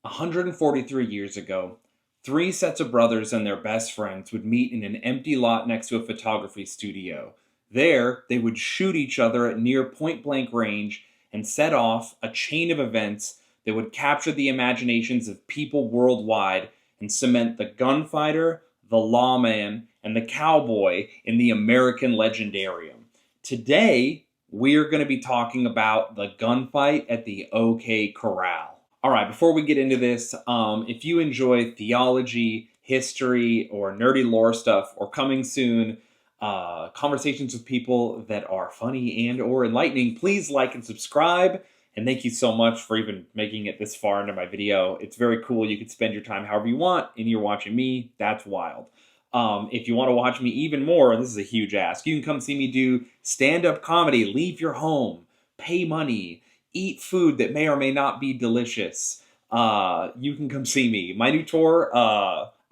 143 years ago, three sets of brothers and their best friends would meet in an empty lot next to a photography studio. There, they would shoot each other at near point blank range and set off a chain of events that would capture the imaginations of people worldwide and cement the gunfighter, the lawman, and the cowboy in the American legendarium. Today, we're going to be talking about the gunfight at the OK Corral. All right, before we get into this, if you enjoy theology, history, or nerdy lore stuff, or coming soon, conversations with people that are funny and or enlightening, please like and subscribe. And thank you so much for even making it this far into my video. It's very cool. You can spend your time however you want, and you're watching me. That's wild. If you want to watch me even more, this is a huge ask. You can come see me do stand-up comedy, leave your home, pay money, eat food that may or may not be delicious. You can come see me. My new tour,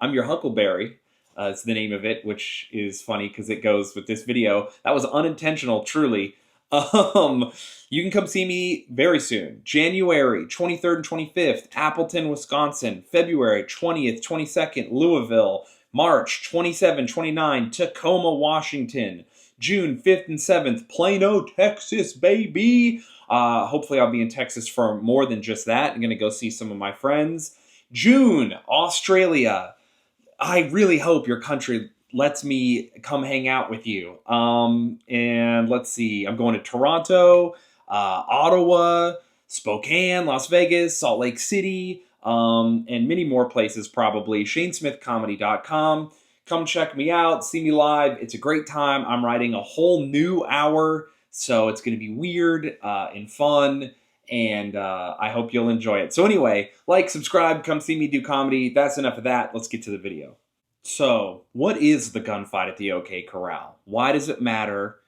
I'm Your Huckleberry, is the name of it, which is funny because it goes with this video. That was unintentional, truly. You can come see me very soon. January 23rd and 25th, Appleton, Wisconsin. February 20th, 22nd, Louisville. March 27, 29, Tacoma, Washington. June 5th and 7th, Plano, Texas, baby. Hopefully I'll be in Texas for more than just that. I'm going to go see some of my friends. June, Australia. I really hope your country lets me come hang out with you. And let's see, I'm going to Toronto, Ottawa, Spokane, Las Vegas, Salt Lake City, and many more places probably. ShaneSmithComedy.com. Come check me out, see me live. It's a great time. I'm writing a whole new hour, so it's going to be weird and fun, and I hope you'll enjoy it. So anyway, like, subscribe, come see me do comedy. That's enough of that. Let's get to the video. So, what is the gunfight at the OK Corral? Why does it matter?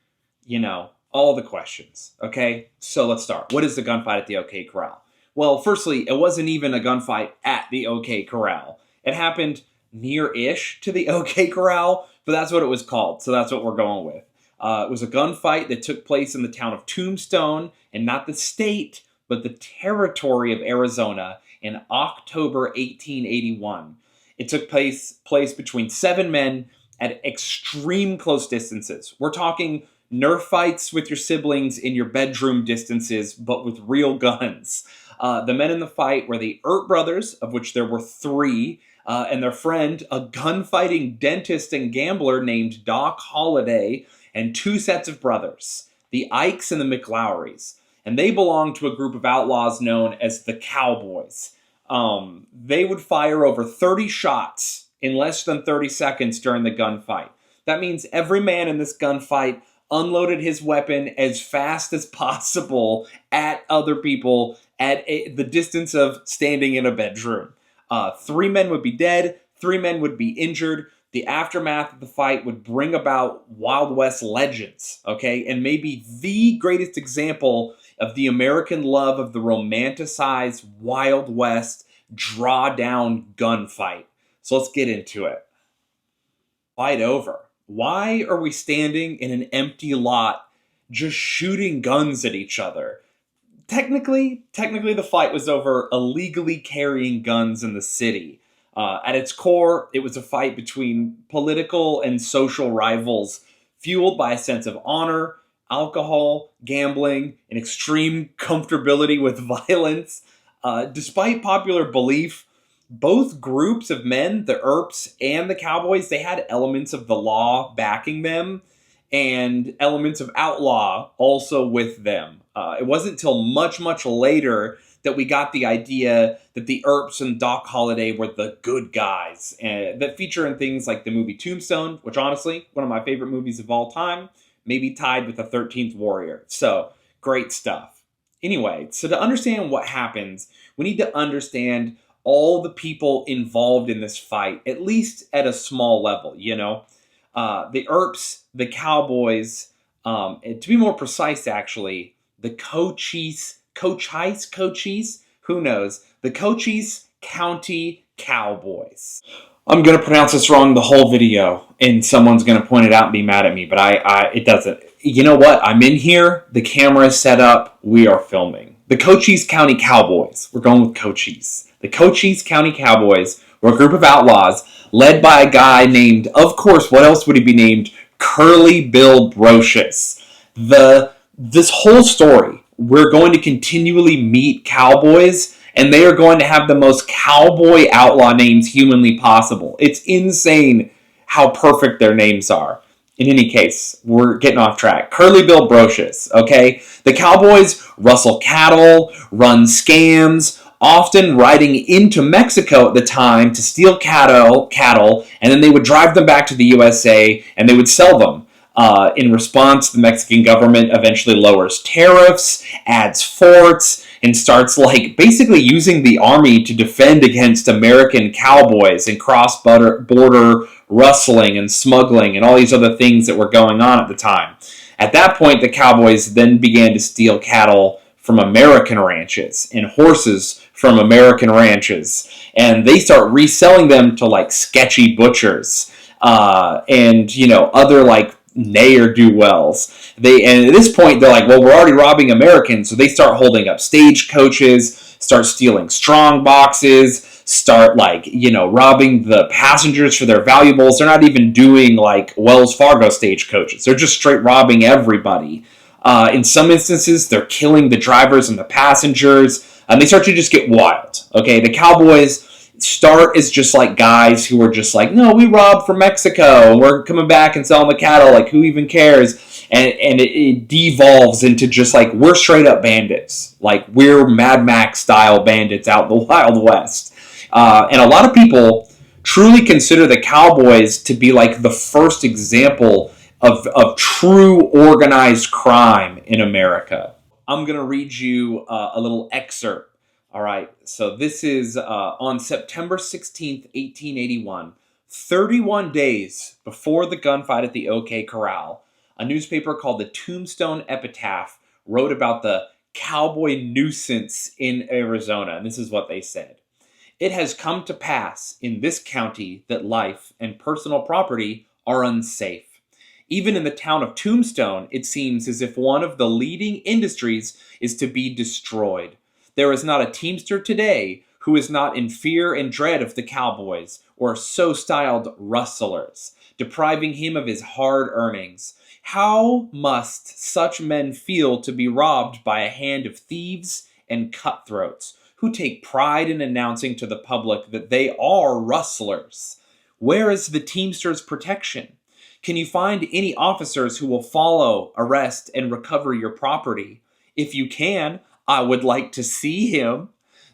You know, all the questions, okay? So let's start. What is the gunfight at the OK Corral? Well, firstly, it wasn't even a gunfight at the OK Corral. It happened near-ish to the OK Corral, but that's what it was called, so that's what we're going with. It was a gunfight that took place in the town of Tombstone, and not the state, but the territory of Arizona in October 1881. It took place between 7 men at extreme close distances. We're talking Nerf fights with your siblings in your bedroom distances, but with real guns. The men in the fight were the Earp brothers, of which there were 3, and their friend, a gunfighting dentist and gambler named Doc Holliday, and 2 sets of brothers, the Ikes and the McLaurys. And they belonged to a group of outlaws known as the Cowboys. They would fire over 30 shots in less than 30 seconds during the gunfight. That means every man in this gunfight unloaded his weapon as fast as possible at other people at the distance of standing in a bedroom. 3 men would be dead, 3 men would be injured. The aftermath of the fight would bring about Wild West legends, okay? And maybe the greatest example of the American love of the romanticized Wild West draw-down gunfight. So let's get into it. Fight over. Why are we standing in an empty lot just shooting guns at each other? Technically, the fight was over illegally carrying guns in the city. At its core, it was a fight between political and social rivals, fueled by a sense of honor, alcohol, gambling, and extreme comfortability with violence. Despite popular belief, both groups of men, the Earps and the Cowboys, they had elements of the law backing them and elements of outlaw also with them. It wasn't until much, much later that we got the idea that the Earps and Doc Holliday were the good guys that feature in things like the movie Tombstone, which honestly, one of my favorite movies of all time, maybe tied with the 13th Warrior. So, great stuff. Anyway, so to understand what happens, we need to understand all the people involved in this fight, at least at a small level, you know? The Earps, the Cowboys, and to be more precise, actually, the Cochise, who knows? The Cochise County Cowboys. I'm going to pronounce this wrong the whole video, and someone's going to point it out and be mad at me, but it doesn't. You know what? I'm in here. The camera is set up. We are filming. The Cochise County Cowboys. We're going with Cochise. The Cochise County Cowboys were a group of outlaws led by a guy named, of course, what else would he be named? Curly Bill Brocious. This whole story, we're going to continually meet cowboys, and they are going to have the most cowboy outlaw names humanly possible. It's insane how perfect their names are. In any case, we're getting off track. Curly Bill Brocious, okay? The Cowboys rustle cattle, run scams, often riding into Mexico at the time to steal cattle, and then they would drive them back to the USA and they would sell them. In response, the Mexican government eventually lowers tariffs, adds forts, and starts basically using the army to defend against American cowboys and cross-border rustling and smuggling and all these other things that were going on at the time. At that point, the cowboys then began to steal cattle from American ranches and horses from American ranches, and they start reselling them to sketchy butchers and other ne'er-do-wells. And at this point, they're like, well, we're already robbing Americans, so they start holding up stagecoaches, start stealing strong boxes, start robbing the passengers for their valuables. They're not even doing Wells Fargo stagecoaches. They're just straight robbing everybody. In some instances, they're killing the drivers and the passengers, and they start to just get wild. Okay, the Cowboys start as just guys who are just no, we robbed from Mexico and we're coming back and selling the cattle, who even cares? And it devolves into just we're straight up bandits, we're Mad Max style bandits out in the Wild West. And a lot of people truly consider the Cowboys to be the first example of true organized crime in America. I'm going to read you a little excerpt. All right, so this is on September 16th, 1881, 31 days before the gunfight at the OK Corral. A newspaper called the Tombstone Epitaph wrote about the cowboy nuisance in Arizona, and this is what they said. It has come to pass in this county that life and personal property are unsafe. Even in the town of Tombstone, it seems as if one of the leading industries is to be destroyed. There is not a teamster today who is not in fear and dread of the cowboys, or so-styled rustlers, depriving him of his hard earnings. How must such men feel to be robbed by a hand of thieves and cutthroats, who take pride in announcing to the public that they are rustlers? Where is the teamster's protection? Can you find any officers who will follow, arrest, and recover your property? If you can, I would like to see him.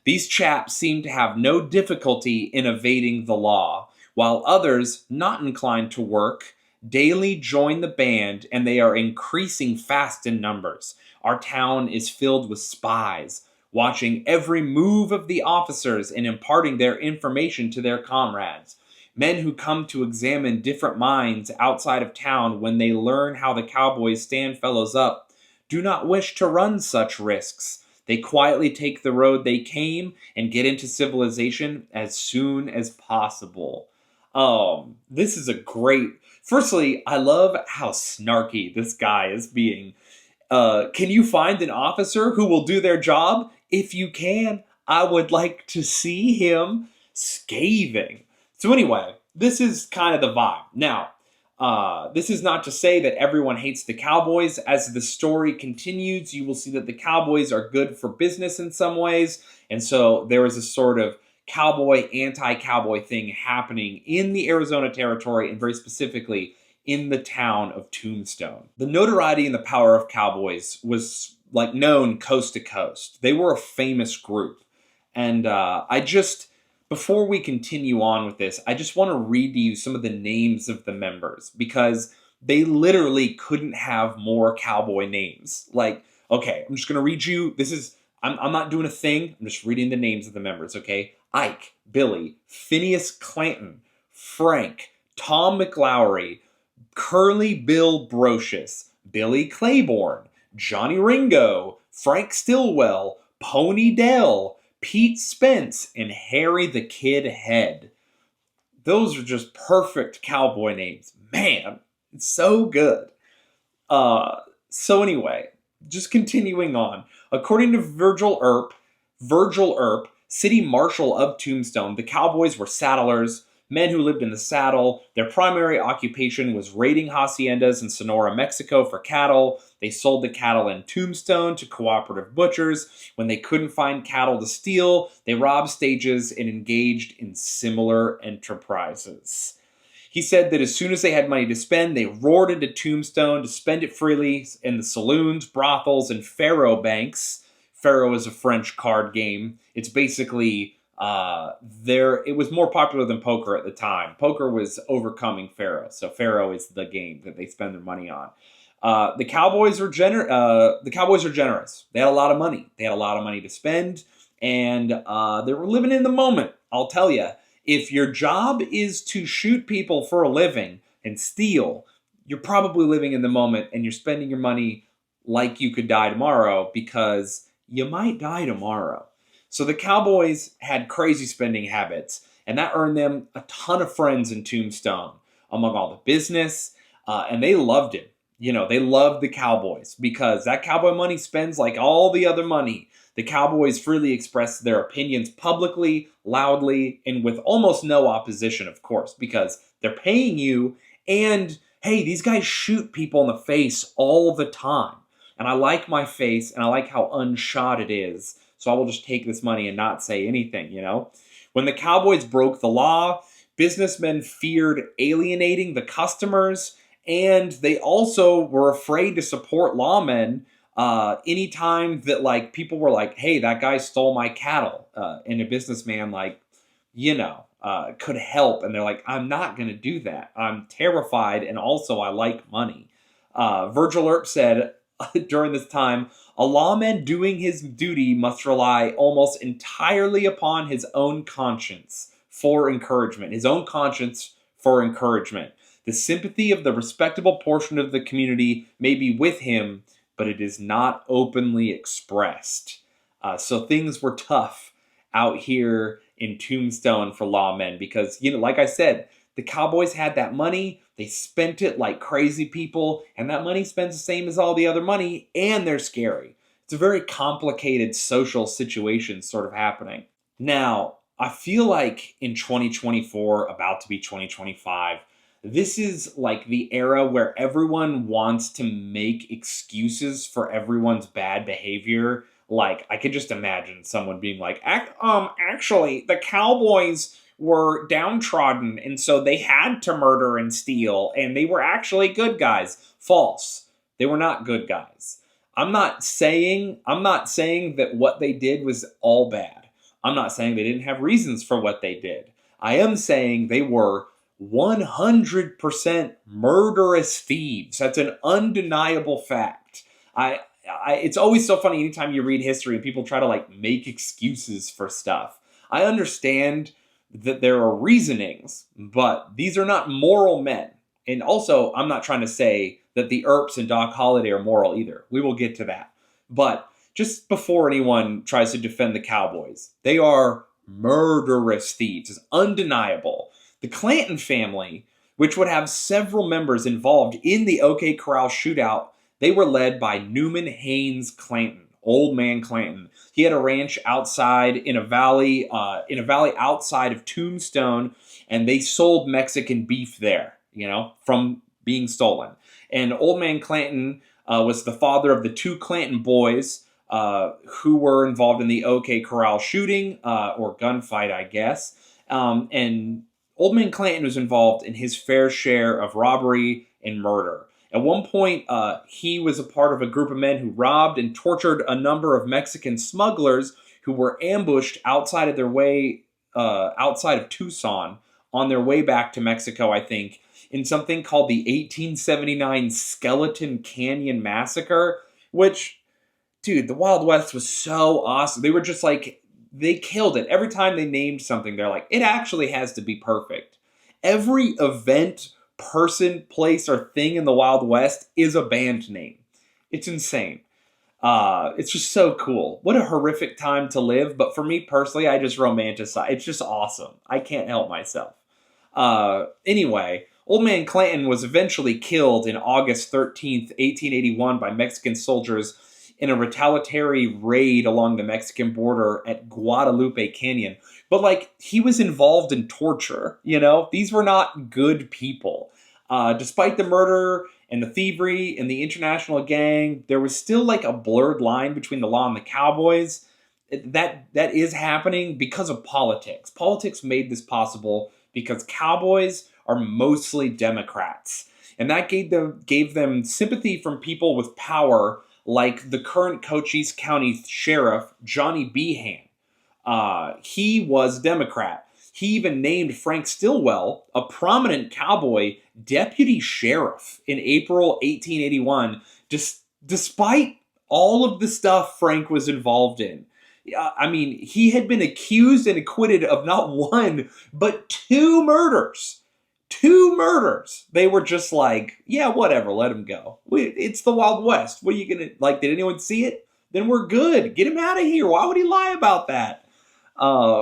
These chaps seem to have no difficulty in evading the law, while others, not inclined to work, daily join the band, and they are increasing fast in numbers. Our town is filled with spies, watching every move of the officers and imparting their information to their comrades. Men who come to examine different mines outside of town when they learn how the cowboys stand fellows up do not wish to run such risks. They quietly take the road they came and get into civilization as soon as possible. This is a great... Firstly, I love how snarky this guy is being. Can you find an officer who will do their job? If you can, I would like to see him. Scathing. So anyway, this is kind of the vibe. Now, this is not to say that everyone hates the Cowboys. As the story continues, you will see that the Cowboys are good for business in some ways. And so there is a sort of cowboy, anti-cowboy thing happening in the Arizona territory, and very specifically in the town of Tombstone. The notoriety and the power of Cowboys was known coast to coast. They were a famous group. And before we continue on with this, I just want to read to you some of the names of the members, because they literally couldn't have more cowboy names. Okay, I'm just going to read you. I'm not doing a thing. I'm just reading the names of the members, okay? Ike, Billy, Phineas Clanton, Frank, Tom McLaury, Curly Bill Brocious, Billy Claiborne, Johnny Ringo, Frank Stillwell, Pony Dell, Pete Spence, and Harry the Kid Head. Those are just perfect cowboy names. Man, it's so good. So anyway, just continuing on. According to Virgil Earp, city marshal of Tombstone, the Cowboys were saddlers, men who lived in the saddle. Their primary occupation was raiding haciendas in Sonora, Mexico for cattle. They sold the cattle in Tombstone to cooperative butchers. When they couldn't find cattle to steal, they robbed stages and engaged in similar enterprises. He said that as soon as they had money to spend, they roared into Tombstone to spend it freely in the saloons, brothels, and faro banks. Faro is a French card game. It's basically it was more popular than poker at the time. Poker was overcoming faro, so faro is the game that they spend their money on. The Cowboys are generous. They had a lot of money. They had a lot of money to spend, and they were living in the moment. I'll tell you. If your job is to shoot people for a living and steal, you're probably living in the moment and you're spending your money like you could die tomorrow, because you might die tomorrow. So the Cowboys had crazy spending habits, and that earned them a ton of friends in Tombstone among all the business, and they loved it. They loved the Cowboys because that cowboy money spends like all the other money. The Cowboys freely expressed their opinions publicly, loudly, and with almost no opposition, of course, because they're paying you, and hey, these guys shoot people in the face all the time. And I like my face, and I like how unshot it is, so I will just take this money and not say anything, When the Cowboys broke the law, businessmen feared alienating the customers, and they also were afraid to support lawmen anytime that people were like, hey, that guy stole my cattle, and a businessman could help, and they're like, I'm not going to do that. I'm terrified, and also I like money. Virgil Earp said during this time, a lawman doing his duty must rely almost entirely upon his own conscience for encouragement. The sympathy of the respectable portion of the community may be with him, but it is not openly expressed. So things were tough out here in Tombstone for lawmen because, like I said, the Cowboys had that money. They spent it like crazy people, and that money spends the same as all the other money, and they're scary. It's a very complicated social situation sort of happening. Now, I feel like in 2024, about to be 2025, this is like the era where everyone wants to make excuses for everyone's bad behavior. Like, I could just imagine someone being like, actually, the Cowboys were downtrodden, and so they had to murder and steal, and they were actually good guys. False. They were not good guys. I'm not saying that what they did was all bad. I'm not saying they didn't have reasons for what they did. I am saying they were 100% murderous thieves. That's an undeniable fact. It's always so funny anytime you read history and people try to make excuses for stuff. I understand that there are reasonings, but these are not moral men. And also, I'm not trying to say that the Earps and Doc Holliday are moral either. We will get to that. But just before anyone tries to defend the Cowboys, they are murderous thieves. It's undeniable. The Clanton family, which would have several members involved in the OK Corral shootout, they were led by Newman Haynes Clanton, Old Man Clanton. He had a ranch outside in a valley outside of Tombstone, and they sold Mexican beef there, from being stolen. And Old Man Clanton was the father of the two Clanton boys who were involved in the OK Corral shooting, or gunfight, I guess. And Old Man Clanton was involved in his fair share of robbery and murder. At one point, he was a part of a group of men who robbed and tortured a number of Mexican smugglers who were ambushed outside of Tucson on their way back to Mexico, I think, in something called the 1879 Skeleton Canyon Massacre, which, dude, the Wild West was so awesome. They were just they killed it. Every time they named something, they're like, it actually has to be perfect. Every event, person, place, or thing in the Wild West is a band name. It's insane. It's just so cool. What a horrific time to live, but for me personally, I just romanticize. It's just awesome. I can't help myself. Anyway, Old Man Clanton was eventually killed in August 13th, 1881 by Mexican soldiers in a retaliatory raid along the Mexican border at Guadalupe Canyon. But like, he was involved in torture, you know? These were not good people. Despite the murder and the thievery and the international gang, there was still like a blurred line between the law and the Cowboys. That is happening because of politics. Politics made this possible because Cowboys are mostly Democrats. And that gave them sympathy from people with power, like the current Cochise County Sheriff, Johnny Behan. He was Democrat. He even named Frank Stillwell, a prominent cowboy, deputy sheriff in April 1881, despite all of the stuff Frank was involved in. I mean, he had been accused and acquitted of not one, but two murders. Two murders. They were just like, yeah, whatever, let him go. It's the Wild West. What are you going to, like, did anyone see it? Then we're good. Get him out of here. Why would he lie about that?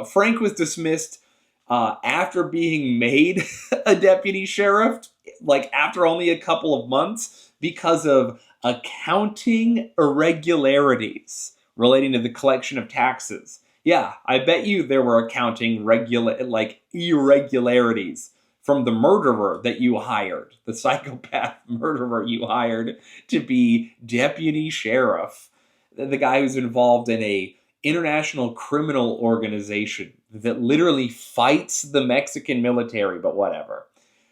Frank was dismissed after being made a deputy sheriff, like after only a couple of months, because of accounting irregularities relating to the collection of taxes. Yeah, I bet you there were accounting irregularities from the murderer that you hired, the psychopath murderer you hired to be deputy sheriff, the guy who's involved in a international criminal organization that literally fights the Mexican military, but whatever.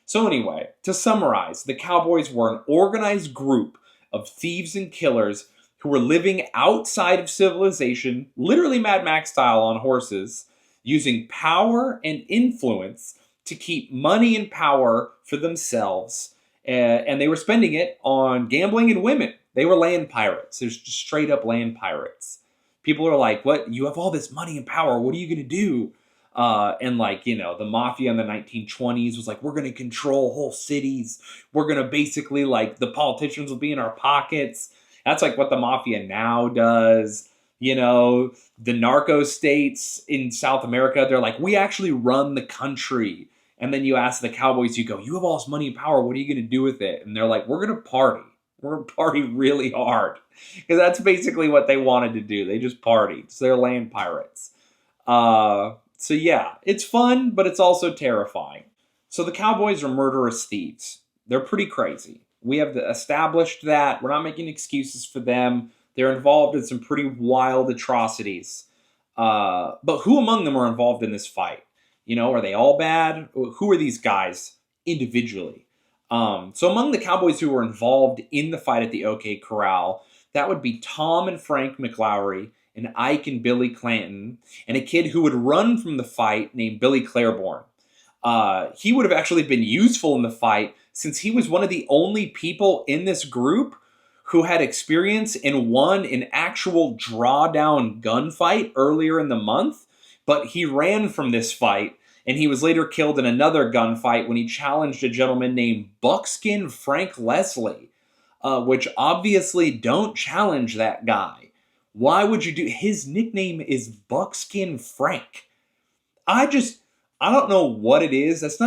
So anyway, to summarize, the Cowboys were an organized group of thieves and killers who were living outside of civilization, literally Mad Max style on horses, using power and influence to keep money and power for themselves. And they were spending it on gambling and women. They were land pirates. There's just straight up land pirates. People are like, what? You have all this money and power. What are you going to do? And like, you know, the mafia in the 1920s was like, we're going to control whole cities. We're going to basically, like, the politicians will be in our pockets. That's like what the mafia now does. You know, the narco states in South America, they're like, we actually run the country. And then you ask the Cowboys, you go, you have all this money and power. What are you going to do with it? And they're like, we're going to party. We're going to party really hard. Because that's basically what they wanted to do. They just partied. So they're land pirates. So yeah, it's fun, but it's also terrifying. So the Cowboys are murderous thieves. They're pretty crazy. We have established that. We're not making excuses for them. They're involved in some pretty wild atrocities. But who among them are involved in this fight? You know, are they all bad? Who are these guys individually? So among the Cowboys who were involved in the fight at the OK Corral, that would be Tom and Frank McLaury, and Ike and Billy Clanton, and a kid who would run from the fight named Billy Claiborne. He would have actually been useful in the fight since he was one of the only people in this group who had experience and won an actual drawdown gunfight earlier in the month, but he ran from this fight, and he was later killed in another gunfight when he challenged a gentleman named Buckskin Frank Leslie, which obviously don't challenge that guy. Why would you do? His nickname is Buckskin Frank. I don't know what it is.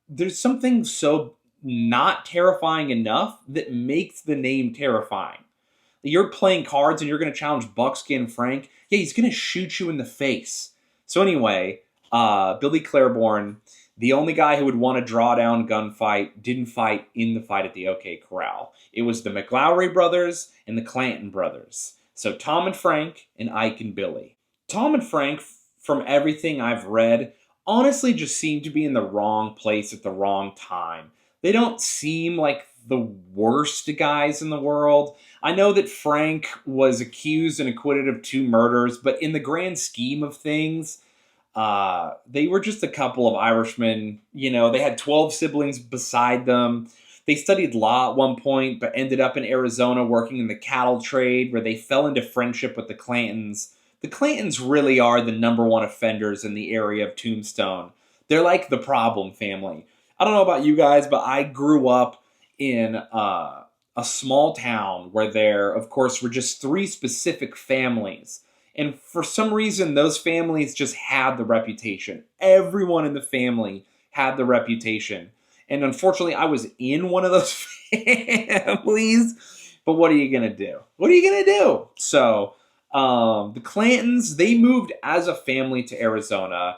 There's something so not terrifying enough that makes the name terrifying. You're playing cards and you're going to challenge Buckskin Frank. Yeah, he's going to shoot you in the face. So anyway, Billy Claiborne, the only guy who would want a drawdown gunfight, didn't fight in the fight at the OK Corral. It was the McLaury brothers and the Clanton brothers. So Tom and Frank and Ike and Billy. Tom and Frank, from everything I've read, honestly just seem to be in the wrong place at the wrong time. They don't seem like the worst guys in the world. I know that Frank was accused and acquitted of 2 murders, but in the grand scheme of things, they were just a couple of Irishmen. You know, they had 12 siblings beside them. They studied law at one point, but ended up in Arizona working in the cattle trade, where they fell into friendship with the Clantons. The Clantons really are the #1 offenders in the area of Tombstone. They're like the problem family. I don't know about you guys, but I grew up in a small town where there, of course, were just 3 specific families. And for some reason, those families just had the reputation. Everyone in the family had the reputation. And unfortunately, I was in one of those families. But what are you going to do? What are you going to do? So the Clantons, they moved as a family to Arizona.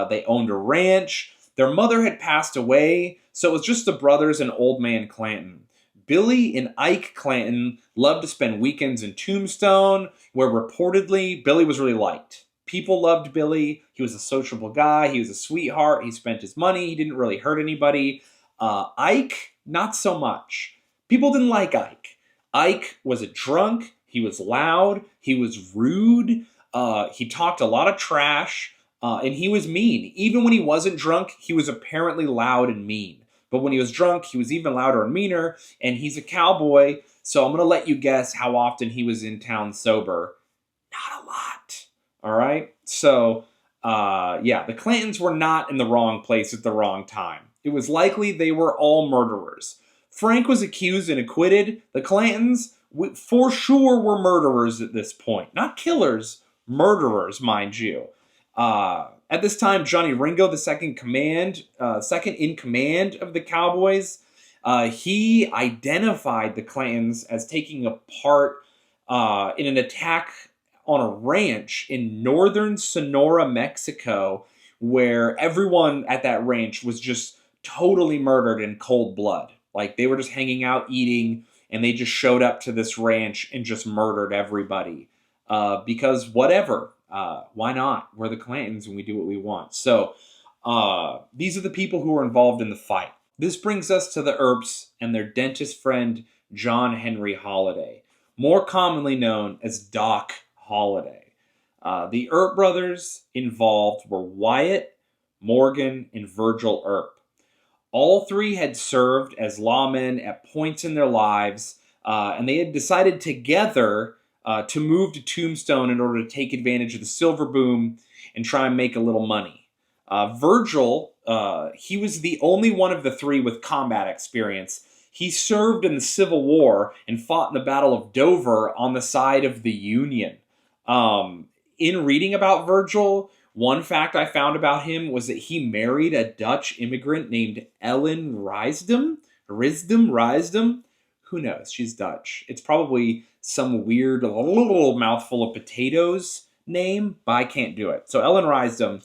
They owned a ranch. Their mother had passed away, so it was just the brothers and old man Clanton. Billy and Ike Clanton loved to spend weekends in Tombstone, where reportedly Billy was really liked. People loved Billy. He was a sociable guy. He was a sweetheart. He spent his money. He didn't really hurt anybody. Ike, not so much. People didn't like Ike. Ike was a drunk. He was loud. He was rude. He talked a lot of trash. And he was mean. Even when he wasn't drunk, he was apparently loud and mean. But when he was drunk, he was even louder and meaner. And he's a cowboy. So I'm going to let you guess how often he was in town sober. Not a lot. All right? So, the Clantons were not in the wrong place at the wrong time. It was likely they were all murderers. Frank was accused and acquitted. The Clantons, for sure, were murderers at this point. Not killers, murderers, mind you. At this time, Johnny Ringo, the second in command of the Cowboys, he identified the Clantons as taking a part in an attack on a ranch in northern Sonora, Mexico, where everyone at that ranch was just totally murdered in cold blood. Like, they were just hanging out, eating, and they just showed up to this ranch and just murdered everybody. Because whatever. Why not? We're the Clantons and we do what we want. So these are the people who were involved in the fight. This brings us to the Earps and their dentist friend, John Henry Holliday, more commonly known as Doc Holliday. The Earp brothers involved were Wyatt, Morgan, and Virgil Earp. All three had served as lawmen at points in their lives, and they had decided together to move to Tombstone in order to take advantage of the silver boom and try and make a little money. Virgil, he was the only one of the three with combat experience. He served in the Civil War and fought in the Battle of Dover on the side of the Union. In reading about Virgil, one fact I found about him was that he married a Dutch immigrant named Ellen Rysdom. Who knows? She's Dutch. It's probably some weird little mouthful of potatoes name, but I can't do it. So Ellen Rysdom,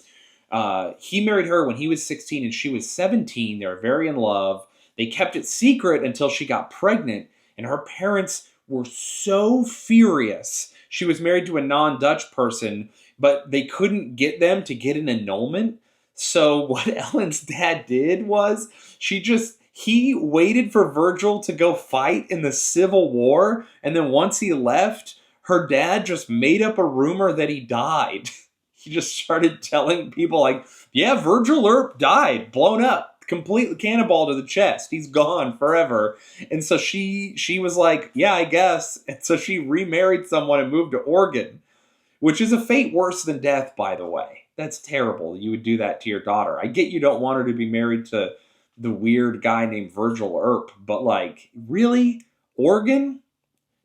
he married her when he was 16 and she was 17. They were very in love. They kept it secret until she got pregnant, and her parents were so furious. She was married to a non-Dutch person, but they couldn't get them to get an annulment. So what Ellen's dad did was he waited for Virgil to go fight in the Civil War, and then once he left, her dad just made up a rumor that he died. He just started telling people like, yeah, Virgil Earp died, blown up, completely cannonball to the chest. He's gone forever. And so she was like, yeah, I guess. And so she remarried someone and moved to Oregon, which is a fate worse than death, by the way. That's terrible. You would do that to your daughter. I get you don't want her to be married to the weird guy named Virgil Earp, but like, really? Oregon?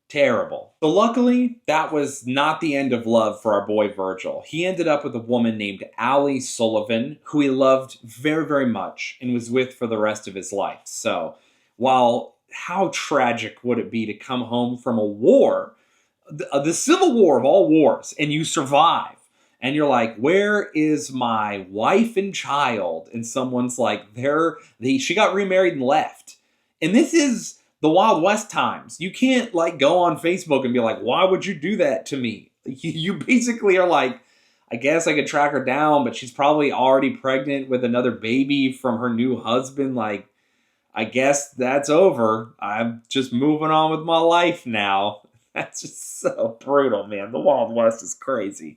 Terrible. So luckily, that was not the end of love for our boy Virgil. He ended up with a woman named Allie Sullivan, who he loved very, very much and was with for the rest of his life. So while how tragic would it be to come home from a war, the Civil War of all wars, and you survive, and you're like, where is my wife and child? And someone's like, she got remarried and left. And this is the Wild West times. You can't like go on Facebook and be like, why would you do that to me? You basically are like, I guess I could track her down, but she's probably already pregnant with another baby from her new husband. Like, I guess that's over. I'm just moving on with my life now. That's just so brutal, man. The Wild West is crazy.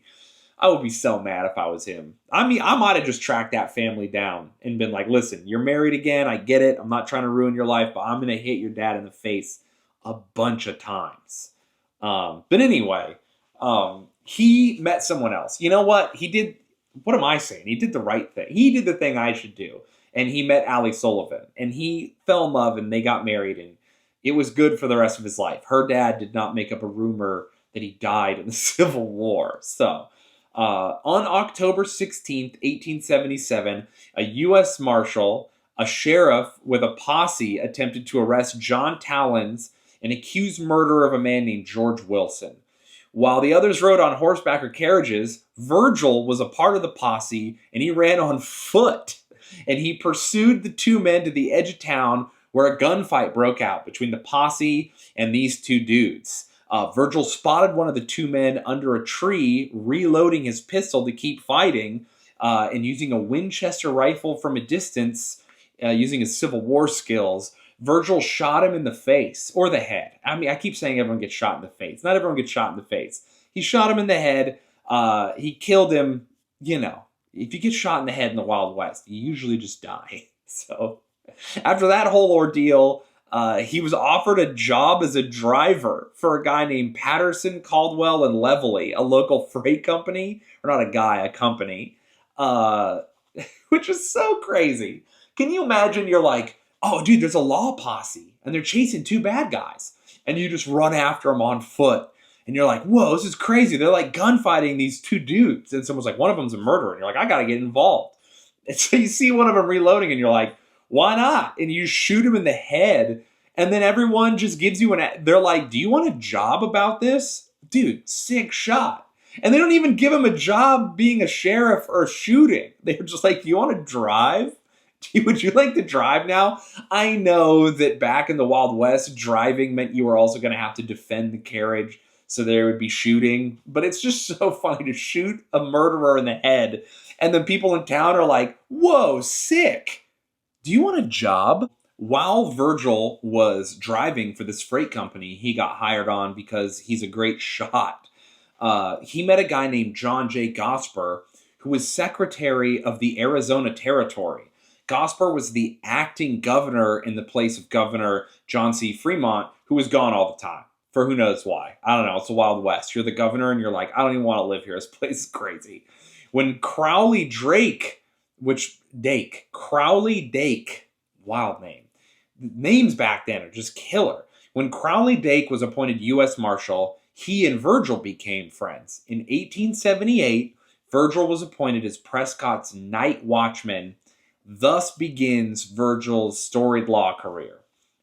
I would be so mad if I was him. I mean, I might have just tracked that family down and been like, listen, you're married again. I get it. I'm not trying to ruin your life, but I'm going to hit your dad in the face a bunch of times. But anyway, he met someone else. You know what? What am I saying? He did the right thing. He did the thing I should do. And he met Allie Sullivan. And he fell in love and they got married. And it was good for the rest of his life. Her dad did not make up a rumor that he died in the Civil War. So on October 16th, 1877, a U.S. Marshal, a sheriff with a posse attempted to arrest John Tallons and accused murder of a man named George Wilson. While the others rode on horseback or carriages, Virgil was a part of the posse, and he ran on foot. And he pursued the two men to the edge of town, where a gunfight broke out between the posse and these two dudes. Virgil spotted one of the two men under a tree, reloading his pistol to keep fighting, and using a Winchester rifle from a distance, using his Civil War skills. Virgil shot him in the face, or the head. I mean, I keep saying everyone gets shot in the face. Not everyone gets shot in the face. He shot him in the head. He killed him. You know, if you get shot in the head in the Wild West, you usually just die. So after that whole ordeal, he was offered a job as a driver for a guy named Patterson, Caldwell, and Levely, a local freight company. Or not a guy, a company. Which is so crazy. Can you imagine you're like, oh, dude, there's a law posse, and they're chasing two bad guys. And you just run after them on foot. And you're like, whoa, this is crazy. They're like gunfighting these two dudes. And someone's like, one of them's a murderer. And you're like, I got to get involved. And so you see one of them reloading, and you're like, why not? And you shoot him in the head. And then everyone just gives you they're like, do you want a job about this? Dude, sick shot. And they don't even give him a job being a sheriff or shooting. They're just like, do you want to drive? Would you like to drive now? I know that back in the Wild West, driving meant you were also going to have to defend the carriage, so there would be shooting. But it's just so funny to shoot a murderer in the head, and then people in town are like, whoa, sick. Do you want a job? While Virgil was driving for this freight company he got hired on because he's a great shot, he met a guy named John J. Gosper, who was secretary of the Arizona Territory. Gosper was the acting governor in the place of Governor John C. Fremont, who was gone all the time, for who knows why. I don't know. It's the Wild West. You're the governor, and you're like, I don't even want to live here. This place is crazy. When Crowley Dake, wild name. Names back then are just killer. When Crowley Dake was appointed U.S. Marshal, he and Virgil became friends. In 1878, Virgil was appointed as Prescott's night watchman. Thus begins Virgil's storied law career.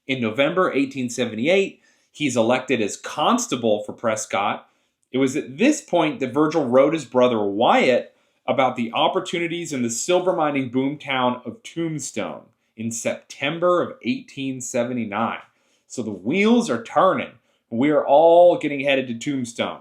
In November 1878, he's elected as constable for Prescott. It was at this point that Virgil wrote his brother Wyatt about the opportunities in the silver mining boomtown of Tombstone in September of 1879. So the wheels are turning. We are all getting headed to Tombstone.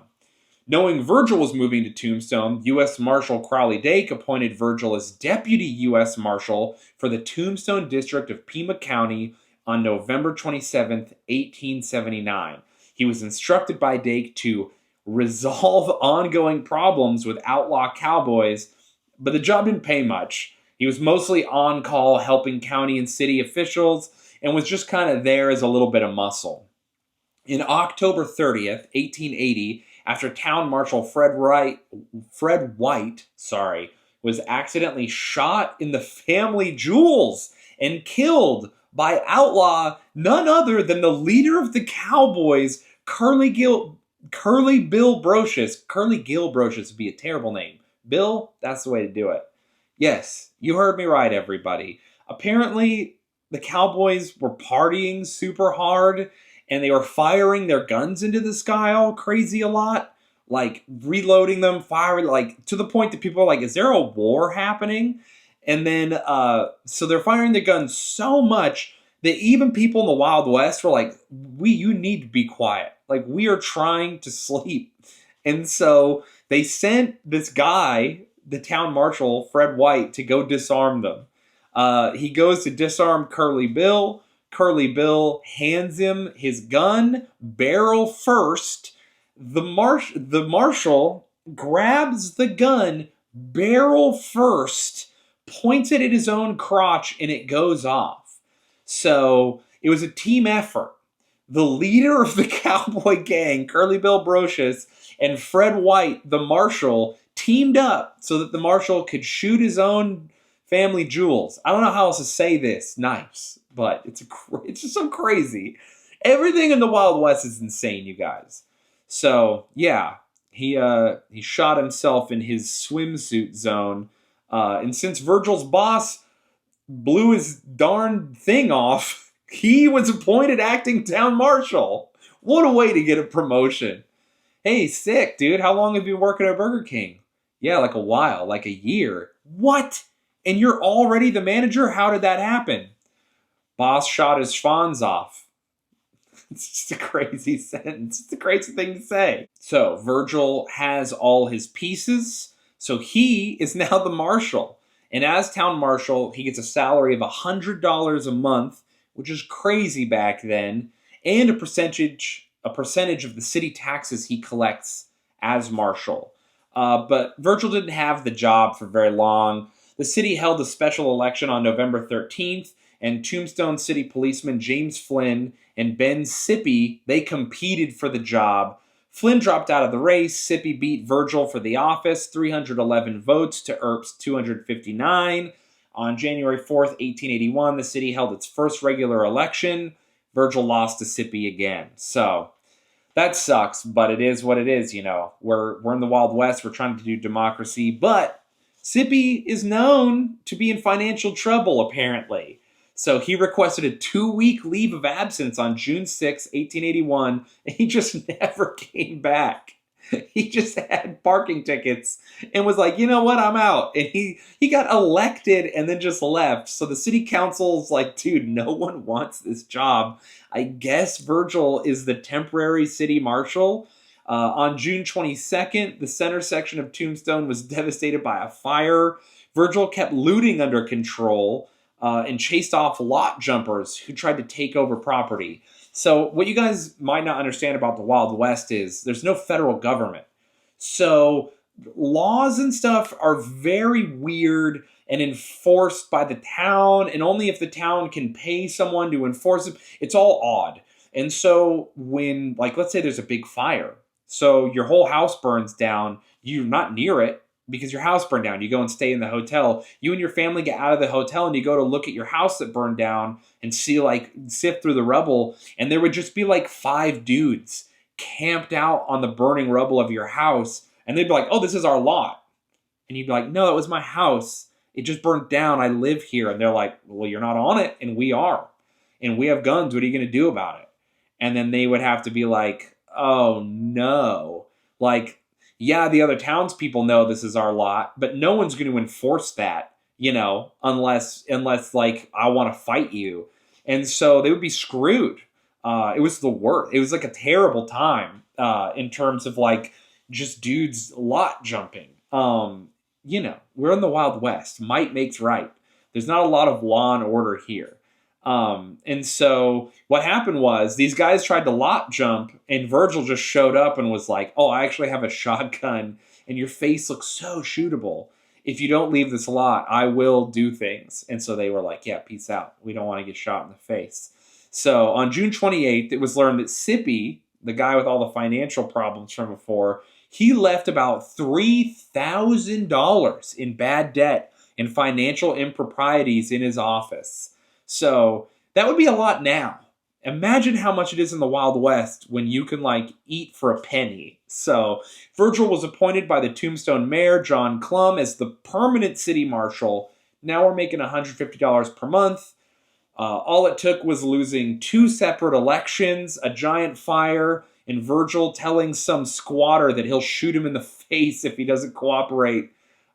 Knowing Virgil was moving to Tombstone, U.S. Marshal Crowley Dake appointed Virgil as Deputy U.S. Marshal for the Tombstone District of Pima County on November 27, 1879. He was instructed by Dake to resolve ongoing problems with outlaw cowboys, but the job didn't pay much. He was mostly on call helping county and city officials and was just kind of there as a little bit of muscle. In October 30th, 1880, after Town Marshal Fred White was accidentally shot in the family jewels and killed by outlaw none other than the leader of the Cowboys, Curly Bill Brocious. Curly Gill Brocious would be a terrible name. Bill, that's the way to do it. Yes, you heard me right, everybody. Apparently, the Cowboys were partying super hard, and they were firing their guns into the sky all crazy a lot, like reloading them, firing, like to the point that people are like, is there a war happening? And then, so they're firing their guns so much that even people in the Wild West were like, you need to be quiet. Like, we are trying to sleep. And so they sent this guy, the town marshal, Fred White, to go disarm them. He goes to disarm Curly Bill. Curly Bill hands him his gun, barrel first. The marshal grabs the gun, barrel first, points it at his own crotch, and it goes off. So it was a team effort. The leader of the Cowboy gang, Curly Bill Brocious, and Fred White, the marshal, teamed up so that the marshal could shoot his own family jewels. I don't know how else to say this nice, but it's just so crazy. Everything in the Wild West is insane, you guys. So yeah, he shot himself in his swimsuit zone, and since Virgil's boss blew his darn thing off, He was appointed acting town marshal. What a way to get a promotion. Hey, sick, dude. How long have you been working at Burger King? Yeah, like a while, like a year. What? And you're already the manager? How did that happen? Boss shot his schwanz off. It's just a crazy sentence. It's a crazy thing to say. So Virgil has all his pieces. So he is now the marshal. And as town marshal, he gets a salary of $100 a month, which is crazy back then, and a percentage of the city taxes he collects as marshal. But Virgil didn't have the job for very long. The city held a special election on November 13th, and Tombstone City policeman James Flynn and Ben Sippy, they competed for the job. Flynn dropped out of the race. Sippy beat Virgil for the office, 311 votes to Earp's 259. On January 4th, 1881, the city held its first regular election. Virgil lost to Sippy again. So that sucks, but it is what it is, you know. We're in the Wild West. We're trying to do democracy, but Sippy is known to be in financial trouble, apparently. So he requested a 2-week leave of absence on June 6, 1881, and he just never came back. He just had parking tickets and was like, you know what, I'm out. And he got elected and then just left. So the city council's like, dude, no one wants this job. I guess Virgil is the temporary city marshal. On June 22nd, the center section of Tombstone was devastated by a fire. Virgil kept looting under control and chased off lot jumpers who tried to take over property. So what you guys might not understand about the Wild West is there's no federal government. So laws and stuff are very weird and enforced by the town, and only if the town can pay someone to enforce it. It's all odd. And so when, like, let's say there's a big fire, so your whole house burns down, you're not near it because your house burned down. You go and stay in the hotel. You and your family get out of the hotel and you go to look at your house that burned down and see, like, sift through the rubble, and there would just be like 5 dudes camped out on the burning rubble of your house, and they'd be like, oh, this is our lot. And you'd be like, no, it was my house. It just burnt down. I live here. And they're like, well, you're not on it, and we are. And we have guns. What are you going to do about it? And then they would have to be like, oh, no. Like, yeah, the other townspeople know this is our lot, but no one's going to enforce that, you know, unless like, I want to fight you. And so they would be screwed. It was the worst. It was like a terrible time in terms of like just dudes lot jumping. You know, we're in the Wild West. Might makes right. There's not a lot of law and order here. And so what happened was these guys tried to lot jump, and Virgil just showed up and was like, oh, I actually have a shotgun and your face looks so shootable. If you don't leave this lot, I will do things. And so they were like, yeah, peace out. We don't want to get shot in the face. So on June 28th, it was learned that Sippy, the guy with all the financial problems from before, he left about $3,000 in bad debt and financial improprieties in his office. So that would be a lot now. Imagine how much it is in the Wild West when you can, like, eat for a penny. So Virgil was appointed by the Tombstone mayor, John Clum, as the permanent city marshal. Now we're making $150 per month. All it took was losing 2 separate elections, a giant fire, and Virgil telling some squatter that he'll shoot him in the face if he doesn't cooperate.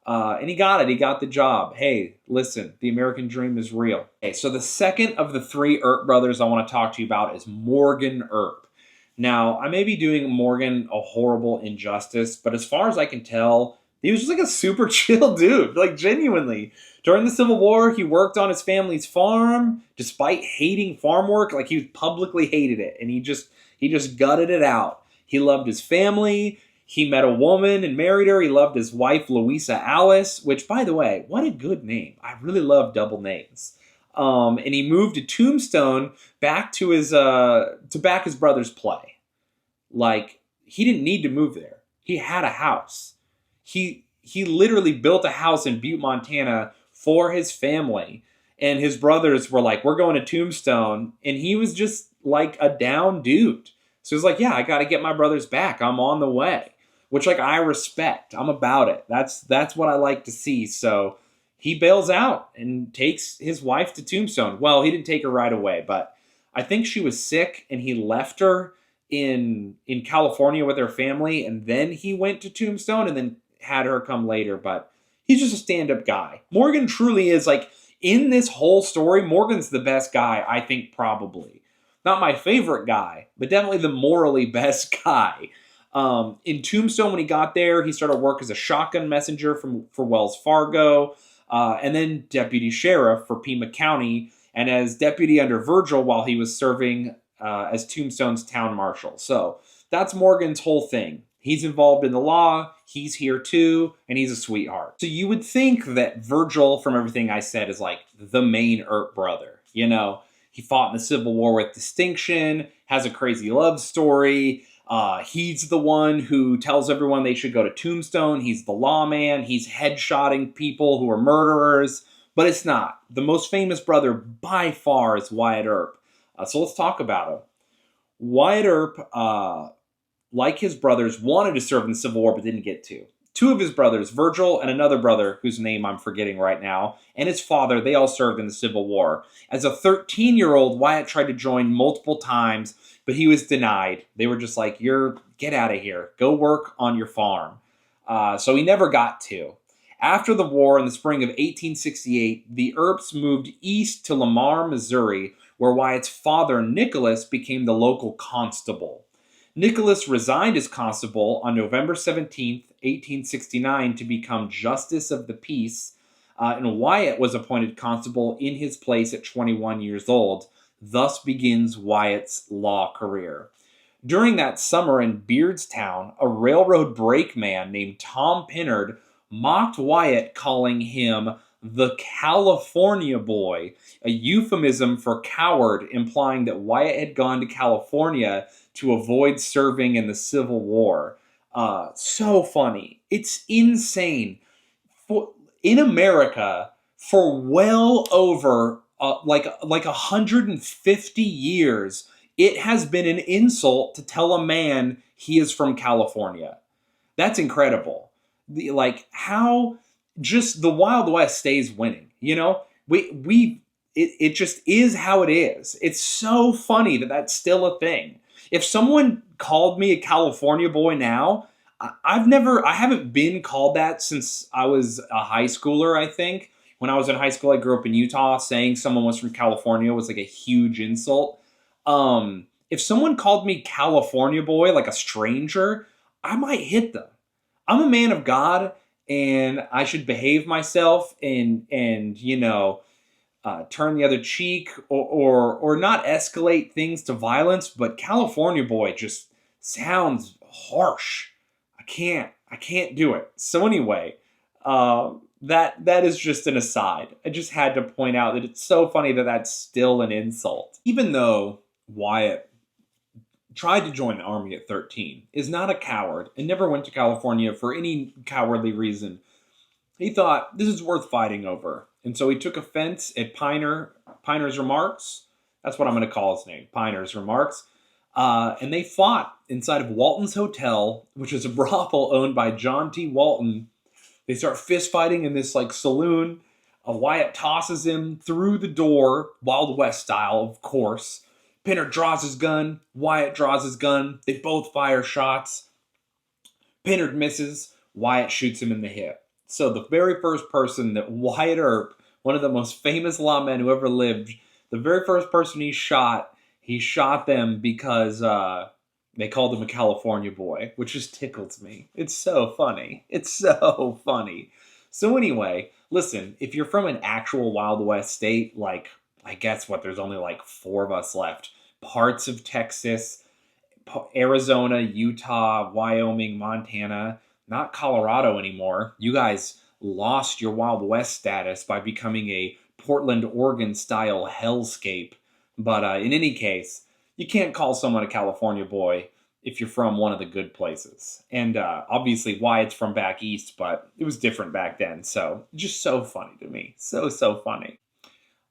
And he got it. He got the job. Hey, listen, the American dream is real. Okay, so the second of the 3 Earp brothers I want to talk to you about is Morgan Earp. Now, I may be doing Morgan a horrible injustice, but as far as I can tell, he was just like a super chill dude, like genuinely. During the Civil War, he worked on his family's farm, despite hating farm work. Like, he publicly hated it, and he just gutted it out. He loved his family. He met a woman and married her. He loved his wife, Louisa Alice, which, by the way, what a good name. I really love double names. And he moved to Tombstone back to his back his brother's play. Like, he didn't need to move there. He had a house. He literally built a house in Butte, Montana for his family. And his brothers were like, we're going to Tombstone. And he was just like a down dude. So he was like, yeah, I got to get my brothers back. I'm on the way. Which, like, I respect. I'm about it. That's what I like to see. So he bails out and takes his wife to Tombstone. Well, he didn't take her right away, but I think she was sick and he left her in California with her family, and then he went to Tombstone and then had her come later. But he's just a stand-up guy. Morgan truly is, like, in this whole story, Morgan's the best guy, I think, probably. Not my favorite guy, but definitely the morally best guy. In Tombstone, when he got there, he started work as a shotgun messenger for Wells Fargo, and then deputy sheriff for Pima County, and as deputy under Virgil while he was serving as Tombstone's town marshal. So that's Morgan's whole thing. He's involved in the law, he's here too, and he's a sweetheart. So you would think that Virgil, from everything I said, is like the main Earp brother. You know, he fought in the Civil War with distinction, has a crazy love story. He's the one who tells everyone they should go to Tombstone. He's the lawman. He's headshotting people who are murderers. But it's not. The most famous brother by far is Wyatt Earp. So let's talk about him. Wyatt Earp, like his brothers, wanted to serve in the Civil War but didn't get to. Two of his brothers, Virgil and another brother whose name I'm forgetting right now, and his father, they all served in the Civil War. As a 13-year-old, Wyatt tried to join multiple times, but he was denied. They were just like, get out of here. Go work on your farm. So he never got to. After the war, in the spring of 1868, the Earps moved east to Lamar, Missouri, where Wyatt's father, Nicholas, became the local constable. Nicholas resigned as constable on November 17th, 1869, to become Justice of the Peace, and Wyatt was appointed constable in his place at 21 years old. Thus begins Wyatt's law career. During that summer in Beardstown, a railroad brakeman named Tom Pinnard mocked Wyatt, calling him the California boy, a euphemism for coward, implying that Wyatt had gone to California to avoid serving in the Civil War. So funny. It's insane. In America, for well over like 150 years, it has been an insult to tell a man he is from California. That's incredible. How just the Wild West stays winning. You know, it just is how it is. It's so funny that that's still a thing. If someone called me a California boy now, I haven't been called that since I was a high schooler, I think. When I was in high school, I grew up in Utah. Saying someone was from California was like a huge insult. If someone called me California boy, like a stranger, I might hit them. I'm a man of God, and I should behave myself and turn the other cheek or not escalate things to violence. But California boy just sounds harsh. I can't do it. So anyway, that is just an aside. I just had to point out that it's so funny that that's still an insult. Even though Wyatt tried to join the army at 13, is not a coward, and never went to California for any cowardly reason, he thought, this is worth fighting over. And so he took offense at Piner's remarks. That's what I'm going to call his name, Piner's remarks. And they fought inside of Walton's Hotel, which is a brothel owned by John T. Walton. They start fist fighting in this saloon. Wyatt tosses him through the door, Wild West style, of course. Pinner draws his gun. Wyatt draws his gun. They both fire shots. Pinner misses. Wyatt shoots him in the hip. So the very first person that Wyatt Earp, one of the most famous lawmen who ever lived, the very first person he shot them because they called him a California boy, which just tickles me. It's so funny. It's so funny. So anyway, listen, if you're from an actual Wild West state, I guess there's only 4 of us left. Parts of Texas, Arizona, Utah, Wyoming, Montana, not Colorado anymore. You guys lost your Wild West status by becoming a Portland, Oregon style hellscape. But in any case, you can't call someone a California boy if you're from one of the good places. And obviously Wyatt's from back east, but it was different back then. So just so funny to me. So funny.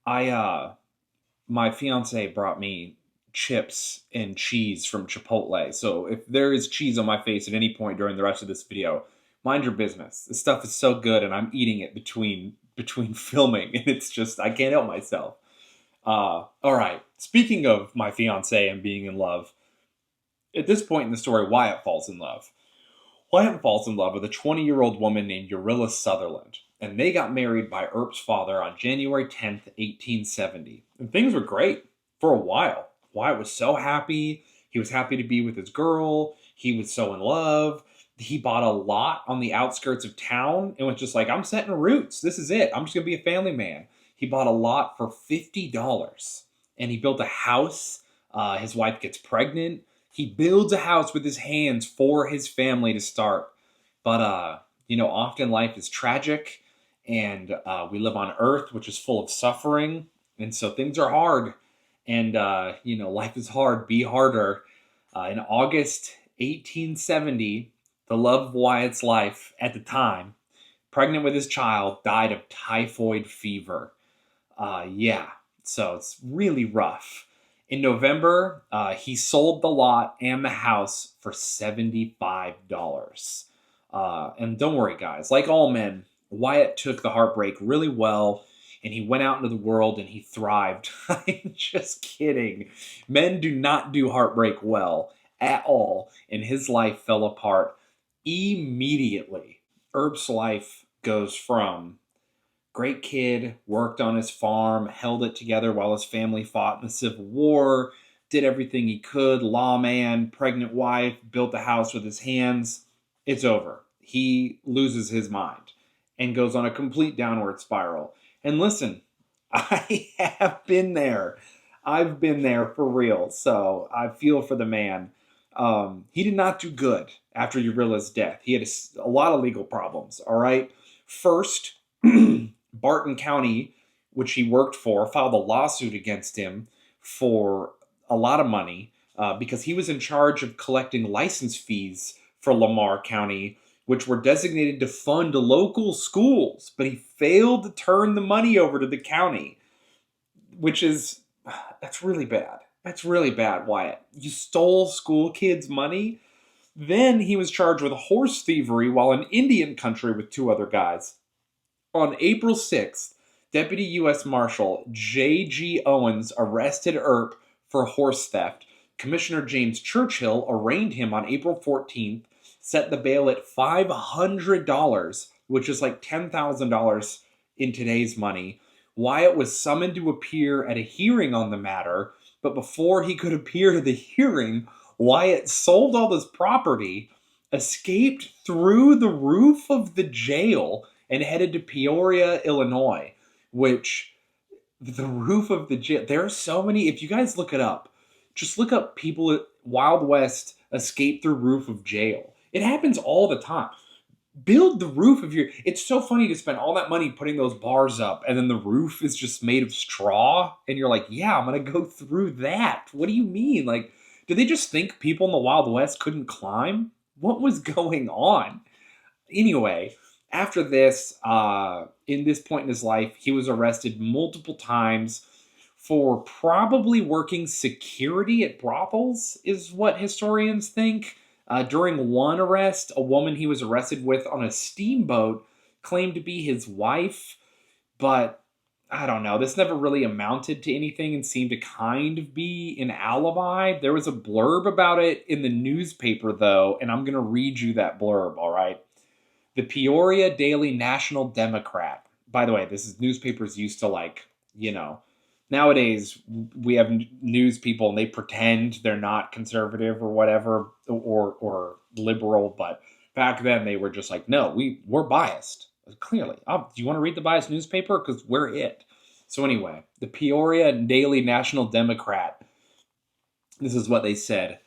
My fiance brought me chips and cheese from Chipotle. So if there is cheese on my face at any point during the rest of this video, mind your business. This stuff is so good and I'm eating it between filming, and it's just, I can't help myself. All right. Speaking of my fiance and being in love, at this point in the story, Wyatt falls in love. Wyatt falls in love with a 20-year-old woman named Urilla Sutherland, and they got married by Earp's father on January 10th, 1870. And things were great for a while. Wyatt was so happy. He was happy to be with his girl. He was so in love. He bought a lot on the outskirts of town and was just like, I'm setting roots. This is it. I'm just going to be a family man. He bought a lot for $50 and he built a house. His wife gets pregnant. He builds a house with his hands for his family to start. But, often life is tragic and we live on Earth, which is full of suffering. And so things are hard. And, life is hard. Be harder. In August 1870, the love of Wyatt's life at the time, pregnant with his child, died of typhoid fever. So it's really rough. In November, he sold the lot and the house for $75. And don't worry, guys. Like all men, Wyatt took the heartbreak really well, and he went out into the world and he thrived. I'm just kidding. Men do not do heartbreak well at all, and his life fell apart immediately. Earp's life goes from great kid, worked on his farm, held it together while his family fought in the Civil War, did everything he could, lawman, pregnant wife, built the house with his hands. It's over. He loses his mind and goes on a complete downward spiral. And listen, I have been there. I've been there for real, so I feel for the man. He did not do good after Urilla's death. He had a lot of legal problems, all right? First, Barton County, which he worked for, filed a lawsuit against him for a lot of money because he was in charge of collecting license fees for Lamar County, which were designated to fund local schools, but he failed to turn the money over to the county, that's really bad. That's really bad, Wyatt. You stole school kids' money? Then he was charged with horse thievery while in Indian country with two other guys. On April 6th, Deputy U.S. Marshal J.G. Owens arrested Earp for horse theft. Commissioner James Churchill arraigned him on April 14th, set the bail at $500, which is like $10,000 in today's money. Wyatt was summoned to appear at a hearing on the matter, but before he could appear to the hearing, Wyatt sold all his property, escaped through the roof of the jail, and headed to Peoria, Illinois, which the roof of the jail, there are so many, if you guys look it up, just look up people at Wild West escape through roof of jail. It happens all the time. Build the roof of it's so funny to spend all that money putting those bars up and then the roof is just made of straw and you're like, yeah, I'm going to go through that. What do you mean? Like, did they just think people in the Wild West couldn't climb? What was going on? Anyway, after this, in this point in his life, he was arrested multiple times for probably working security at brothels, is what historians think. During one arrest, a woman he was arrested with on a steamboat claimed to be his wife, but I don't know. This never really amounted to anything and seemed to kind of be an alibi. There was a blurb about it in the newspaper, though, and I'm going to read you that blurb, all right? The Peoria Daily National Democrat. By the way, this is newspapers used to nowadays we have news people and they pretend they're not conservative or whatever or liberal, but back then they were just like, no, we're biased. Clearly. Do you want to read the biased newspaper? Because we're it. So anyway, the Peoria Daily National Democrat, this is what they said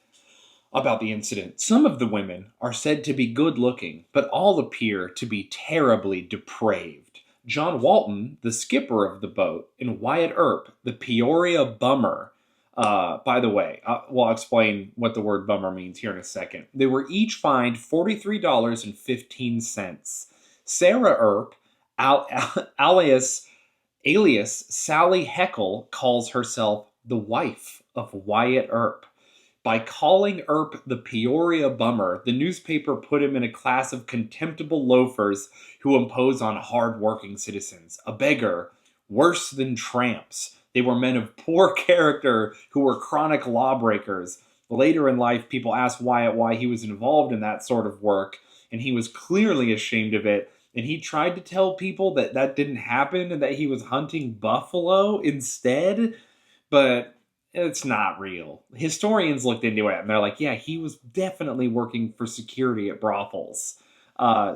about the incident. Some of the women are said to be good looking, but all appear to be terribly depraved. John Walton, the skipper of the boat, and Wyatt Earp, the Peoria bummer. By the way, I'll explain what the word bummer means here in a second. They were each fined $43.15. Sarah Earp, alias Sally Heckle, calls herself the wife of Wyatt Earp. By calling Earp the Peoria bummer, the newspaper put him in a class of contemptible loafers who impose on hard-working citizens. A beggar, worse than tramps. They were men of poor character who were chronic lawbreakers. Later in life, people asked Wyatt why he was involved in that sort of work, and he was clearly ashamed of it. And he tried to tell people that that didn't happen and that he was hunting buffalo instead, but it's not real. Historians looked into it and they're like, yeah, he was definitely working for security at brothels.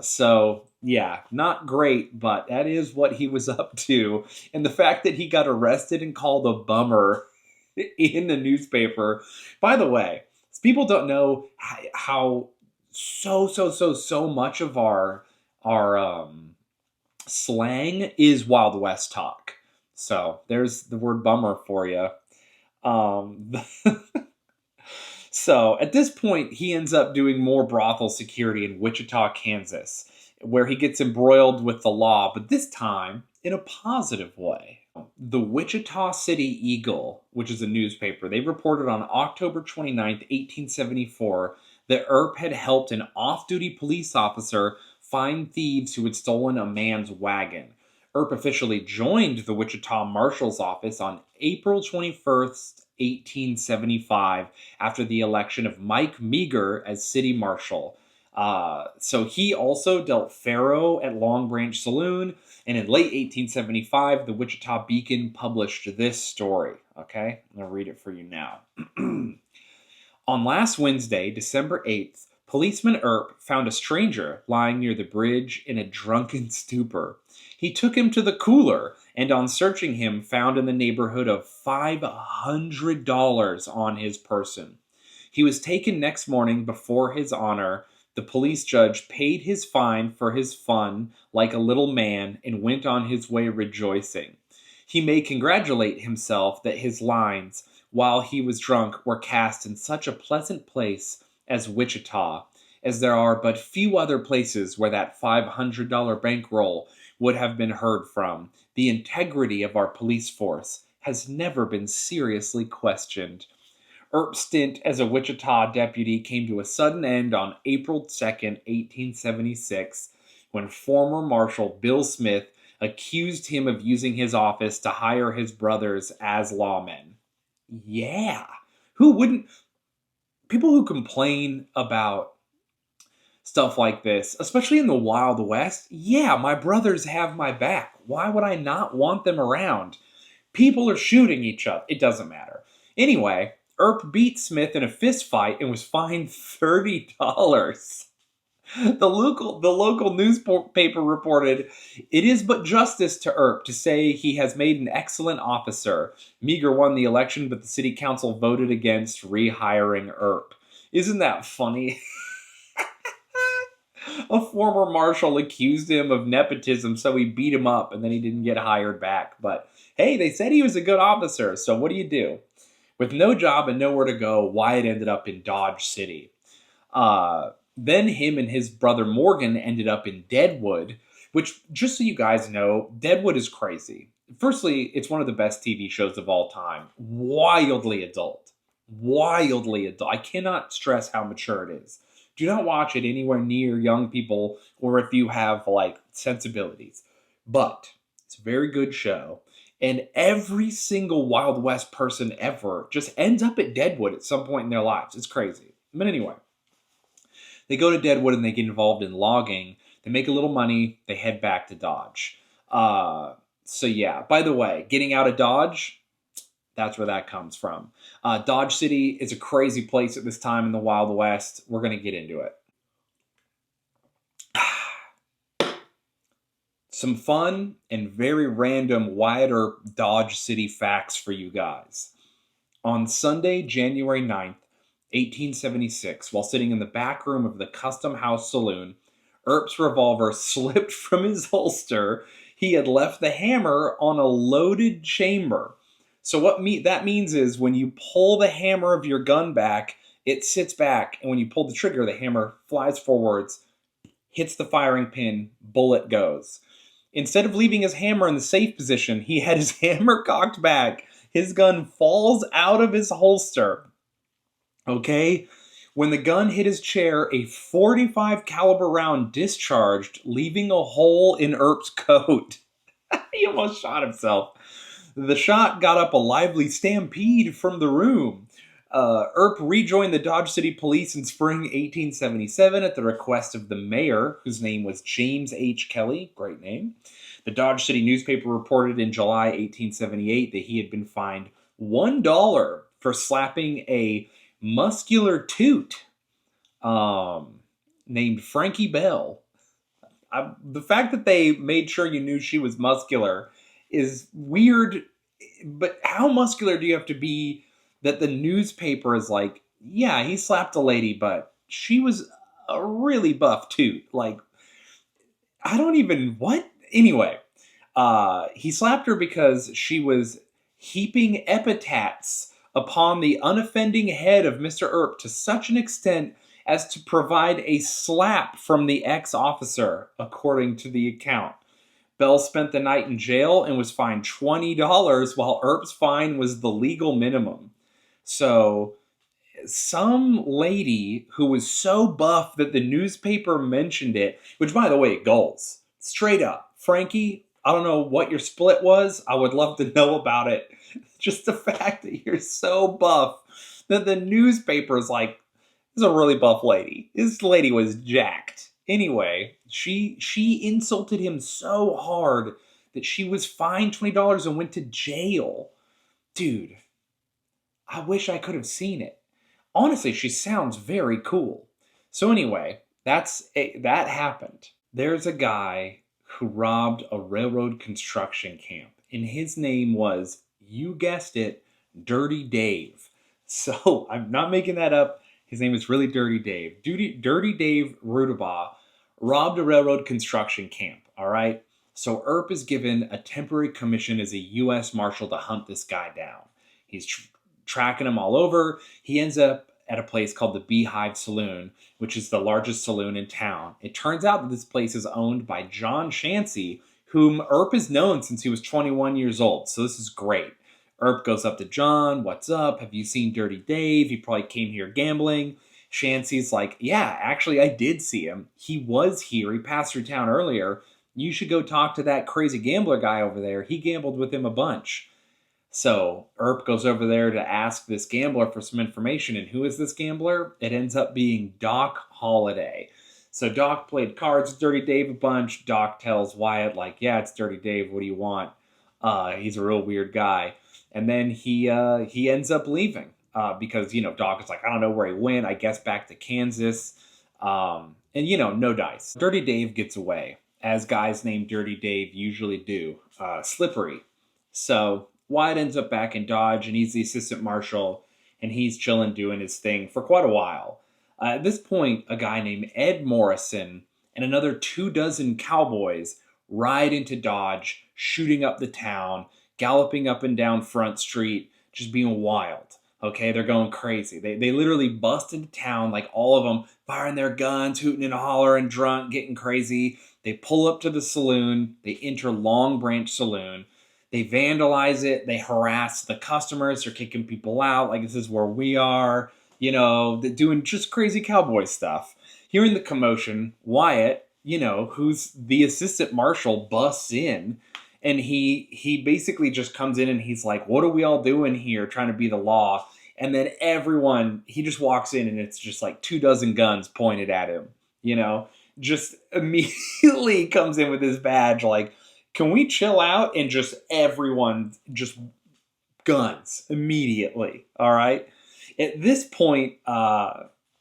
So, yeah, not great, but that is what he was up to. And the fact that he got arrested and called a bummer in the newspaper. By the way, people don't know how so much of our slang is Wild West talk. So there's the word bummer for you. Um, so at this point, he ends up doing more brothel security in Wichita, Kansas, where he gets embroiled with the law, but this time in a positive way. The Wichita City Eagle, which is a newspaper, they reported on October 29th, 1874, that Earp had helped an off-duty police officer find thieves who had stolen a man's wagon. Earp officially joined the Wichita Marshal's office on April 21st, 1875, after the election of Mike Meager as city marshal. So he also dealt faro at Long Branch Saloon, and in late 1875, the Wichita Beacon published this story. Okay, I'm going to read it for you now. On last Wednesday, December 8th, Policeman Earp found a stranger lying near the bridge in a drunken stupor. He took him to the cooler, and on searching him, found in the neighborhood of $500 on his person. He was taken next morning before his honor. The police judge paid his fine for his fun like a little man and went on his way rejoicing. He may congratulate himself that his lines, while he was drunk, were cast in such a pleasant place as Wichita, as there are but few other places where that $500 bankroll would have been heard from. The integrity of our police force has never been seriously questioned. Earp's stint as a Wichita deputy came to a sudden end on April 2nd, 1876, when former Marshal Bill Smith accused him of using his office to hire his brothers as lawmen. Yeah. Who wouldn't? People who complain about stuff like this, especially in the Wild West, yeah, my brothers have my back. Why would I not want them around? People are shooting each other. It doesn't matter. Anyway, Earp beat Smith in a fist fight and was fined $30. The local newspaper reported, "It is but justice to Earp to say he has made an excellent officer. Meager won the election, but the city council voted against rehiring Earp." Isn't that funny? A former marshal accused him of nepotism, so he beat him up, and then he didn't get hired back. But hey, they said he was a good officer, so what do? With no job and nowhere to go, Wyatt ended up in Dodge City. Then him and his brother Morgan ended up in Deadwood, which, just so you guys know, Deadwood is crazy. Firstly, it's one of the best TV shows of all time. Wildly adult. Wildly adult. I cannot stress how mature it is. Do not watch it anywhere near young people or if you have, sensibilities. But it's a very good show. And every single Wild West person ever just ends up at Deadwood at some point in their lives. It's crazy. But anyway, they go to Deadwood and they get involved in logging. They make a little money. They head back to Dodge. So yeah, by the way, getting out of Dodge, that's where that comes from. Dodge City is a crazy place at this time in the Wild West. We're going to get into it. Some fun and very random Wyatt Earp Dodge City facts for you guys. On Sunday, January 9th, 1876, while sitting in the back room of the Custom House Saloon, Earp's revolver slipped from his holster. He had left the hammer on a loaded chamber. So what that means is when you pull the hammer of your gun back, it sits back, and when you pull the trigger, the hammer flies forwards, hits the firing pin, bullet goes. Instead of leaving his hammer in the safe position, he had his hammer cocked back. His gun falls out of his holster. Okay? When the gun hit his chair, a .45 caliber round discharged, leaving a hole in Earp's coat. He almost shot himself. The shot got up a lively stampede from the room. Earp rejoined the Dodge City Police in spring 1877 at the request of the mayor, whose name was James H. Kelly. Great name. The Dodge City newspaper reported in July 1878 that he had been fined $1 for slapping a muscular toot named Frankie Bell. The fact that they made sure you knew she was muscular is weird, but how muscular do you have to be that the newspaper is like, yeah, he slapped a lady, but she was a really buff toot. Like, I don't even, what? Anyway, he slapped her because she was heaping epithets upon the unoffending head of Mr. Earp to such an extent as to provide a slap from the ex-officer, according to the account. Bell spent the night in jail and was fined $20, while Earp's fine was the legal minimum. So, some lady who was so buff that the newspaper mentioned it, which, by the way, goals. Straight up. Frankie, I don't know what your split was. I would love to know about it. Just the fact that you're so buff that the newspaper is like, this is a really buff lady. This lady was jacked. Anyway, she insulted him so hard that she was fined $20 and went to jail. Dude, I wish I could have seen it. Honestly, she sounds very cool. So anyway, that happened. There's a guy who robbed a railroad construction camp, and his name was, you guessed it, Dirty Dave. So I'm not making that up. His name is really Dirty Dave. Dirty Dave Rudabaugh robbed a railroad construction camp, all right? So Earp is given a temporary commission as a U.S. Marshal to hunt this guy down. He's tracking him all over. He ends up at a place called the Beehive Saloon, which is the largest saloon in town. It turns out that this place is owned by John Chansey, whom Earp has known since he was 21 years old. So this is great. Earp goes up to John. What's up? Have you seen Dirty Dave? He probably came here gambling. Chansey's like, yeah, actually, I did see him. He was here. He passed through town earlier. You should go talk to that crazy gambler guy over there. He gambled with him a bunch. So Earp goes over there to ask this gambler for some information. And who is this gambler? It ends up being Doc Holliday. So Doc played cards with Dirty Dave a bunch. Doc tells Wyatt, like, yeah, it's Dirty Dave. What do you want? He's a real weird guy. And then he ends up leaving because, Doc is like, I don't know where he went. I guess back to Kansas. And, no dice. Dirty Dave gets away, as guys named Dirty Dave usually do. Slippery. So Wyatt ends up back in Dodge, and he's the assistant marshal, and he's chilling doing his thing for quite a while. At this point, a guy named Ed Morrison and another 24 cowboys ride into Dodge, shooting up the town, galloping up and down Front Street, just being wild. Okay, they're going crazy. They literally bust into town, like all of them, firing their guns, hooting and hollering, drunk, getting crazy. They pull up to the saloon. They enter Long Branch Saloon. They vandalize it. They harass the customers. They're kicking people out. Like, this is where we are. They're doing just crazy cowboy stuff. Hearing the commotion, Wyatt, who's the assistant marshal, busts in. And he basically just comes in and he's like, what are we all doing here trying to be the law? And then he just walks in and it's just like 24 guns pointed at him, just immediately comes in with his badge like, can we chill out? And just everyone, just guns immediately, all right? At this point,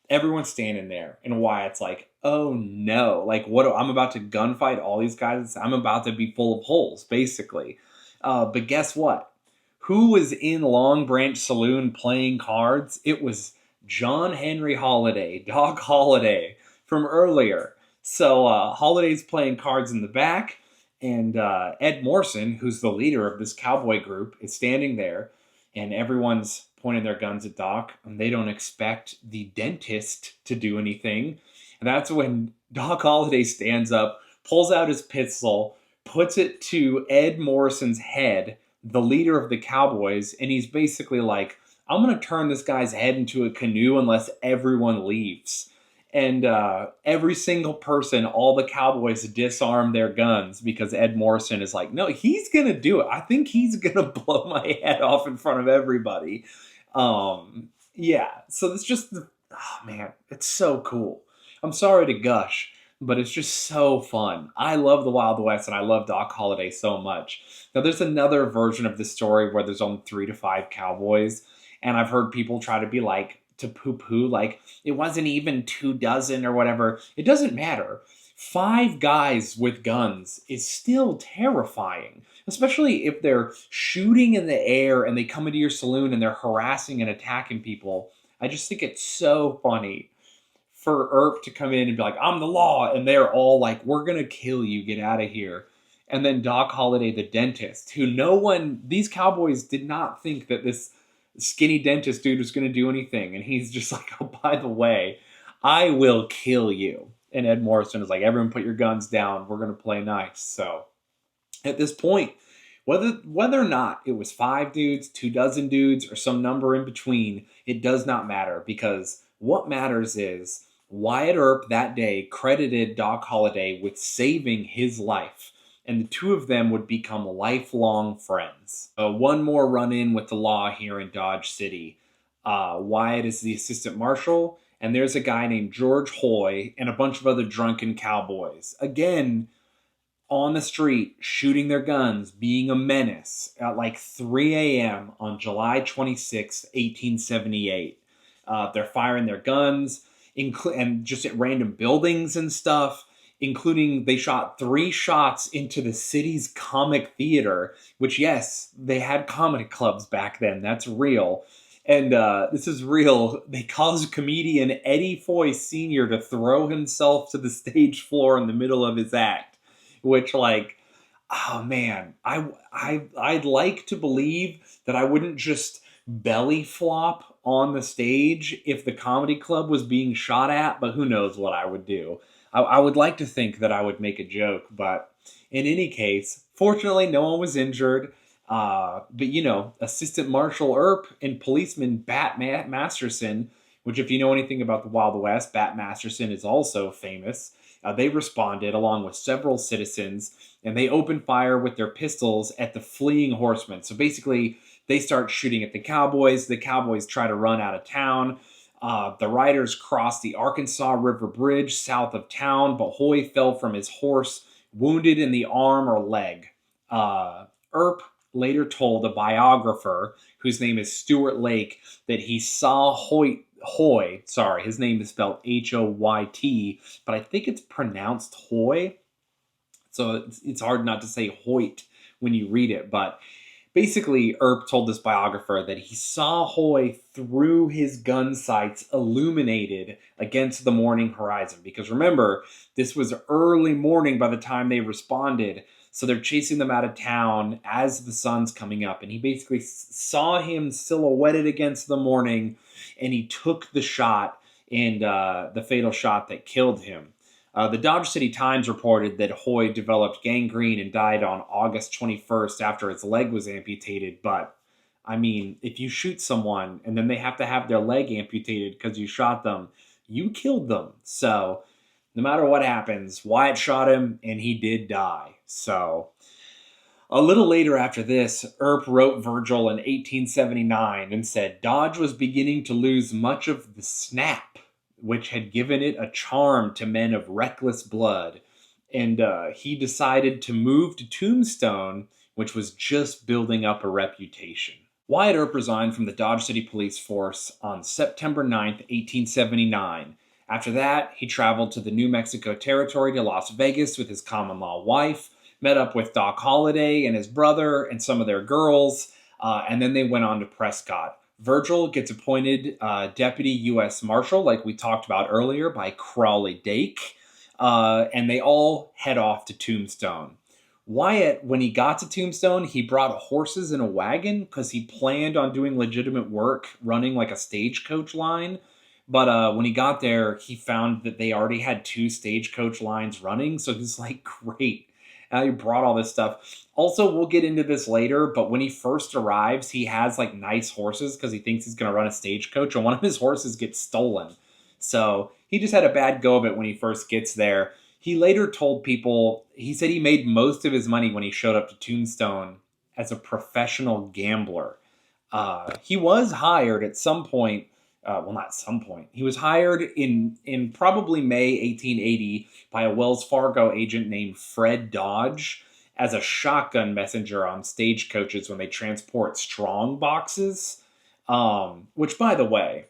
everyone's standing there and Wyatt's like, oh no, like I'm about to gunfight all these guys. I'm about to be full of holes, basically. But guess what? Who was in Long Branch Saloon playing cards? It was John Henry Holliday, Doc Holliday from earlier. So Holliday's playing cards in the back, and Ed Morrison, who's the leader of this cowboy group, is standing there, and everyone's pointing their guns at Doc, and they don't expect the dentist to do anything. And that's when Doc Holliday stands up, pulls out his pistol, puts it to Ed Morrison's head, the leader of the Cowboys, and he's basically like, I'm going to turn this guy's head into a canoe unless everyone leaves. And every single person, all the Cowboys disarm their guns because Ed Morrison is like, no, he's going to do it. I think he's going to blow my head off in front of everybody. Yeah, so it's just, oh man, it's so cool. I'm sorry to gush, but it's just so fun. I love the Wild West and I love Doc Holliday so much. Now, there's another version of this story where there's only 3 to 5 cowboys, and I've heard people try to be like, to poo-poo, like, it wasn't even 24 or whatever. It doesn't matter. 5 guys with guns is still terrifying, especially if they're shooting in the air and they come into your saloon and they're harassing and attacking people. I just think it's so funny for Earp to come in and be like, I'm the law, and they're all like, we're gonna kill you, get out of here. And then Doc Holliday, the dentist, who these Cowboys did not think that this skinny dentist dude was gonna do anything, and he's just like, oh, by the way, I will kill you. And Ed Morrison is like, everyone put your guns down, we're gonna play nice. So at this point, whether or not it was 5 dudes, 24 dudes, or some number in between, it does not matter, because what matters is Wyatt Earp that day credited Doc Holliday with saving his life, and the 2 of them would become lifelong friends. One more run-in with the law here in Dodge City. Wyatt is the assistant marshal, and there's a guy named George Hoy and a bunch of other drunken cowboys. Again, on the street, shooting their guns, being a menace at like 3 a.m. on July 26, 1878. They're firing their guns, and just at random buildings and stuff, including they shot 3 shots into the city's comic theater, which, yes, they had comedy clubs back then. That's real. And this is real. They caused comedian Eddie Foy Sr. to throw himself to the stage floor in the middle of his act, which, like, oh man, I'd like to believe that I wouldn't just belly flop on the stage if the comedy club was being shot at, but who knows what I would do. I would like to think that I would make a joke, but in any case, fortunately, no one was injured. But, Assistant Marshal Earp and policeman Bat Masterson, which, if you know anything about the Wild West, Bat Masterson is also famous. They responded along with several citizens, and they opened fire with their pistols at the fleeing horsemen. So basically, they start shooting at the Cowboys. The Cowboys try to run out of town. The riders crossed the Arkansas River Bridge south of town, but Hoy fell from his horse, wounded in the arm or leg. Earp later told a biographer, whose name is Stuart Lake, that he saw Hoy, his name is spelled Hoyt, but I think it's pronounced Hoy. So it's hard not to say Hoyt when you read it, but basically, Earp told this biographer that he saw Hoy through his gun sights illuminated against the morning horizon. Because remember, this was early morning by the time they responded. So they're chasing them out of town as the sun's coming up. And he basically saw him silhouetted against the morning, and he took the shot, and the fatal shot that killed him. The Dodge City Times reported that Hoy developed gangrene and died on August 21st after his leg was amputated. But, I mean, if you shoot someone and then they have to have their leg amputated because you shot them, you killed them. So, no matter what happens, Wyatt shot him and he did die. So, a little later after this, Earp wrote Virgil in 1879 and said Dodge was beginning to lose much of the snap, which had given it a charm to men of reckless blood. And he decided to move to Tombstone, which was just building up a reputation. Wyatt Earp resigned from the Dodge City Police Force on September 9th, 1879. After that, he traveled to the New Mexico Territory to Las Vegas with his common-law wife, met up with Doc Holliday and his brother and some of their girls, and then they went on to Prescott. Virgil gets appointed Deputy U.S. Marshal, like we talked about earlier, by Crowley Dake, and they all head off to Tombstone. Wyatt, when he got to Tombstone, he brought horses in a wagon because he planned on doing legitimate work, running like a stagecoach line. But when he got there, he found that they already had 2 stagecoach lines running, so he's like, great. Now he brought all this stuff. Also, we'll get into this later, but when he first arrives, he has like nice horses because he thinks he's going to run a stagecoach, and one of his horses gets stolen. So he just had a bad go of it when he first gets there. He later told people, he said he made most of his money when he showed up to Tombstone as a professional gambler. He was hired at some point, well, not some point. He was hired in probably May 1880 by a Wells Fargo agent named Fred Dodge as a shotgun messenger on stagecoaches when they transport strong boxes. Which, by the way,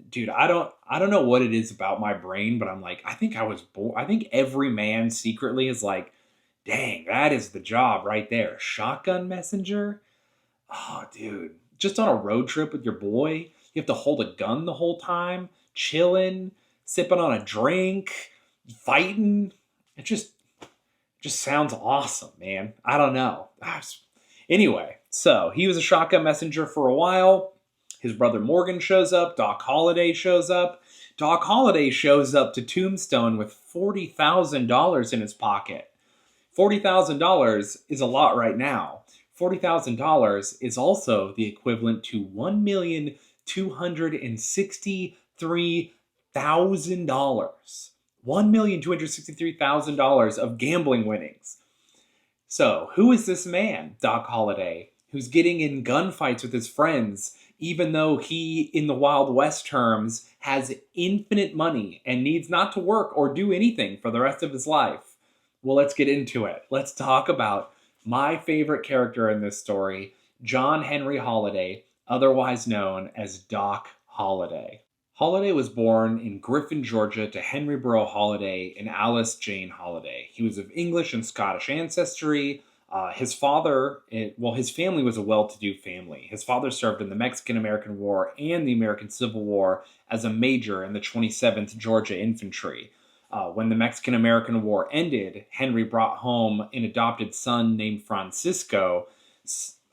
dude, I don't know what it is about my brain, but I'm like, I think I was born. I think every man secretly is like, dang, that is the job right there. Shotgun messenger. Oh, dude, just on a road trip with your boy, you have to hold a gun the whole time, chilling, sipping on a drink, fighting. It just sounds awesome, man. I don't know. Anyway, so he was a shotgun messenger for a while. His brother Morgan shows up. Doc Holliday shows up. Doc Holliday shows up to Tombstone with $40,000 in his pocket. $40,000 is a lot right now. $40,000 is also the equivalent to $1,263,000. $1,263,000 of gambling winnings. So, who is this man, Doc Holliday, who's getting in gunfights with his friends, even though he, in the Wild West terms, has infinite money and needs not to work or do anything for the rest of his life? Well, let's get into it. Let's talk about my favorite character in this story, John Henry Holliday, otherwise known as Doc Holliday. Holliday was born in Griffin, Georgia, to Henry Burrough Holliday and Alice Jane Holliday. He was of English and Scottish ancestry. His family was a well-to-do family. His father served in the Mexican-American War and the American Civil War as a major in the 27th Georgia Infantry. When the Mexican-American War ended, Henry brought home an adopted son named Francisco.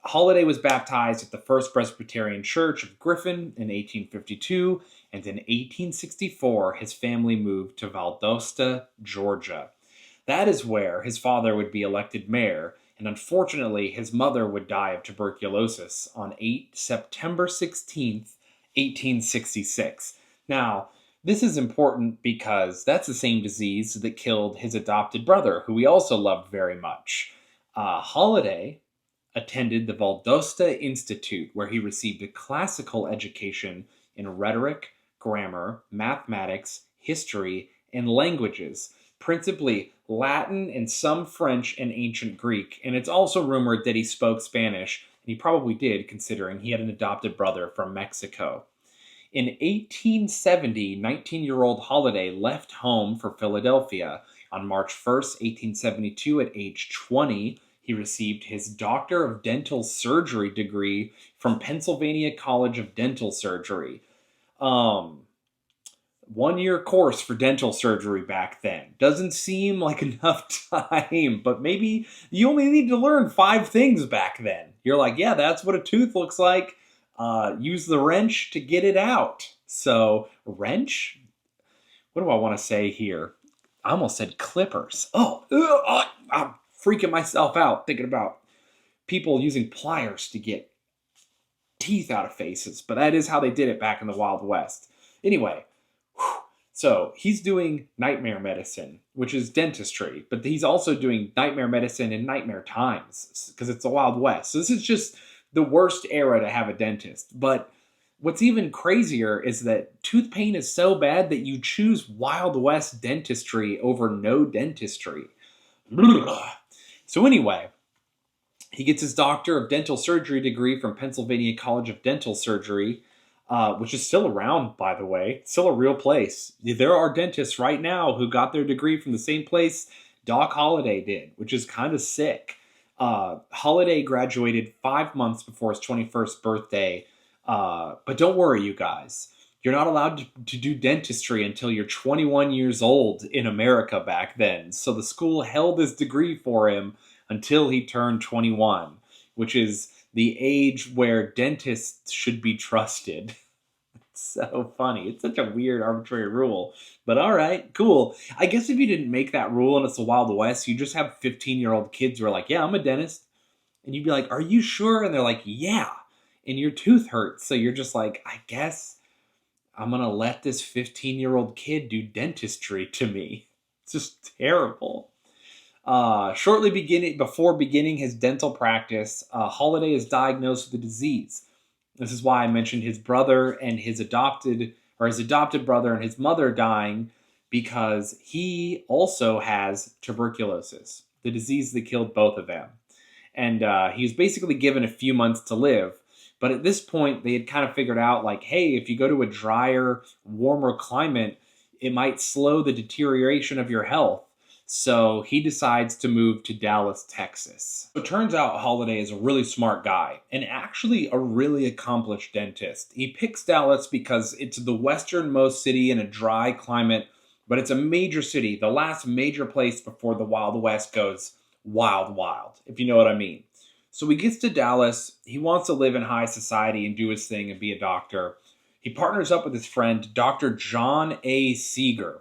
Holliday was baptized at the First Presbyterian Church of Griffin in 1852, and in 1864 his family moved to Valdosta, Georgia. That is where his father would be elected mayor, and unfortunately his mother would die of tuberculosis on September 16th, 1866. Now, this is important because that's the same disease that killed his adopted brother, who he also loved very much. Holliday attended the Valdosta Institute, where he received a classical education in rhetoric, grammar, mathematics, history, and languages, principally Latin and some French and ancient Greek. And it's also rumored that he spoke Spanish, and he probably did, considering he had an adopted brother from Mexico. In 1870, 19-year-old Holliday left home for Philadelphia. On March 1st, 1872, at age 20, he received his Doctor of Dental Surgery degree from Pennsylvania College of Dental Surgery. 1-year course for dental surgery back then. Doesn't seem like enough time, but maybe you only need to learn 5 things back then. You're like, yeah, that's what a tooth looks like. Use the wrench to get it out. So, wrench? What do I want to say here? I almost said clippers. I'm freaking myself out thinking about people using pliers to get teeth out of faces, but that is how they did it back in the Wild West. Anyway, so he's doing nightmare medicine, which is dentistry, but he's also doing nightmare medicine in nightmare times because it's the Wild West. So this is just the worst era to have a dentist. But what's even crazier is that tooth pain is so bad that you choose Wild West dentistry over no dentistry. So anyway, he gets his Doctor of Dental Surgery degree from Pennsylvania College of Dental Surgery, which is still around, by the way. It's still a real place. There are dentists right now who got their degree from the same place Doc Holliday did, which is kind of sick. Holliday graduated 5 months before his 21st birthday. But don't worry, you guys. You're not allowed to do dentistry until you're 21 years old in America back then. So the school held his degree for him until he turned 21, which is the age where dentists should be trusted. It's so funny. It's such a weird, arbitrary rule. But all right, cool. I guess if you didn't make that rule and it's the Wild West, you just have 15-year-old kids who are like, yeah, I'm a dentist. And you'd be like, are you sure? And they're like, yeah. And your tooth hurts. So you're just like, I guess I'm going to let this 15-year-old kid do dentistry to me. It's just terrible. Before beginning his dental practice, Holliday is diagnosed with a disease. This is why I mentioned his brother and his adopted brother and his mother dying, because he also has tuberculosis, the disease that killed both of them. And he was basically given a few months to live. But at this point, they had kind of figured out, like, hey, if you go to a drier, warmer climate, it might slow the deterioration of your health. So he decides to move to Dallas, Texas. It turns out Holliday is a really smart guy and actually a really accomplished dentist. He picks Dallas because it's the westernmost city in a dry climate, but it's a major city, the last major place before the Wild West goes wild, if you know what I mean. So he gets to Dallas. He wants to live in high society and do his thing and be a doctor. He partners up with his friend, Dr. John A. Seeger.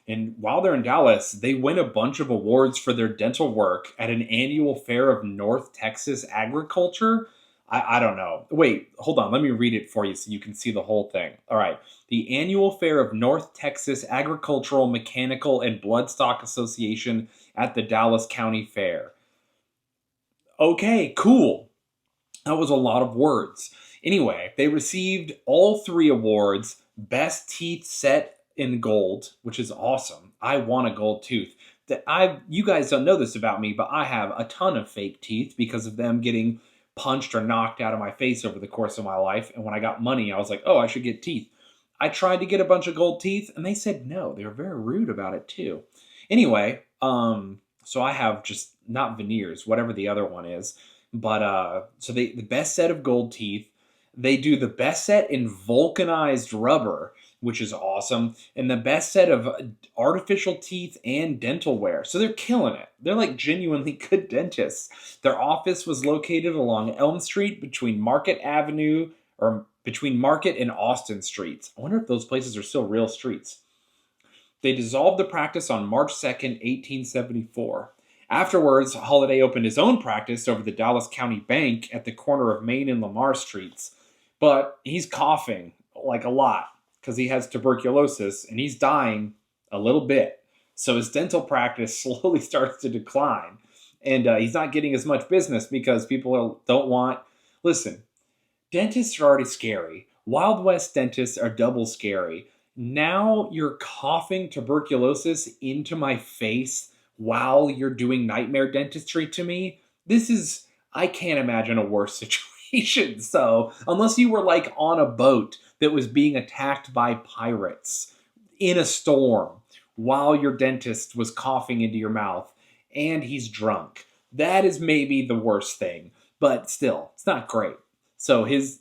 And while they're in Dallas, they win a bunch of awards for their dental work at an annual fair of North Texas agriculture. I don't know. Wait, hold on. Let me read it for you so you can see the whole thing. All right. The annual fair of North Texas Agricultural, Mechanical, and Bloodstock Association at the Dallas County Fair. Okay, cool. That was a lot of words. Anyway, they received all 3 awards. Best teeth set in gold, which is awesome. I want a gold tooth. You guys don't know this about me, but I have a ton of fake teeth because of them getting punched or knocked out of my face over the course of my life. And when I got money, I was like, oh, I should get teeth. I tried to get a bunch of gold teeth, and they said no. They were very rude about it too. Anyway, so I have just not veneers, whatever the other one is. But so the best set of gold teeth. They do the best set in vulcanized rubber, which is awesome, and the best set of artificial teeth and dental wear. So they're killing it. They're like genuinely good dentists. Their office was located along Elm Street between Market Avenue, or between Market and Austin Streets. I wonder if those places are still real streets. They dissolved the practice on March 2nd, 1874. Afterwards, Holliday opened his own practice over the Dallas County Bank at the corner of Main and Lamar Streets. But he's coughing, like a lot, because he has tuberculosis, and he's dying a little bit. So his dental practice slowly starts to decline. And he's not getting as much business because people don't want... Listen, dentists are already scary. Wild West dentists are double scary. Now you're coughing tuberculosis into my face while you're doing nightmare dentistry to me. I can't imagine a worse situation. So, unless you were like on a boat that was being attacked by pirates in a storm while your dentist was coughing into your mouth and he's drunk, that is maybe the worst thing. But still, it's not great. So his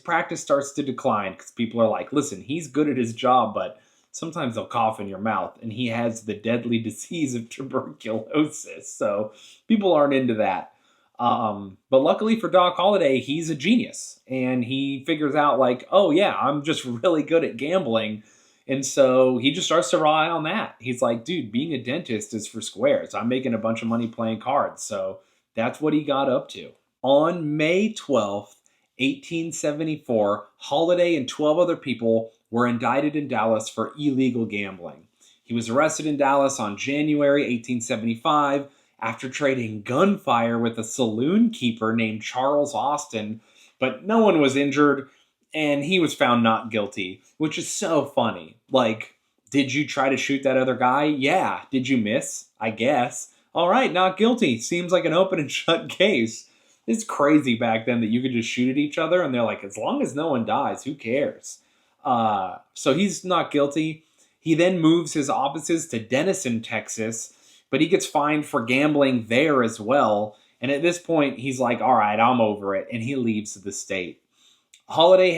practice starts to decline because people are like, listen, he's good at his job, but sometimes they'll cough in your mouth, and he has the deadly disease of tuberculosis. So people aren't into that. But luckily for Doc Holliday, he's a genius, and he figures out like, oh yeah, I'm just really good at gambling. And so he just starts to rely on that. He's like, dude, being a dentist is for squares. I'm making a bunch of money playing cards. So that's what he got up to. On May 12th, 1874, Holliday and 12 other people were indicted in Dallas for illegal gambling. He was arrested in Dallas on January 1875 after trading gunfire with a saloon keeper named Charles Austin, but no one was injured, and he was found not guilty, which is so funny. Like, did you try to shoot that other guy? Yeah. Did you miss? I guess. All right, not guilty. Seems like an open and shut case. It's crazy back then that you could just shoot at each other, and they're like, as long as no one dies, who cares? So he's not guilty. He then moves his offices to Denison, Texas, but he gets fined for gambling there as well. And at this point, he's like, all right, I'm over it. And he leaves the state. Holliday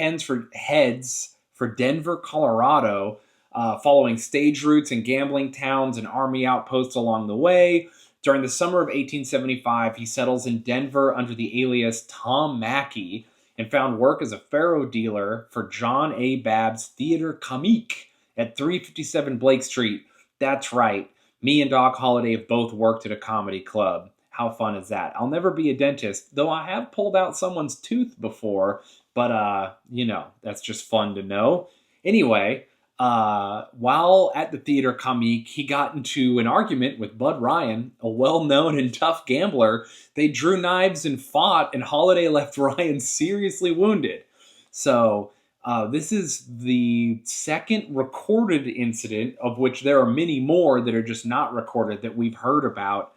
heads for Denver, Colorado, following stage routes and gambling towns and army outposts along the way. During the summer of 1875, he settles in Denver under the alias Tom Mackey and found work as a faro dealer for John A. Babb's Theater Comique at 357 Blake Street. That's right. Me and Doc Holliday have both worked at a comedy club. How fun is that? I'll never be a dentist, though I have pulled out someone's tooth before, but, that's just fun to know. Anyway, while at the Theater Comique, he got into an argument with Bud Ryan, a well-known and tough gambler. They drew knives and fought, and Holliday left Ryan seriously wounded. So this is the second recorded incident, of which there are many more that are just not recorded that we've heard about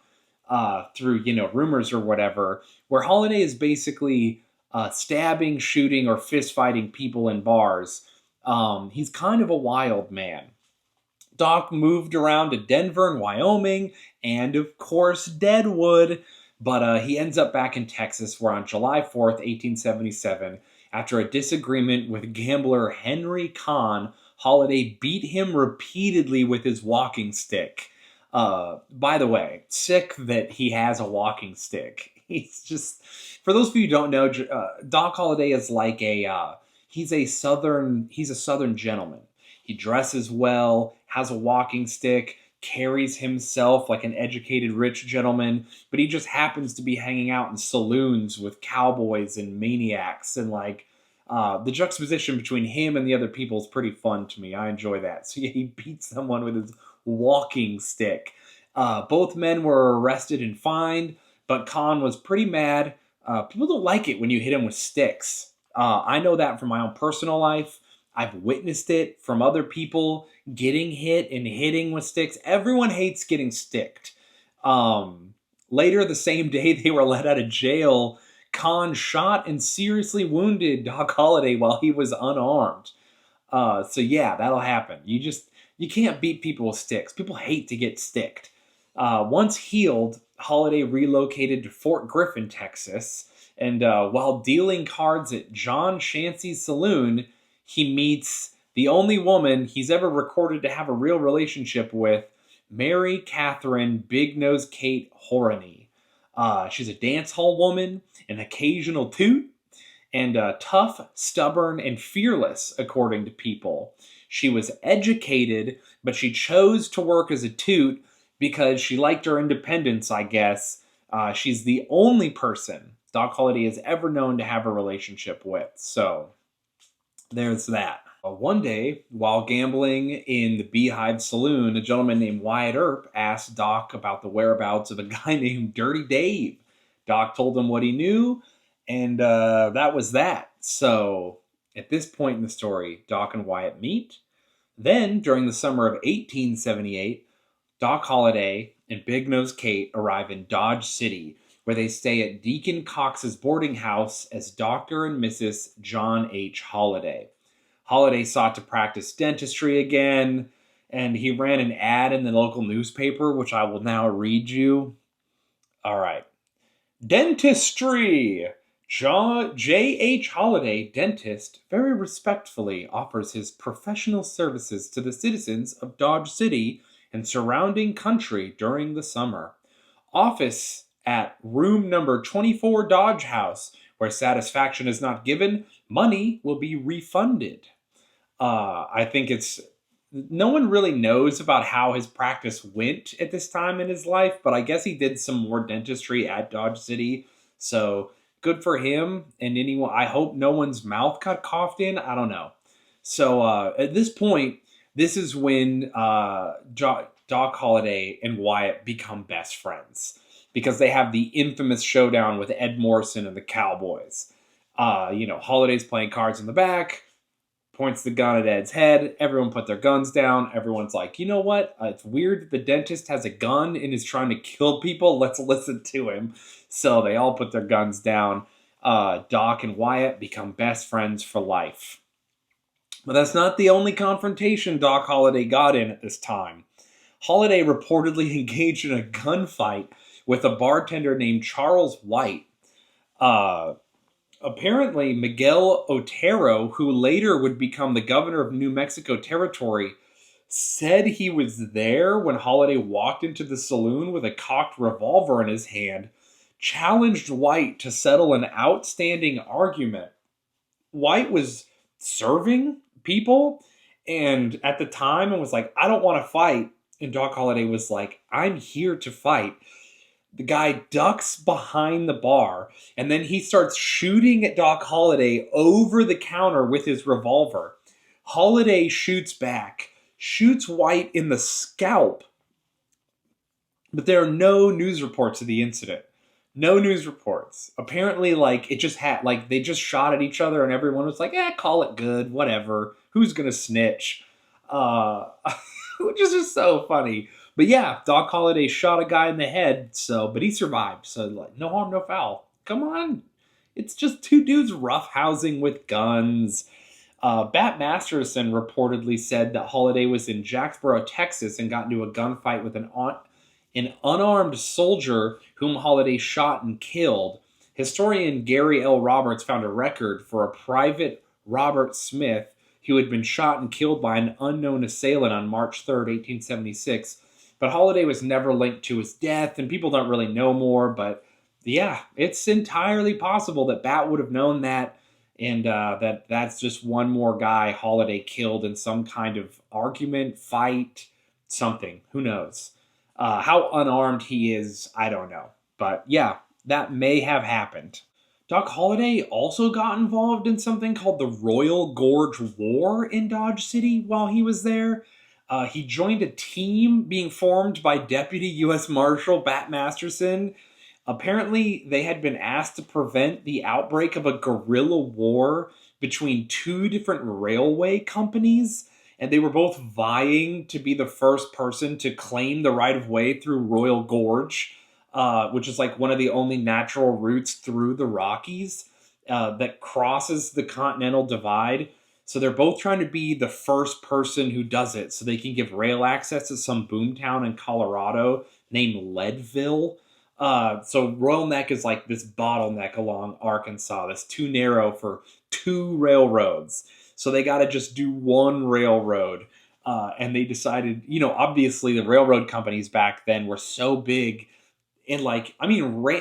through, rumors or whatever, where Holliday is basically stabbing, shooting, or fist fighting people in bars. He's kind of a wild man. Doc moved around to Denver and Wyoming, and of course Deadwood, but he ends up back in Texas, where on July 4th, 1877, after a disagreement with gambler Henry Kahn, Holliday beat him repeatedly with his walking stick. By the way, sick that he has a walking stick. He's just, for those of you who don't know, Doc Holliday is like he's a southern gentleman. He dresses well, has a walking stick, carries himself like an educated rich gentleman, but he just happens to be hanging out in saloons with cowboys and maniacs, and the juxtaposition between him and the other people is pretty fun to me. I enjoy that. So yeah, he beats someone with his walking stick. Both men were arrested and fined, but Kahn was pretty mad. People don't like it when you hit them with sticks. I know that from my own personal life. I've witnessed it from other people getting hit and hitting with sticks. Everyone hates getting sticked. Later the same day they were let out of jail, Kahn shot and seriously wounded Doc Holliday while he was unarmed. So yeah, that'll happen. You can't beat people with sticks. People hate to get sticked. Once healed, Holliday relocated to Fort Griffin, Texas, and while dealing cards at John Shancy's saloon, he meets the only woman he's ever recorded to have a real relationship with, Mary Catherine Big Nose Kate Horany. She's a dance hall woman, an occasional toot, and tough, stubborn, and fearless, according to people. She was educated, but she chose to work as a toot because she liked her independence, I guess. She's the only person Doc Holliday has ever known to have a relationship with. So there's that. One day, while gambling in the Beehive Saloon, a gentleman named Wyatt Earp asked Doc about the whereabouts of a guy named Dirty Dave. Doc told him what he knew, and that was that. So at this point in the story, Doc and Wyatt meet. Then, during the summer of 1878, Doc Holliday and Big Nose Kate arrive in Dodge City, where they stay at Deacon Cox's boarding house as Dr. and Mrs. John H. Holliday. Holliday sought to practice dentistry again, and he ran an ad in the local newspaper, which I will now read you. All right. Dentistry! J.H. Holliday, dentist, very respectfully offers his professional services to the citizens of Dodge City and surrounding country during the summer. Office at room number 24 Dodge House. Where satisfaction is not given, money will be refunded. I think no one really knows about how his practice went at this time in his life, but I guess he did some more dentistry at Dodge City. So good for him. And anyone, I hope no one's mouth got coughed in. I don't know. So at this point, this is when Doc Holliday and Wyatt become best friends, because they have the infamous showdown with Ed Morrison and the Cowboys. Holliday's playing cards in the back, points the gun at Ed's head. Everyone put their guns down. Everyone's like, you know what? It's weird that the dentist has a gun and is trying to kill people. Let's listen to him. So they all put their guns down. Doc and Wyatt become best friends for life. But that's not the only confrontation Doc Holliday got in at this time. Holliday reportedly engaged in a gunfight with a bartender named Charles White. Apparently, Miguel Otero, who later would become the governor of New Mexico Territory, said he was there when Holliday walked into the saloon with a cocked revolver in his hand, challenged White to settle an outstanding argument. White was serving people, and at the time, and was like, I don't want to fight. And Doc Holliday was like, I'm here to fight. The guy ducks behind the bar, and then he starts shooting at Doc Holliday over the counter with his revolver. Holliday shoots back, shoots Wyatt in the scalp, but there are no news reports of the incident. No news reports. Apparently, like, it just had, like, they just shot at each other and everyone was like, call it good, whatever. Who's gonna snitch? Which is just so funny. But yeah, Doc Holliday shot a guy in the head, but he survived. So, like, no harm, no foul. Come on. It's just two dudes roughhousing with guns. Bat Masterson reportedly said that Holliday was in Jacksboro, Texas, and got into a gunfight with an unarmed soldier whom Holliday shot and killed. Historian Gary L. Roberts found a record for a private Robert Smith who had been shot and killed by an unknown assailant on March 3rd, 1876. But Holliday was never linked to his death, and people don't really know more. But yeah, it's entirely possible that Bat would have known that, and that's just one more guy Holliday killed in some kind of argument, fight, something. Who knows? How unarmed he is, I don't know. But yeah, that may have happened. Doc Holliday also got involved in something called the Royal Gorge War in Dodge City while he was there. He joined a team being formed by Deputy U.S. Marshal Bat Masterson. Apparently, they had been asked to prevent the outbreak of a guerrilla war between two different railway companies, and they were both vying to be the first person to claim the right-of-way through Royal Gorge, which is like one of the only natural routes through the Rockies that crosses the Continental Divide. So they're both trying to be the first person who does it so they can give rail access to some boomtown in Colorado named Leadville. So Royal Neck is like this bottleneck along Arkansas that's too narrow for two railroads. So they got to just do one railroad. And they decided, obviously the railroad companies back then were so big. And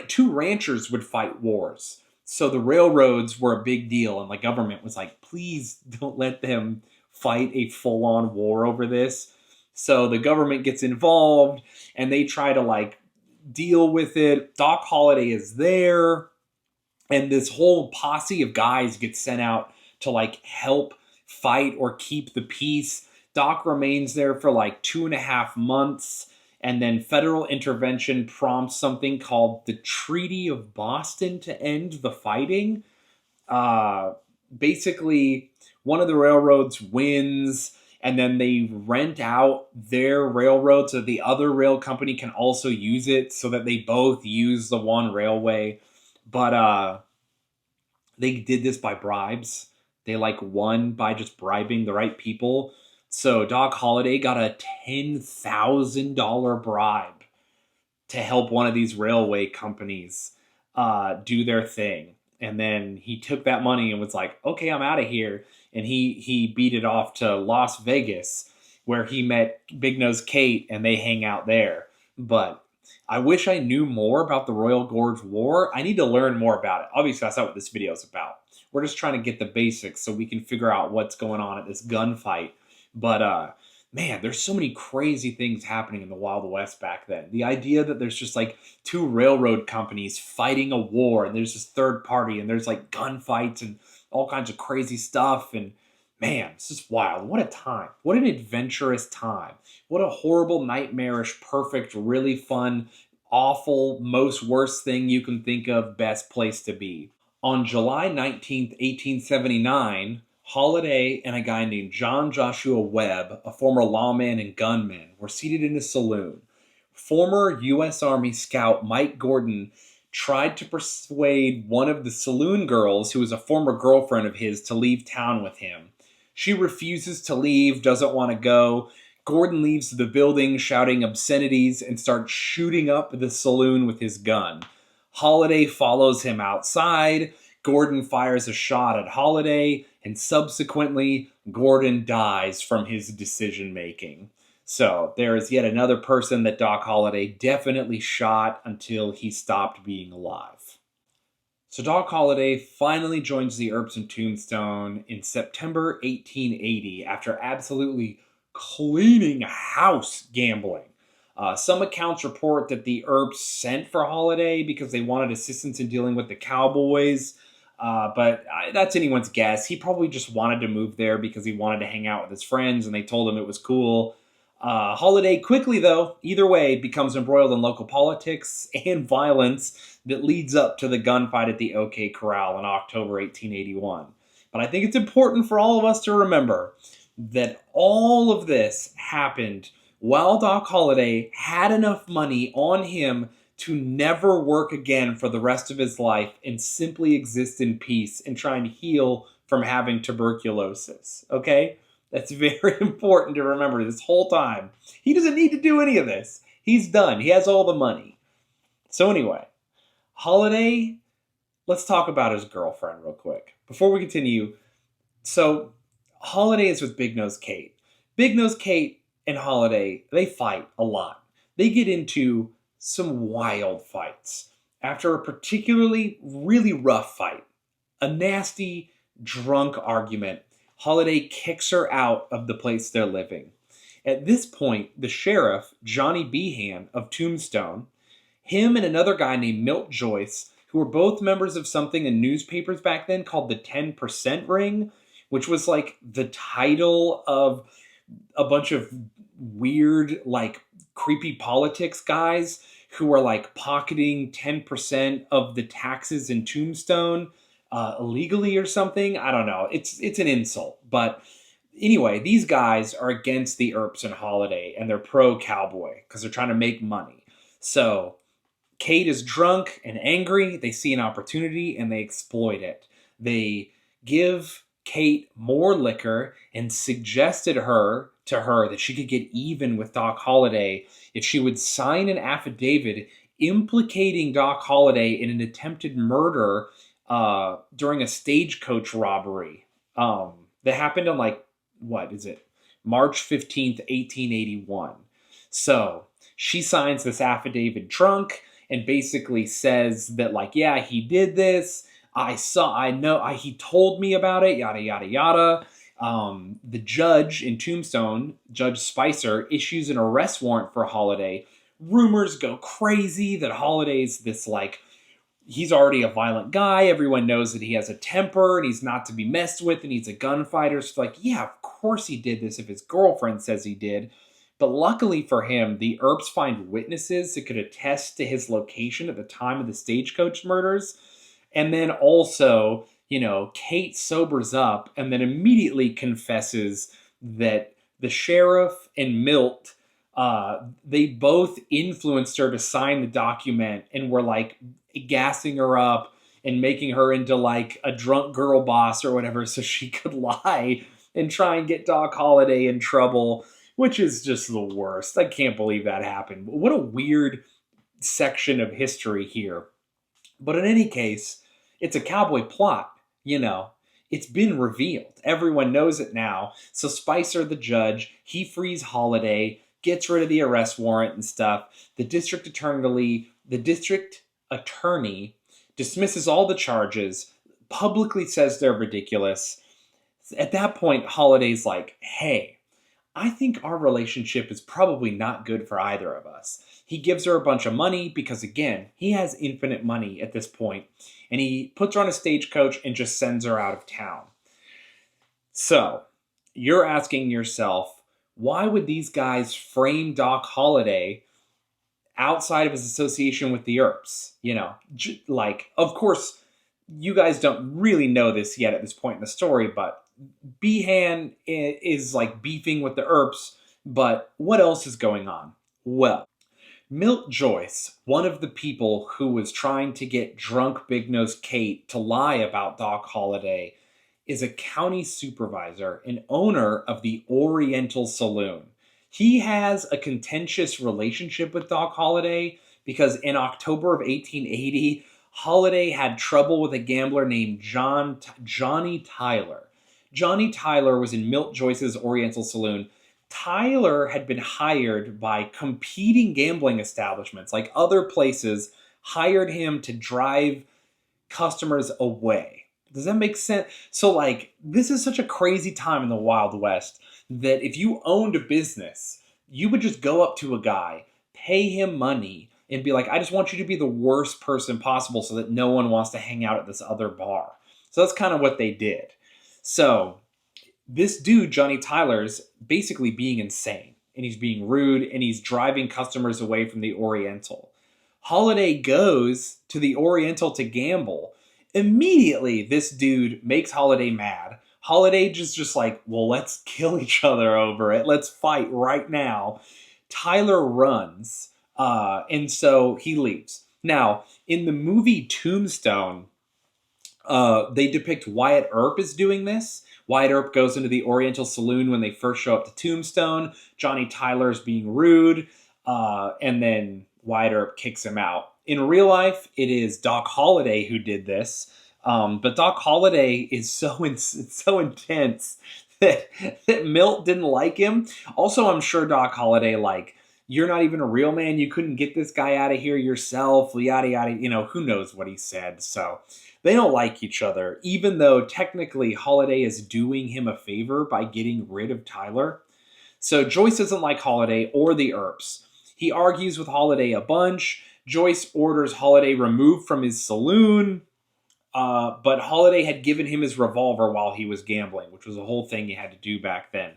two ranchers would fight wars. So the railroads were a big deal. And the government was like, please don't let them fight a full-on war over this. So the government gets involved and they try to deal with it. Doc Holliday is there. And this whole posse of guys gets sent out to help fight or keep the peace. Doc remains there for 2.5 months. And then federal intervention prompts something called the Treaty of Boston to end the fighting. Basically, one of the railroads wins, and then they rent out their railroad so the other rail company can also use it so that they both use the one railway. But they did this by bribes. They won by just bribing the right people. So Doc Holliday got a $10,000 bribe to help one of these railway companies do their thing. And then he took that money and was like, okay, I'm out of here. And he beat it off to Las Vegas, where he met Big Nose Kate, and they hang out there. But I wish I knew more about the Royal Gorge War. I need to learn more about it. Obviously, that's not what this video is about. We're just trying to get the basics so we can figure out what's going on at this gunfight. But, man, there's so many crazy things happening in the Wild West back then. The idea that there's just two railroad companies fighting a war, and there's this third party, and there's gunfights and all kinds of crazy stuff. And man, it's just wild. What a time. What an adventurous time. What a horrible, nightmarish, perfect, really fun, awful, most worst thing you can think of, best place to be. On July 19th, 1879, Holliday and a guy named John Joshua Webb, a former lawman and gunman, were seated in a saloon. Former U.S. Army scout Mike Gordon tried to persuade one of the saloon girls, who was a former girlfriend of his, to leave town with him. She refuses to leave, doesn't want to go. Gordon leaves the building shouting obscenities and starts shooting up the saloon with his gun. Holliday follows him outside. Gordon fires a shot at Holliday, and subsequently, Gordon dies from his decision-making. So, there is yet another person that Doc Holliday definitely shot until he stopped being alive. So Doc Holliday finally joins the Earps in Tombstone in September 1880 after absolutely cleaning house gambling. Some accounts report that the Earps sent for Holliday because they wanted assistance in dealing with the Cowboys. But that's anyone's guess. He probably just wanted to move there because he wanted to hang out with his friends, and they told him it was cool. Holliday quickly, though, either way, becomes embroiled in local politics and violence that leads up to the gunfight at the OK Corral in October 1881. But I think it's important for all of us to remember that all of this happened while Doc Holliday had enough money on him to never work again for the rest of his life and simply exist in peace and try and heal from having tuberculosis. Okay? That's very important to remember this whole time. He doesn't need to do any of this. He's done. He has all the money. So anyway, Holliday, let's talk about his girlfriend real quick. Before we continue, so Holliday is with Big Nose Kate. Big Nose Kate and Holliday, they fight a lot. They get into some wild fights. After a particularly really rough fight, a nasty drunk argument, Holliday kicks her out of the place they're living. At this point, the sheriff, Johnny Behan of Tombstone, him and another guy named Milt Joyce, who were both members of something in newspapers back then called the 10% Ring, which was like the title of a bunch of weird, like, creepy politics guys who were like pocketing 10% of the taxes in Tombstone illegally or something. I don't know. It's an insult. But anyway, these guys are against the Earps and Holliday, and they're pro-Cowboy because they're trying to make money. So Kate is drunk and angry. They see an opportunity and they exploit it. They give Kate more liquor and suggested to her that she could get even with Doc Holliday if she would sign an affidavit implicating Doc Holliday in an attempted murder during a stagecoach robbery that happened on, like, what is it? March 15th, 1881. So she signs this affidavit drunk and basically says that, like, yeah, he did this. He told me about it, yada, yada, yada. The judge in Tombstone, Judge Spicer, issues an arrest warrant for Holliday. Rumors go crazy that Holliday's this, like, he's already a violent guy. Everyone knows that he has a temper and he's not to be messed with and he's a gunfighter. So, like, yeah, of course he did this if his girlfriend says he did. But luckily for him, the Earps find witnesses that could attest to his location at the time of the stagecoach murders. And then also, Kate sobers up and then immediately confesses that the sheriff and Milt, they both influenced her to sign the document and were, like, gassing her up and making her into, like, a drunk girl boss or whatever so she could lie and try and get Doc Holliday in trouble, which is just the worst. I can't believe that happened. What a weird section of history here. But in any case, it's a Cowboy plot, It's been revealed. Everyone knows it now. So Spicer, the judge, he frees Holliday, gets rid of the arrest warrant and stuff. The district attorney dismisses all the charges, publicly says they're ridiculous. At that point, Holliday's like, hey, I think our relationship is probably not good for either of us. He gives her a bunch of money because, again, he has infinite money at this point, and he puts her on a stagecoach and just sends her out of town. So, you're asking yourself, why would these guys frame Doc Holliday outside of his association with the Earps? Of course, you guys don't really know this yet at this point in the story, but Behan is, like, beefing with the Earps, but what else is going on? Well, Milt Joyce, one of the people who was trying to get drunk Big Nose Kate to lie about Doc Holliday, is a county supervisor and owner of the Oriental Saloon. He has a contentious relationship with Doc Holliday because in October of 1880, Holliday had trouble with a gambler named Johnny Tyler. Johnny Tyler was in Milt Joyce's Oriental Saloon. Tyler had been hired by competing gambling establishments, like other places, hired him to drive customers away. Does that make sense? So, like, this is such a crazy time in the Wild West that if you owned a business, you would just go up to a guy, pay him money, and be like, I just want you to be the worst person possible so that no one wants to hang out at this other bar. So that's kind of what they did. So this dude, Johnny Tyler's basically being insane, and he's being rude, and he's driving customers away from the Oriental. Holliday goes to the Oriental to gamble. Immediately, this dude makes Holliday mad. Holliday just like, well, let's kill each other over it. Let's fight right now. Tyler runs, and so he leaves. Now, in the movie Tombstone, they depict Wyatt Earp as doing this. Wyatt Earp goes into the Oriental Saloon when they first show up to Tombstone. Johnny Tyler's being rude, and then Wyatt Earp kicks him out. In real life, it is Doc Holliday who did this, but Doc Holliday is so intense that Milt didn't like him. Also, I'm sure Doc Holliday, like, you're not even a real man. You couldn't get this guy out of here yourself, yada, yada. Who knows what he said. So they don't like each other, even though technically Holliday is doing him a favor by getting rid of Tyler. So Joyce doesn't like Holliday or the Earps. He argues with Holliday a bunch. Joyce orders Holliday removed from his saloon. But Holliday had given him his revolver while he was gambling, which was a whole thing you had to do back then.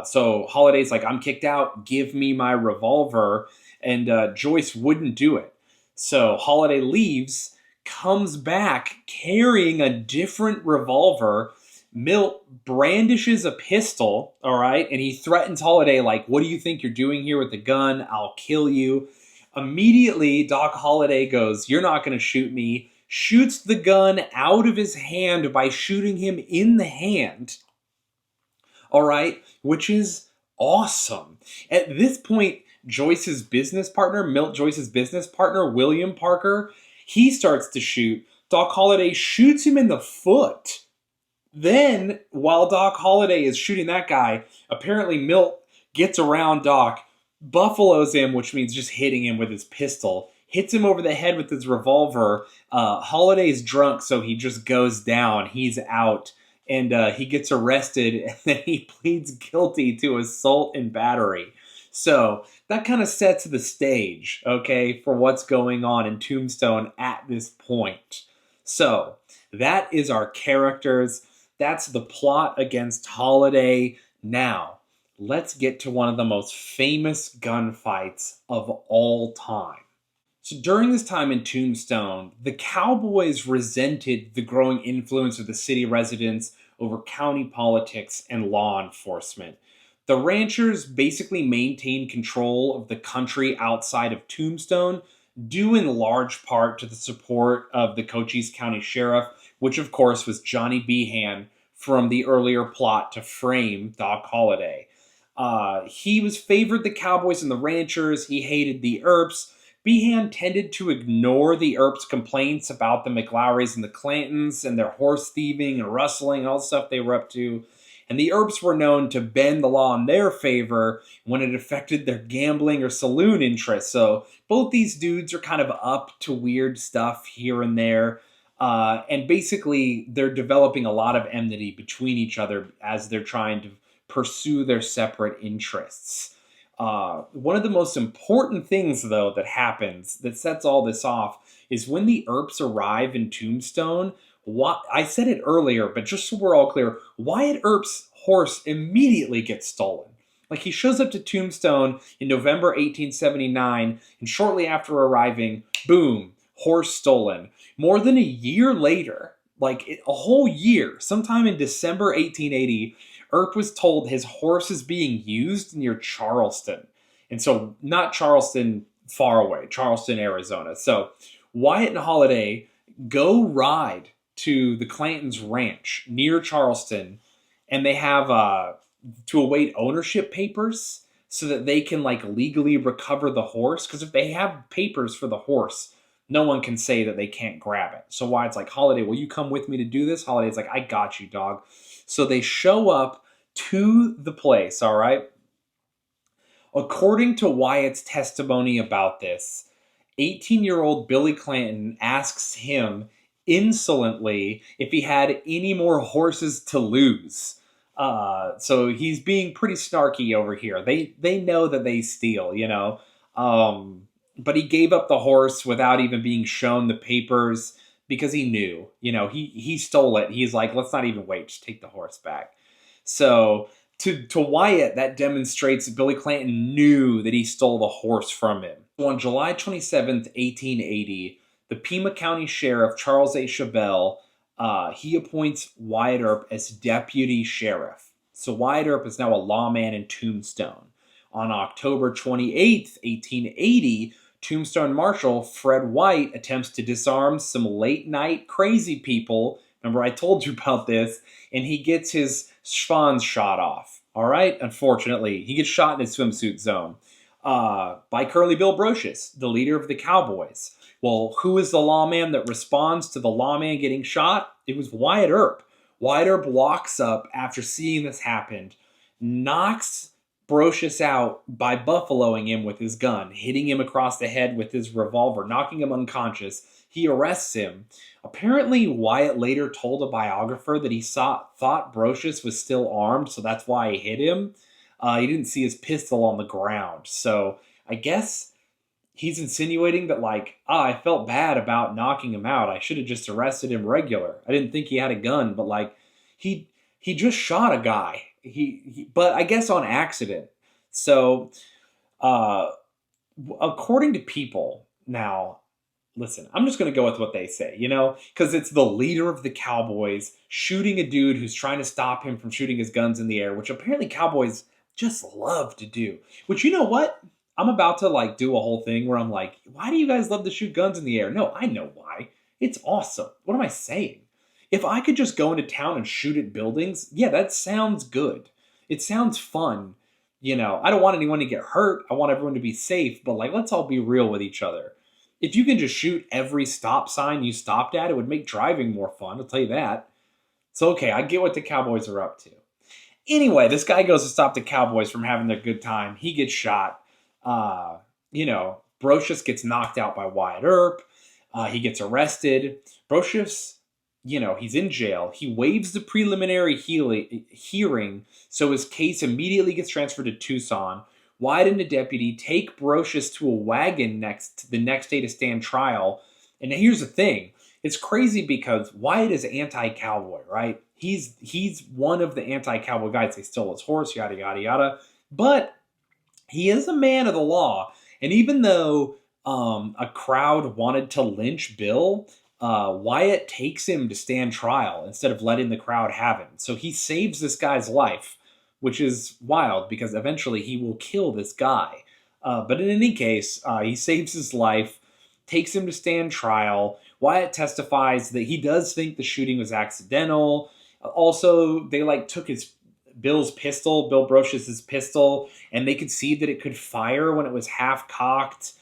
So Holliday's like, I'm kicked out, give me my revolver. And Joyce wouldn't do it. So Holliday leaves, comes back carrying a different revolver. Milt brandishes a pistol, all right? And he threatens Holliday, like, what do you think you're doing here with the gun? I'll kill you. Immediately, Doc Holliday goes, you're not going to shoot me. Shoots the gun out of his hand by shooting him in the hand. All right, which is awesome. At this point, Joyce's business partner, Milt Joyce's business partner, William Parker, he starts to shoot. Doc Holliday shoots him in the foot. Then, while Doc Holliday is shooting that guy, apparently Milt gets around Doc, buffaloes him, which means just hitting him with his pistol, hits him over the head with his revolver. Holliday's drunk, so he just goes down. He's out. And he gets arrested, and then he pleads guilty to assault and battery. So that kind of sets the stage, okay, for what's going on in Tombstone at this point. So that is our characters. That's the plot against Holliday. Now, let's get to one of the most famous gunfights of all time. So during this time in Tombstone, the Cowboys resented the growing influence of the city residents over county politics and law enforcement. The ranchers basically maintained control of the country outside of Tombstone, due in large part to the support of the Cochise County Sheriff, which of course was Johnny Behan from the earlier plot to frame Doc Holliday. He favored the Cowboys and the ranchers. He hated the Earps. Behan tended to ignore the Earps' complaints about the McLaurys and the Clantons and their horse thieving and rustling and all the stuff they were up to. And the Earps were known to bend the law in their favor when it affected their gambling or saloon interests. So both these dudes are kind of up to weird stuff here and there. And basically, they're developing a lot of enmity between each other as they're trying to pursue their separate interests. One of the most important things, though, that happens that sets all this off is when the Earps arrive in Tombstone. I said it earlier, but just so we're all clear, Wyatt Earp's horse immediately gets stolen. Like, he shows up to Tombstone in November 1879, and shortly after arriving, boom, horse stolen. More than a year later, like a whole year, sometime in December 1880, Earp was told his horse is being used near Charleston. And so, not Charleston far away, Charleston, Arizona. So, Wyatt and Holliday go ride to the Clantons' ranch near Charleston, and they have to await ownership papers so that they can like legally recover the horse. Because if they have papers for the horse, no one can say that they can't grab it. So Wyatt's like, Holliday, will you come with me to do this? Holliday's like, I got you, dog. So they show up to the place, all right? According to Wyatt's testimony about this, 18-year-old Billy Clanton asks him insolently if he had any more horses to lose. So he's being pretty snarky over here. They know that they steal, you know. But he gave up the horse without even being shown the papers. because he knew, he stole it. He's like, let's not even wait, just take the horse back. So to Wyatt, that demonstrates that Billy Clanton knew that he stole the horse from him. So on July 27th, 1880, the Pima County Sheriff, Charles A. Chabelle, he appoints Wyatt Earp as deputy sheriff. So Wyatt Earp is now a lawman in Tombstone. On October 28th, 1880, Tombstone Marshal Fred White attempts to disarm some late-night crazy people. Remember, I told you about this. And he gets his schwanz shot off. All right? Unfortunately, he gets shot in his swimsuit zone by Curly Bill Brocious, the leader of the Cowboys. Well, who is the lawman that responds to the lawman getting shot? It was Wyatt Earp. Wyatt Earp walks up after seeing this happen, knocks Brocious out by buffaloing him with his gun, hitting him across the head with his revolver, knocking him unconscious. He arrests him. Apparently, Wyatt later told a biographer that he thought Brocious was still armed, so that's why he hit him. He didn't see his pistol on the ground. So I guess he's insinuating that, I felt bad about knocking him out. I should have just arrested him regular. I didn't think he had a gun, but, he just shot a guy. But I guess on accident. So, according to people, now, listen, I'm just going to go with what they say, because it's the leader of the Cowboys shooting a dude who's trying to stop him from shooting his guns in the air, which apparently Cowboys just love to do. Which, you know what? I'm about to do a whole thing where I'm like, why do you guys love to shoot guns in the air? No, I know why. It's awesome. What am I saying? If I could just go into town and shoot at buildings, yeah, that sounds good. It sounds fun. I don't want anyone to get hurt. I want everyone to be safe, but let's all be real with each other. If you can just shoot every stop sign you stopped at, it would make driving more fun, I'll tell you that. So, okay, I get what the Cowboys are up to. Anyway, this guy goes to stop the Cowboys from having their good time. He gets shot. Brocious gets knocked out by Wyatt Earp. He gets arrested. Brocious, he's in jail. He waives the preliminary hearing, so his case immediately gets transferred to Tucson. Wyatt and the deputy take Brocious to a wagon the next day to stand trial. And here's the thing. It's crazy because Wyatt is anti-cowboy, right? He's one of the anti-cowboy guys. They stole his horse, yada, yada, yada. But he is a man of the law. And even though a crowd wanted to lynch Bill, Wyatt takes him to stand trial instead of letting the crowd have him. So he saves this guy's life, which is wild because eventually he will kill this guy. But in any case, he saves his life, takes him to stand trial. Wyatt testifies that he does think the shooting was accidental. Also, they took Bill Brocious's pistol, and they could see that it could fire when it was half cocked.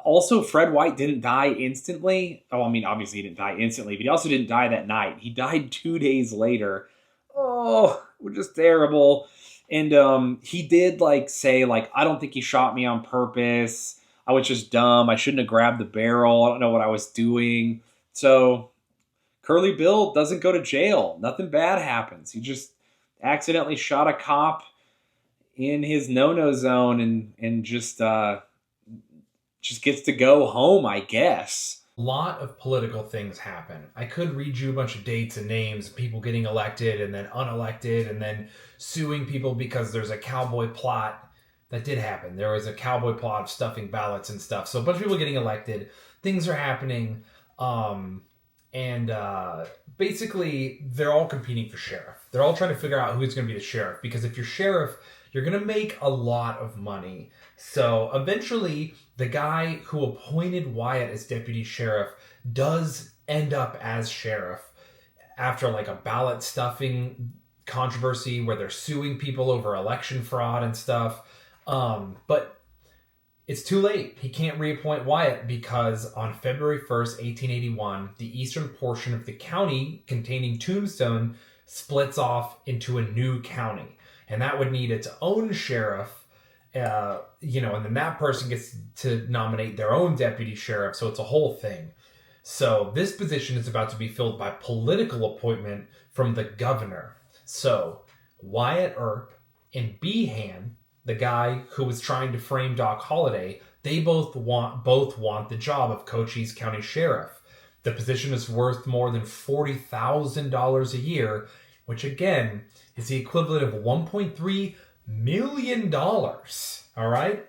Also, Fred White didn't die instantly. Oh, I mean, obviously he didn't die instantly, but he also didn't die that night. He died 2 days later. Oh, which is terrible. And he did say I don't think he shot me on purpose. I was just dumb. I shouldn't have grabbed the barrel. I don't know what I was doing. So Curly Bill doesn't go to jail. Nothing bad happens. He just accidentally shot a cop in his no-no zone and just gets to go home, I guess. A lot of political things happen. I could read you a bunch of dates and names, people getting elected and then unelected and then suing people because there's a cowboy plot. That did happen. There was a cowboy plot of stuffing ballots and stuff. So a bunch of people getting elected. Things are happening. Basically, they're all competing for sheriff. They're all trying to figure out who's going to be the sheriff. Because if you're sheriff, you're going to make a lot of money. So eventually, the guy who appointed Wyatt as deputy sheriff does end up as sheriff after a ballot stuffing controversy where they're suing people over election fraud and stuff. But it's too late. He can't reappoint Wyatt because on February 1st, 1881, the eastern portion of the county containing Tombstone splits off into a new county. And that would need its own sheriff, and then that person gets to nominate their own deputy sheriff. So it's a whole thing. So this position is about to be filled by political appointment from the governor. So Wyatt Earp and Behan, the guy who was trying to frame Doc Holliday, they both want the job of Cochise County Sheriff. The position is worth more than $40,000 a year, which again is the equivalent of $1.3 million. All right?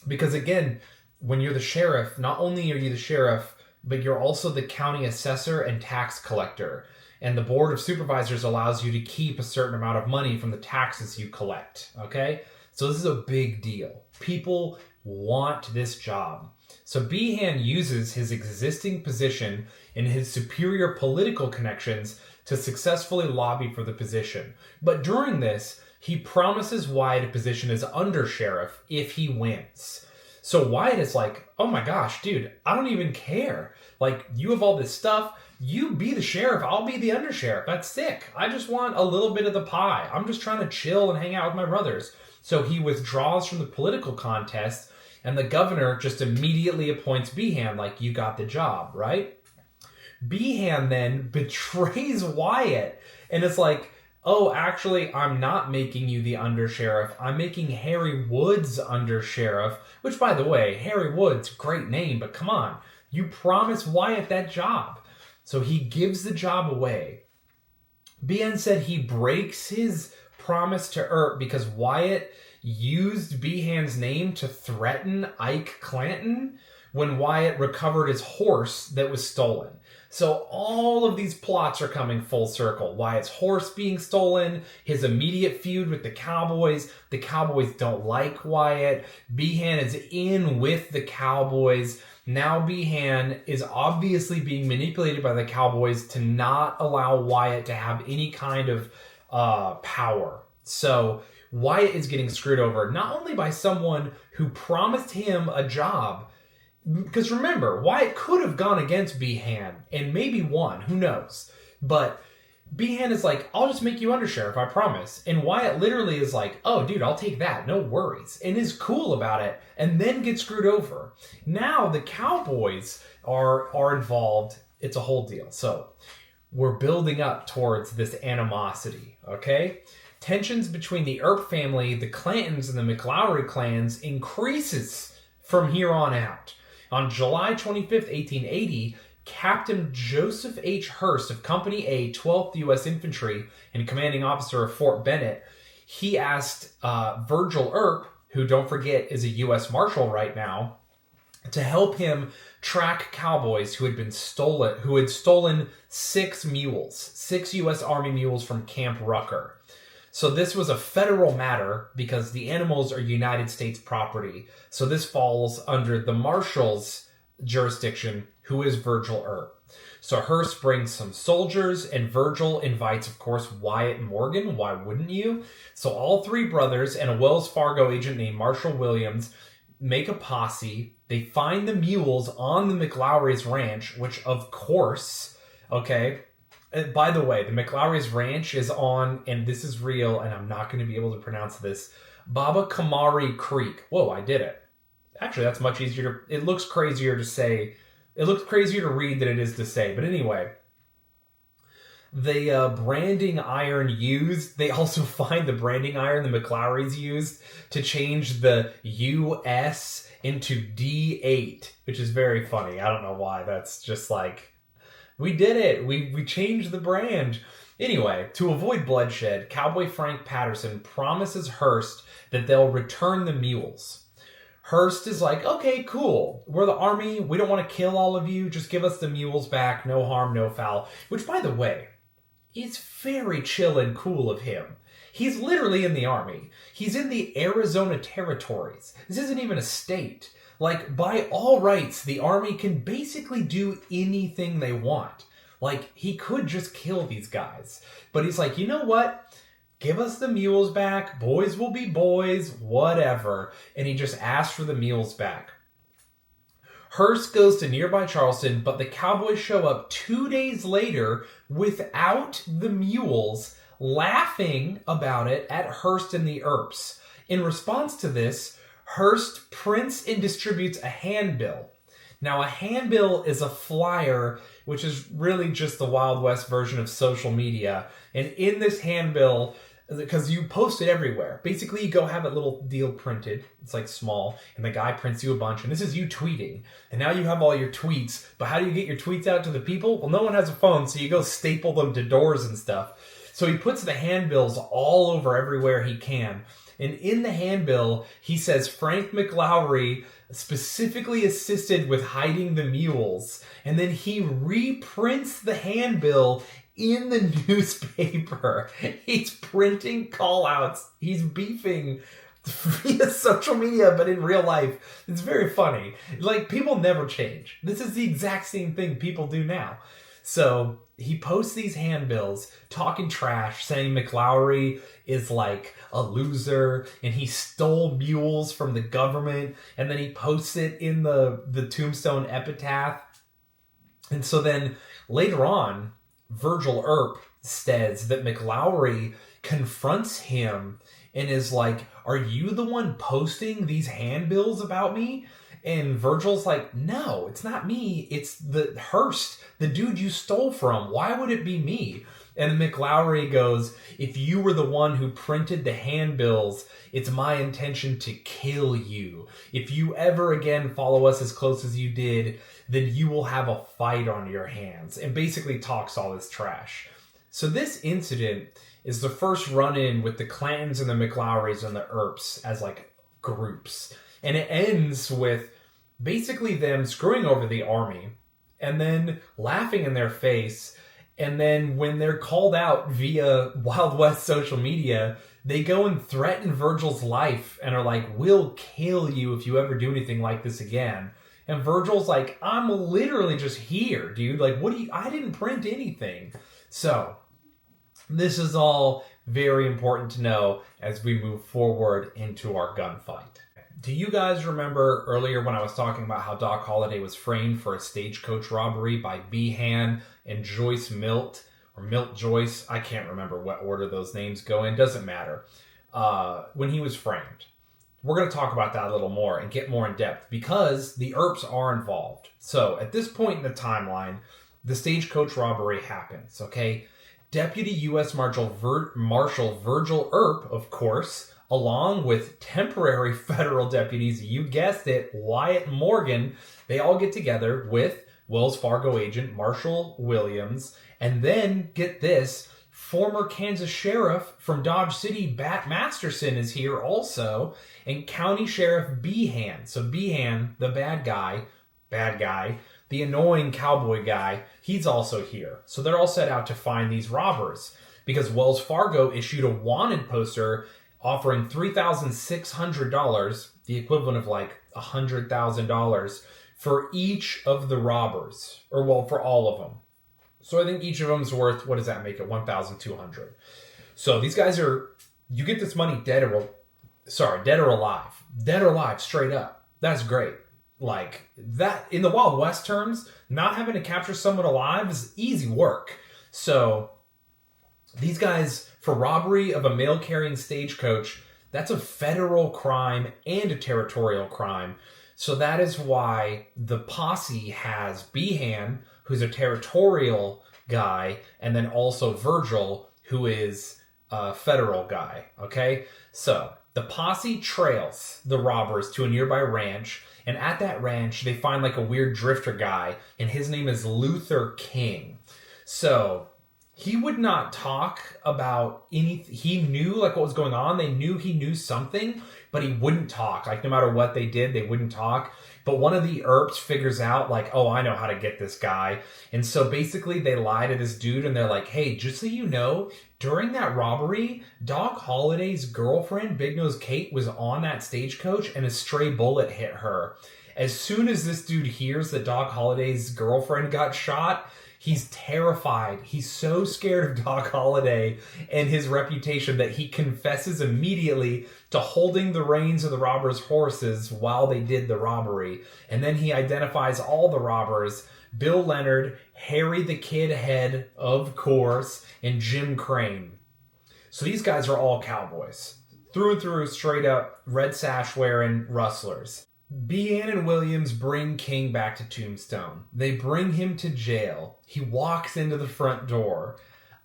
Because again, when you're the sheriff, not only are you the sheriff, but you're also the county assessor and tax collector. And the board of supervisors allows you to keep a certain amount of money from the taxes you collect. Okay? So this is a big deal. People want this job. So Behan uses his existing position and his superior political connections to successfully lobby for the position. But during this, he promises Wyatt a position as undersheriff if he wins. So Wyatt is like, oh my gosh, dude, I don't even care. Like, you have all this stuff. You be the sheriff. I'll be the undersheriff. That's sick. I just want a little bit of the pie. I'm just trying to chill and hang out with my brothers. So he withdraws from the political contest, and the governor just immediately appoints Behan, like, you got the job, right? Behan then betrays Wyatt, and it's like, oh, actually, I'm not making you the undersheriff. I'm making Harry Woods undersheriff, which, by the way, Harry Woods, great name, but come on. You promised Wyatt that job. So he gives the job away. Behan said he breaks his promise to Earp because Wyatt used Behan's name to threaten Ike Clanton when Wyatt recovered his horse that was stolen. So all of these plots are coming full circle. Wyatt's horse being stolen, his immediate feud with the Cowboys. The Cowboys don't like Wyatt. Behan is in with the Cowboys. Now Behan is obviously being manipulated by the Cowboys to not allow Wyatt to have any kind of power. So Wyatt is getting screwed over, not only by someone who promised him a job, because remember, Wyatt could have gone against Behan and maybe won, who knows? But Behan is like, I'll just make you undersheriff, I promise. And Wyatt literally is like, oh, dude, I'll take that, no worries. And is cool about it, and then gets screwed over. Now the Cowboys are involved. It's a whole deal. So we're building up towards this animosity, okay? Tensions between the Earp family, the Clantons, and the McLaury clans increases from here on out. On July 25th, 1880, Captain Joseph H. Hurst of Company A, 12th U.S. Infantry, and commanding officer of Fort Bennett, he asked Virgil Earp, who, don't forget, is a U.S. Marshal right now, to help him track cowboys who had stolen 6 U.S. Army mules from Camp Rucker. So this was a federal matter because the animals are United States property. So this falls under the Marshal's jurisdiction, who is Virgil Earp. So Hearst brings some soldiers, and Virgil invites, of course, Wyatt Morgan. Why wouldn't you? So all 3 brothers and a Wells Fargo agent named Marshal Williams make a posse. They find the mules on the McLaury's ranch, which, of course, okay... By the way, the McLaury's ranch is on, and this is real, and I'm not going to be able to pronounce this, Baba Kamari Creek. Whoa, I did it. Actually, that's much easier it looks crazier to say. It looks crazier to read than it is to say. But anyway, the branding iron used, they also find the branding iron the McLaury's used to change the US into D8, which is very funny. I don't know why. That's just like... We did it. We changed the brand. Anyway, to avoid bloodshed, Cowboy Frank Patterson promises Hearst that they'll return the mules. Hearst is like, okay, cool. We're the army. We don't want to kill all of you. Just give us the mules back. No harm, no foul. Which, by the way, is very chill and cool of him. He's literally in the army. He's in the Arizona territories. This isn't even a state. Like, by all rights, the army can basically do anything they want. Like, he could just kill these guys. But he's like, you know what? Give us the mules back. Boys will be boys. Whatever. And he just asked for the mules back. Hearst goes to nearby Charleston, but the Cowboys show up 2 days later without the mules, laughing about it at Hearst and the Earps. In response to this, Hearst prints and distributes a handbill. Now, a handbill is a flyer, which is really just the Wild West version of social media. And in this handbill, because you post it everywhere. Basically, you go have a little deal printed. It's like small, and the guy prints you a bunch, and this is you tweeting. And now you have all your tweets, but how do you get your tweets out to the people? Well, no one has a phone, so you go staple them to doors and stuff. So he puts the handbills all over everywhere he can. And in the handbill, he says Frank McLaury specifically assisted with hiding the mules. And then he reprints the handbill in the newspaper. He's printing call-outs. He's beefing via social media, but in real life. It's very funny. Like, people never change. This is the exact same thing people do now. So he posts these handbills talking trash, saying McLaury is like a loser and he stole mules from the government, and then he posts it in the Tombstone epitaph. And so then later on, Virgil Earp says that McLaury confronts him and is like, "Are you the one posting these handbills about me?" And Virgil's like, "No, it's not me. It's the Hearst, the dude you stole from. Why would it be me?" And McLaury goes, "If you were the one who printed the handbills, it's my intention to kill you. If you ever again follow us as close as you did, then you will have a fight on your hands." And basically talks all this trash. So this incident is the first run-in with the Clantons and the McLaurys and the Earps as like groups. And it ends with basically them screwing over the army and then laughing in their face. And then when they're called out via Wild West social media, they go and threaten Virgil's life and are like, "We'll kill you if you ever do anything like this again." And Virgil's like, "I'm literally just here, dude. Like, I didn't print anything." So this is all very important to know as we move forward into our gunfight. Do you guys remember earlier when I was talking about how Doc Holliday was framed for a stagecoach robbery by Behan and Joyce Milt, or Milt Joyce? I can't remember what order those names go in. Doesn't matter. When he was framed. We're going to talk about that a little more and get more in depth because the Earps are involved. So at this point in the timeline, the stagecoach robbery happens, okay? Deputy U.S. Marshal Virgil Earp, of course, along with temporary federal deputies, you guessed it, Wyatt and Morgan, they all get together with Wells Fargo agent Marshal Williams, and then, get this, former Kansas sheriff from Dodge City, Bat Masterson, is here also, and County Sheriff Behan. So Behan, the bad guy, the annoying cowboy guy, he's also here. So they're all set out to find these robbers because Wells Fargo issued a wanted poster offering $3,600, the equivalent of like $100,000, for each of the robbers, or well, for all of them. So I think each of them's worth, what does that make it? $1,200. So these guys you get this money dead or alive. Dead or alive, straight up. That's great. Like, that, in the Wild West terms, not having to capture someone alive is easy work. So these guys, for robbery of a mail-carrying stagecoach, that's a federal crime and a territorial crime. So that is why the posse has Behan, who's a territorial guy, and then also Virgil, who is a federal guy, okay? So the posse trails the robbers to a nearby ranch, and at that ranch, they find like a weird drifter guy, and his name is Luther King. So he would not talk about anything. He knew like what was going on. They knew he knew something, but he wouldn't talk. Like, no matter what they did, they wouldn't talk. But one of the Earps figures out, like, "Oh, I know how to get this guy." And so basically they lie to this dude and they're like, "Hey, just so you know, during that robbery, Doc Holliday's girlfriend, Big Nose Kate, was on that stagecoach and a stray bullet hit her." As soon as this dude hears that Doc Holliday's girlfriend got shot, he's terrified. He's so scared of Doc Holliday and his reputation that he confesses immediately to holding the reins of the robbers' horses while they did the robbery. And then he identifies all the robbers: Bill Leonard, Harry the Kid Head, of course, and Jim Crane. So these guys are all cowboys. Through and through, straight up, red sash wearing rustlers. Behan and Williams bring King back to Tombstone. They bring him to jail. He walks into the front door.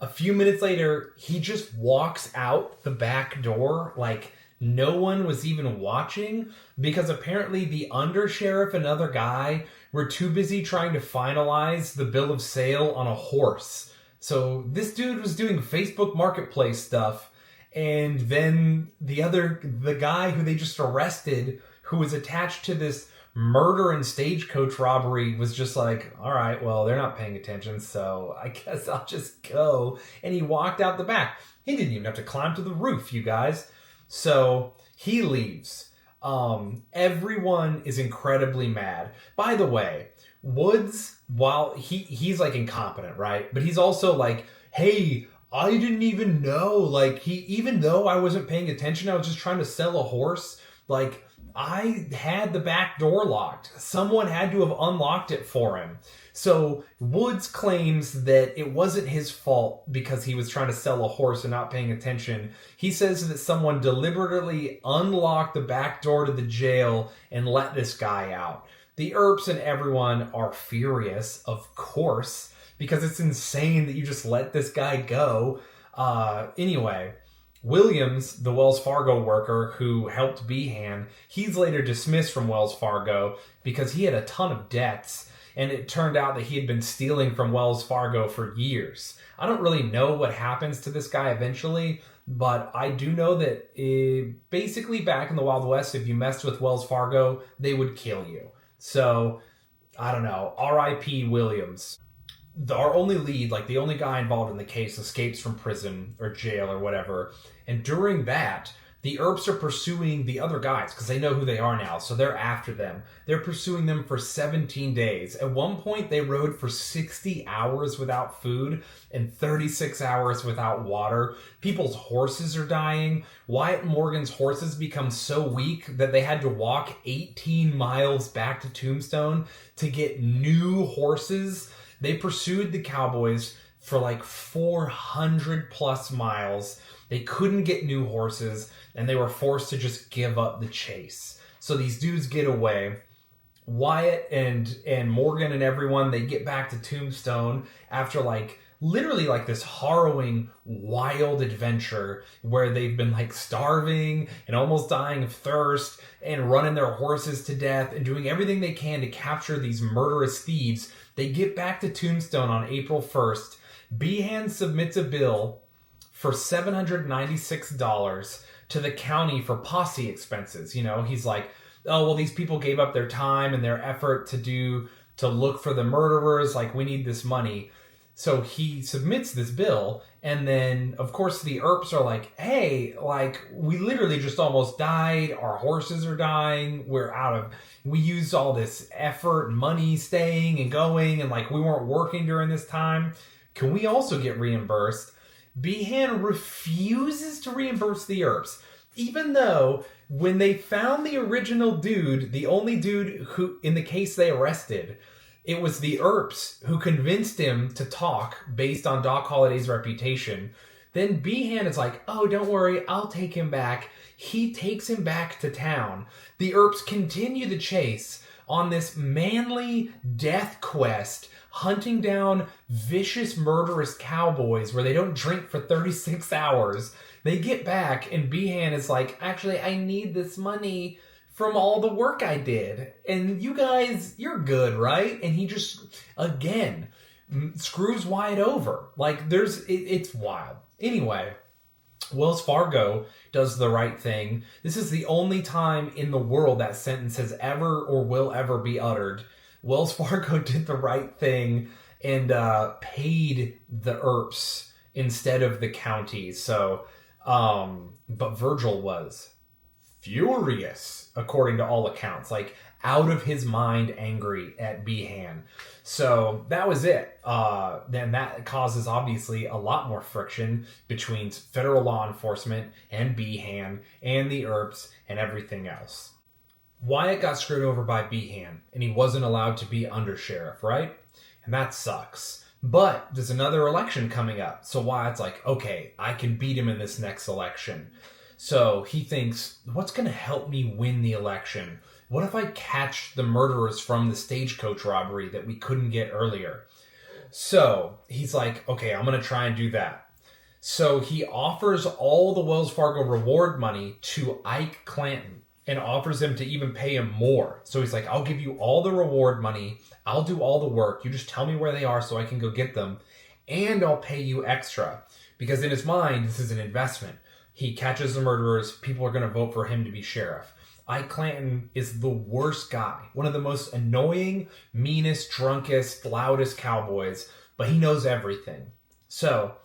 A few minutes later, he just walks out the back door like no one was even watching, because apparently the undersheriff and other guy were too busy trying to finalize the bill of sale on a horse. So this dude was doing Facebook Marketplace stuff, and then the guy who they just arrested, who was attached to this murder and stagecoach robbery, was just like, all right, well, they're not paying attention, so I guess I'll just go. And he walked out the back. He didn't even have to climb to the roof, you guys. So he leaves. Everyone is incredibly mad. By the way, Woods, while he's like incompetent, right? But he's also like, hey, I didn't even know. Like, even though I wasn't paying attention, I was just trying to sell a horse. Like, I had the back door locked. Someone had to have unlocked it for him. So Woods claims that it wasn't his fault because he was trying to sell a horse and not paying attention. He says that someone deliberately unlocked the back door to the jail and let this guy out. The Earps and everyone are furious, of course, because it's insane that you just let this guy go. Anyway, Williams, the Wells Fargo worker who helped Behan, he's later dismissed from Wells Fargo because he had a ton of debts, and it turned out that he had been stealing from Wells Fargo for years. I don't really know what happens to this guy eventually, but I do know that basically back in the Wild West, if you messed with Wells Fargo, they would kill you. So, I don't know. R.I.P. Williams. Our only lead, like the only guy involved in the case, escapes from prison or jail or whatever. And during that, the Earps are pursuing the other guys because they know who they are now. So they're after them. They're pursuing them for 17 days. At one point, they rode for 60 hours without food and 36 hours without water. People's horses are dying. Wyatt Morgan's horses become so weak that they had to walk 18 miles back to Tombstone to get new horses. They pursued the Cowboys for like 400 plus miles. They couldn't get new horses, and they were forced to just give up the chase. So these dudes get away. Wyatt and Morgan and everyone, they get back to Tombstone after like literally like this harrowing, wild adventure where they've been like starving and almost dying of thirst and running their horses to death and doing everything they can to capture these murderous thieves. They get back to Tombstone on April 1st. Behan submits a bill for $796 to the county for posse expenses. You know, he's like, oh, well, these people gave up their time and their effort to look for the murderers. Like, we need this money. So he submits this bill, and then, of course, the Earps are like, hey, like, we literally just almost died. Our horses are dying. We used all this effort and money staying and going, and, like, we weren't working during this time. Can we also get reimbursed? Behan refuses to reimburse the Earps, even though when they found the original dude, the only dude who, in the case they arrested, it was the Earps who convinced him to talk based on Doc Holliday's reputation. Then Behan is like, oh, don't worry, I'll take him back. He takes him back to town. The Earps continue the chase on this manly death quest, hunting down vicious, murderous cowboys where they don't drink for 36 hours. They get back, and Behan is like, actually, I need this money from all the work I did. And you guys, you're good, right? And he just, again, screws Wyatt over. Like, it's wild. Anyway, Wells Fargo does the right thing. This is the only time in the world that sentence has ever or will ever be uttered. Wells Fargo did the right thing and paid the Earps instead of the county. So, but Virgil was furious, according to all accounts, like out of his mind angry at Behan. So that was it. Then that causes obviously a lot more friction between federal law enforcement and Behan and the Earps and everything else. Wyatt got screwed over by Behan, and he wasn't allowed to be undersheriff, right? And that sucks. But there's another election coming up, so Wyatt's like, okay, I can beat him in this next election. So he thinks, what's going to help me win the election? What if I catch the murderers from the stagecoach robbery that we couldn't get earlier? So he's like, okay, I'm going to try and do that. So he offers all the Wells Fargo reward money to Ike Clanton and offers him to even pay him more. So he's like, I'll give you all the reward money. I'll do all the work. You just tell me where they are so I can go get them. And I'll pay you extra. Because in his mind, this is an investment. He catches the murderers. People are going to vote for him to be sheriff. Ike Clanton is the worst guy. One of the most annoying, meanest, drunkest, loudest cowboys. But he knows everything. So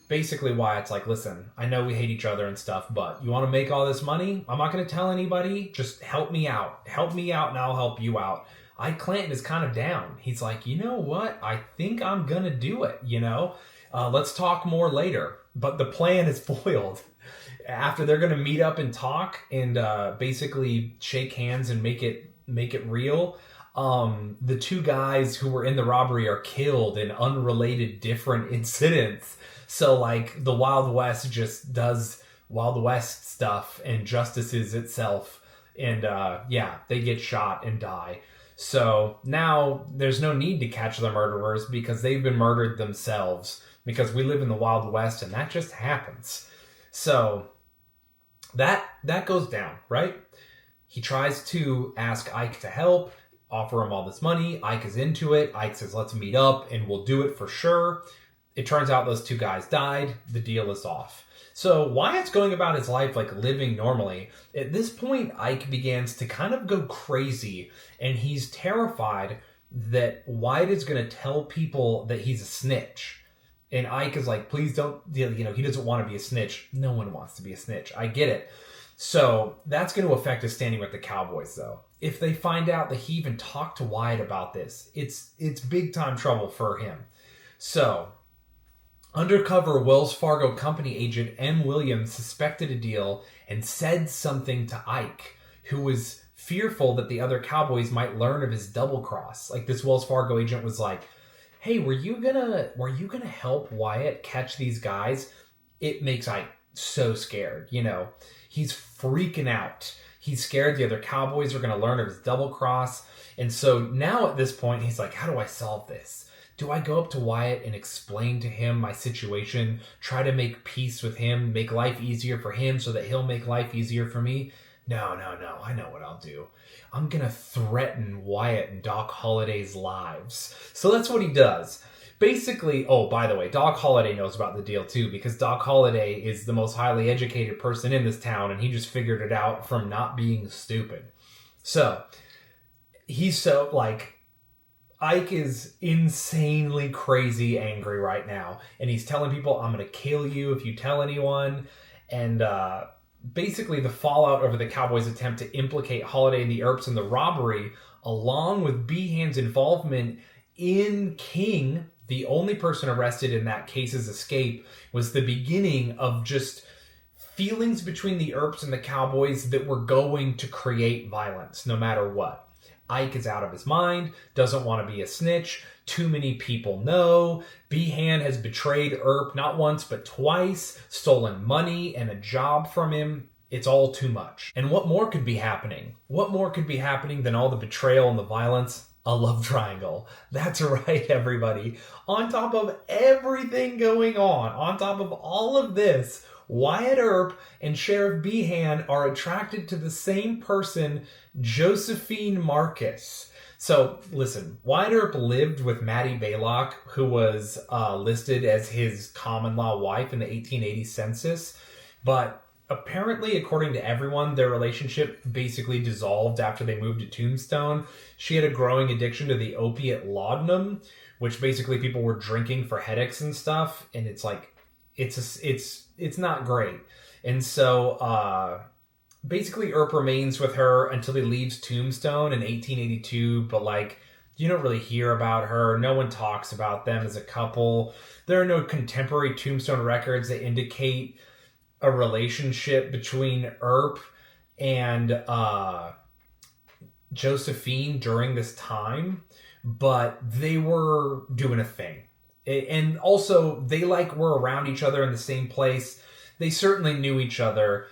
basically Wyatt's like, listen, I know we hate each other and stuff, but you want to make all this money? I'm not going to tell anybody. Just help me out. Help me out and I'll help you out. Ike Clanton is kind of down. He's like, you know what? I think I'm going to do it, Let's talk more later. But the plan is foiled. After they're going to meet up and talk and basically shake hands and make it real, the two guys who were in the robbery are killed in unrelated different incidents. So like the Wild West just does Wild West stuff and justices itself. And they get shot and die. So now there's no need to catch the murderers because they've been murdered themselves, because we live in the Wild West and that just happens. So that goes down, right? He tries to ask Ike to help, offer him all this money. Ike is into it. Ike says, let's meet up and we'll do it for sure. It turns out those two guys died. The deal is off. So Wyatt's going about his life like living normally. At this point, Ike begins to kind of go crazy, and he's terrified that Wyatt is going to tell people that he's a snitch. And Ike is like, please don't, he doesn't want to be a snitch. No one wants to be a snitch. I get it. So that's going to affect his standing with the Cowboys, though. If they find out that he even talked to Wyatt about this, it's big time trouble for him. So undercover Wells Fargo company agent M. Williams suspected a deal and said something to Ike, who was fearful that the other Cowboys might learn of his double cross. Like, this Wells Fargo agent was like, hey, were you gonna help Wyatt catch these guys? It makes Ike so scared, He's freaking out. He's scared the other Cowboys are gonna learn of his double cross. And so now at this point, he's like, how do I solve this? Do I go up to Wyatt and explain to him my situation, try to make peace with him, make life easier for him so that he'll make life easier for me? No. I know what I'll do. I'm going to threaten Wyatt and Doc Holliday's lives. So that's what he does. Basically, oh, by the way, Doc Holliday knows about the deal too, because Doc Holliday is the most highly educated person in this town, and he just figured it out from not being stupid. So he's so like, Ike is insanely crazy angry right now, and he's telling people, I'm going to kill you if you tell anyone. And basically the fallout over the Cowboys' attempt to implicate Holliday and the Earps in the robbery, along with Behan's involvement in King, the only person arrested in that case's escape, was the beginning of just feelings between the Earps and the Cowboys that were going to create violence no matter what. Ike is out of his mind, doesn't want to be a snitch. Too many people know. Behan has betrayed Earp not once but twice, stolen money and a job from him. It's all too much. And what more could be happening? What more could be happening than all the betrayal and the violence? A love triangle. That's right, everybody. On top of everything going on top of all of this, Wyatt Earp and Sheriff Behan are attracted to the same person, Josephine Marcus. So, listen, Wyatt Earp lived with Maddie Baylock, who was listed as his common-law wife in the 1880 census, but apparently, according to everyone, their relationship basically dissolved after they moved to Tombstone. She had a growing addiction to the opiate laudanum, which basically people were drinking for headaches and stuff, and it's like, it's not great. And so basically Earp remains with her until he leaves Tombstone in 1882, but like, you don't really hear about her. No one talks about them as a couple. There are no contemporary Tombstone records that indicate a relationship between Earp and Josephine during this time, but they were doing a thing. And also, they were around each other in the same place. They certainly knew each other.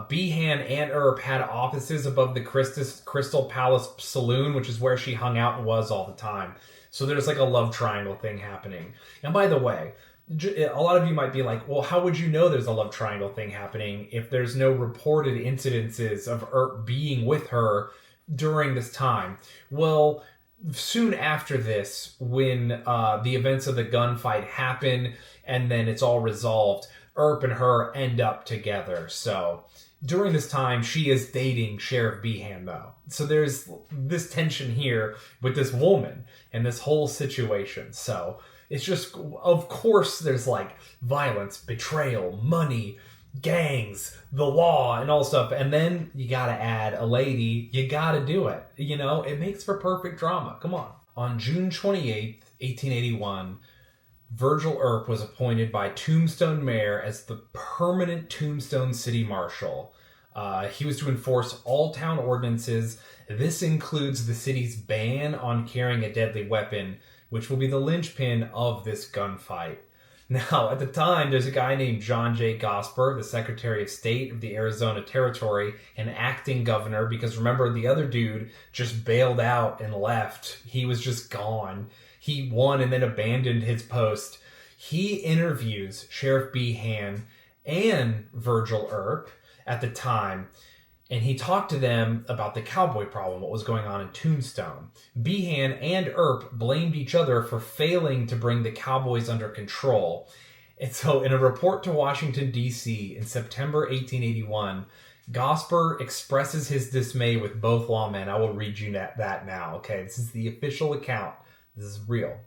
Behan and Earp had offices above the Crystal Palace Saloon, which is where she hung out and was all the time. So there's like a love triangle thing happening. And by the way, a lot of you might be like, well, how would you know there's a love triangle thing happening if there's no reported incidences of Earp being with her during this time? Well, soon after this, when the events of the gunfight happen and then it's all resolved, Earp and her end up together. So during this time, she is dating Sheriff Behan, though. So there's this tension here with this woman and this whole situation. So it's just, of course, there's like violence, betrayal, money, gangs, the law, and all stuff. And then you gotta add a lady. You gotta do it. You know, it makes for perfect drama. Come on. On June 28th, 1881, Virgil Earp was appointed by Tombstone Mayor as the permanent Tombstone City Marshal. He was to enforce all town ordinances. This includes the city's ban on carrying a deadly weapon, which will be the linchpin of this gunfight. Now, at the time, there's a guy named John J. Gosper, the Secretary of State of the Arizona Territory, and acting governor, because remember, the other dude just bailed out and left. He was just gone. He won and then abandoned his post. He interviews Sheriff Behan and Virgil Earp at the time, and he talked to them about the cowboy problem, what was going on in Tombstone. Behan and Earp blamed each other for failing to bring the Cowboys under control. And so in a report to Washington, D.C. in September 1881, Gosper expresses his dismay with both lawmen. I will read you that now, okay? This is the official account. This is real.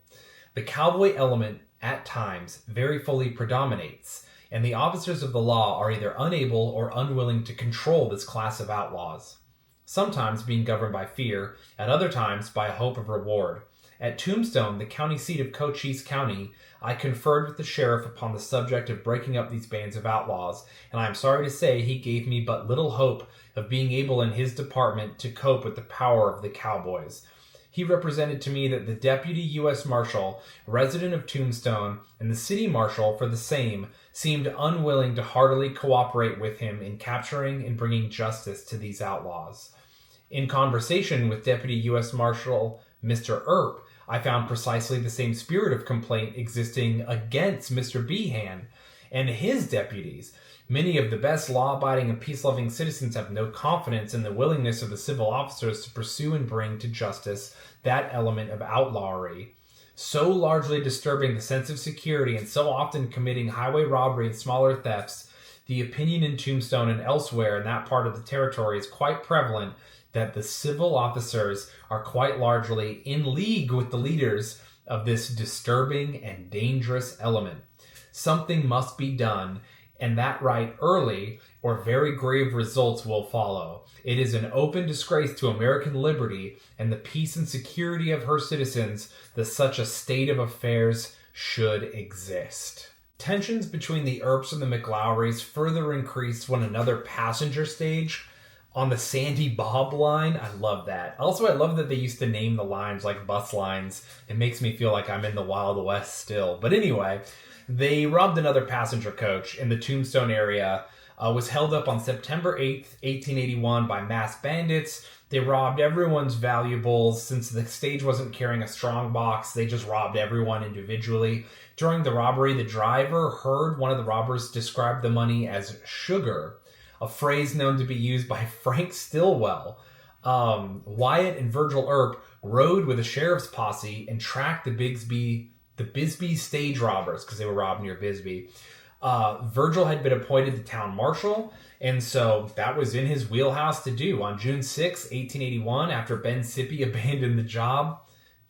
The cowboy element, at times, very fully predominates, and the officers of the law are either unable or unwilling to control this class of outlaws, sometimes being governed by fear, at other times by a hope of reward. At Tombstone, the county seat of Cochise County, I conferred with the sheriff upon the subject of breaking up these bands of outlaws, and I am sorry to say he gave me but little hope of being able in his department to cope with the power of the Cowboys. He represented to me that the deputy U.S. Marshal, resident of Tombstone, and the city marshal for the same seemed unwilling to heartily cooperate with him in capturing and bringing justice to these outlaws. In conversation with Deputy U.S. Marshal Mr. Earp, I found precisely the same spirit of complaint existing against Mr. Behan and his deputies. Many of the best law-abiding and peace-loving citizens have no confidence in the willingness of the civil officers to pursue and bring to justice that element of outlawry, so largely disturbing the sense of security and so often committing highway robbery and smaller thefts. The opinion in Tombstone and elsewhere in that part of the territory is quite prevalent that the civil officers are quite largely in league with the leaders of this disturbing and dangerous element. Something must be done, and that right early, or very grave results will follow. It is an open disgrace to American liberty and the peace and security of her citizens that such a state of affairs should exist. Tensions between the Earps and the McLaurys further increased when another passenger stage on the Sandy Bob line. I love that. Also, I love that they used to name the lines like bus lines. It makes me feel like I'm in the Wild West still. But anyway, they robbed another passenger coach in the Tombstone area. Was held up on September 8th, 1881 by masked bandits. They robbed everyone's valuables. Since the stage wasn't carrying a strong box, they just robbed everyone individually. During the robbery, the driver heard one of the robbers describe the money as sugar, a phrase known to be used by Frank Stillwell. Wyatt and Virgil Earp rode with the sheriff's posse and tracked the Bisbee stage robbers, because they were robbed near Bisbee. Virgil had been appointed the town marshal, and so that was in his wheelhouse to do. On June 6, 1881, after Ben Sippy abandoned the job,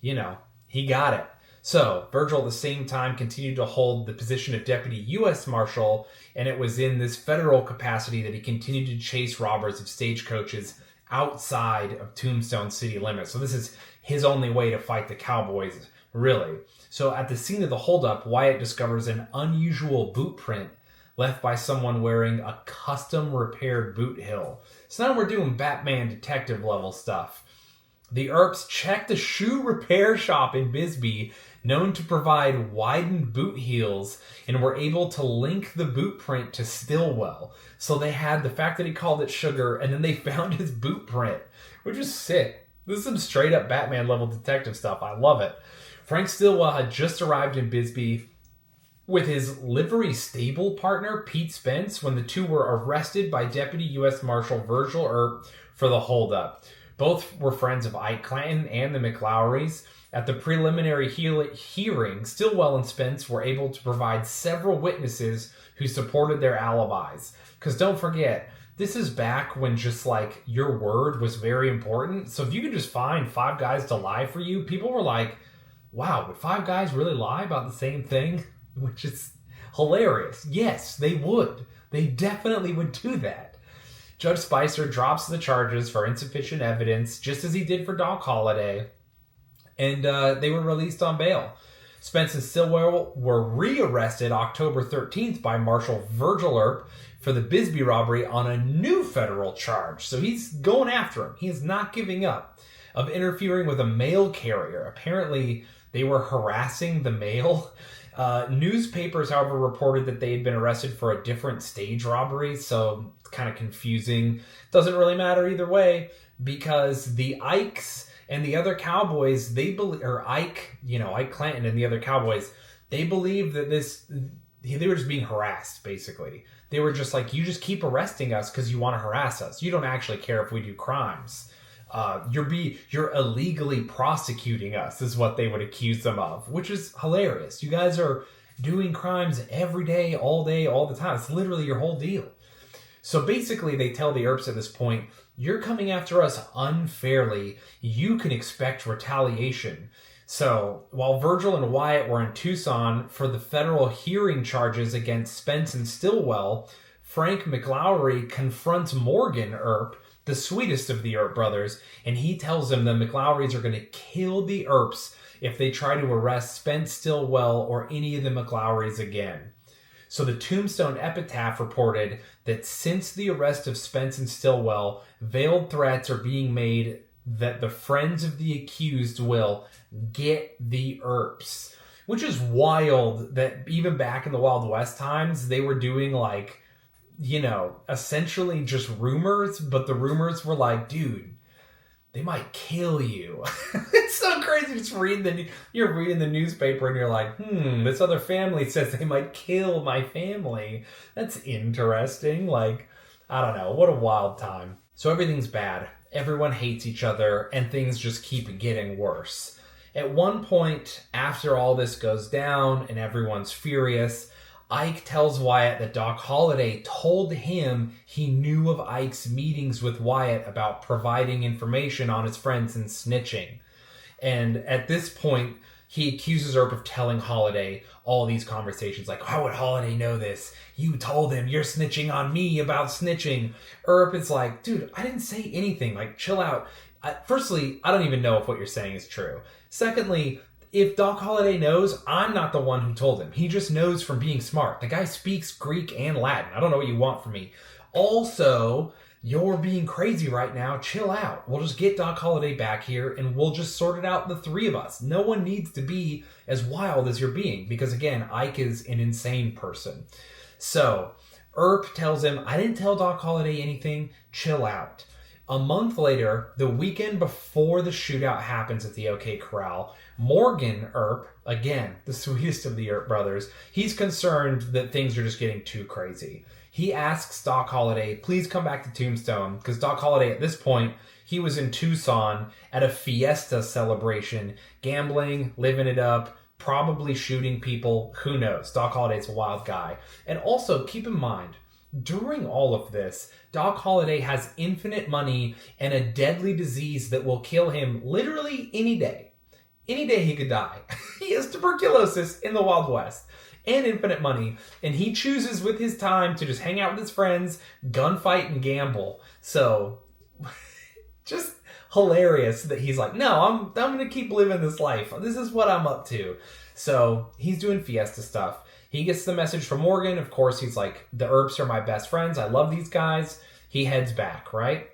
he got it. So Virgil at the same time continued to hold the position of deputy U.S. Marshal, and it was in this federal capacity that he continued to chase robbers of stagecoaches outside of Tombstone city limits. So this is his only way to fight the Cowboys, really. So at the scene of the holdup, Wyatt discovers an unusual boot print left by someone wearing a custom repaired boot heel. So now we're doing Batman detective level stuff. The Earps checked a shoe repair shop in Bisbee known to provide widened boot heels and were able to link the boot print to Stillwell. So they had the fact that he called it sugar, and then they found his boot print, which is sick. This is some straight up Batman level detective stuff. I love it. Frank Stillwell had just arrived in Bisbee with his livery stable partner, Pete Spence, when the two were arrested by Deputy U.S. Marshal Virgil Earp for the holdup. Both were friends of Ike Clanton and the McLaurys. At the preliminary hearing, Stillwell and Spence were able to provide several witnesses who supported their alibis. Because don't forget, this is back when just like your word was very important. So if you could just find 5 guys to lie for you, people were like, wow, would 5 guys really lie about the same thing? Which is hilarious. Yes, they would. They definitely would do that. Judge Spicer drops the charges for insufficient evidence, just as he did for Doc Holliday, and they were released on bail. Spence and Stillwell were rearrested October 13th by Marshal Virgil Earp for the Bisbee robbery on a new federal charge. So he's going after him. He is not giving up. Of interfering with a mail carrier. Apparently, they were harassing the mail. Newspapers, however, reported that they had been arrested for a different stage robbery, so it's kind of confusing. Doesn't really matter either way, because the Ikes and the other Cowboys, Ike Clanton and the other Cowboys, they believe that they were just being harassed, basically. They were just like, you just keep arresting us because you want to harass us. You don't actually care if we do crimes. You're illegally prosecuting us is what they would accuse them of, which is hilarious. You guys are doing crimes every day, all the time. It's literally your whole deal. So basically they tell the Earps at this point, you're coming after us unfairly. You can expect retaliation. So while Virgil and Wyatt were in Tucson for the federal hearing charges against Spence and Stillwell, Frank McLaury confronts Morgan Earp, the sweetest of the Earp brothers, and he tells them the McLaurys are going to kill the Earps if they try to arrest Spence Stillwell or any of the McLaurys again. So the Tombstone epitaph reported that since the arrest of Spence and Stillwell, veiled threats are being made that the friends of the accused will get the Earps. Which is wild that even back in the Wild West times, they were doing like, essentially just rumors, but the rumors were like, dude, they might kill you. It's so crazy. You're reading the newspaper and you're like, this other family says they might kill my family. That's interesting. Like, I don't know. What a wild time. So everything's bad. Everyone hates each other and things just keep getting worse. At one point, after all this goes down and everyone's furious, Ike tells Wyatt that Doc Holliday told him he knew of Ike's meetings with Wyatt about providing information on his friends and snitching. And at this point, he accuses Earp of telling Holliday all these conversations. Like, how would Holliday know this? You told him you're snitching on me about snitching. Earp is like, dude, I didn't say anything. Like, chill out. Firstly, I don't even know if what you're saying is true. Secondly, if Doc Holliday knows, I'm not the one who told him. He just knows from being smart. The guy speaks Greek and Latin. I don't know what you want from me. Also, you're being crazy right now. Chill out. We'll just get Doc Holliday back here and we'll just sort it out, the 3 of us. No one needs to be as wild as you're being because, again, Ike is an insane person. So, Earp tells him, I didn't tell Doc Holliday anything. Chill out. A month later, the weekend before the shootout happens at the OK Corral, Morgan Earp, again, the sweetest of the Earp brothers, he's concerned that things are just getting too crazy. He asks Doc Holliday, please come back to Tombstone, because Doc Holliday, at this point, he was in Tucson at a fiesta celebration, gambling, living it up, probably shooting people, who knows. Doc Holliday's a wild guy. And also, keep in mind, during all of this, Doc Holliday has infinite money and a deadly disease that will kill him literally any day. Any day he could die. He has tuberculosis in the Wild West and infinite money, and he chooses with his time to just hang out with his friends, gunfight, and gamble. So, just hilarious that he's like, no, I'm going to keep living this life. This is what I'm up to. So, he's doing fiesta stuff. He gets the message from Morgan. Of course, he's like, the Earps are my best friends. I love these guys. He heads back, right?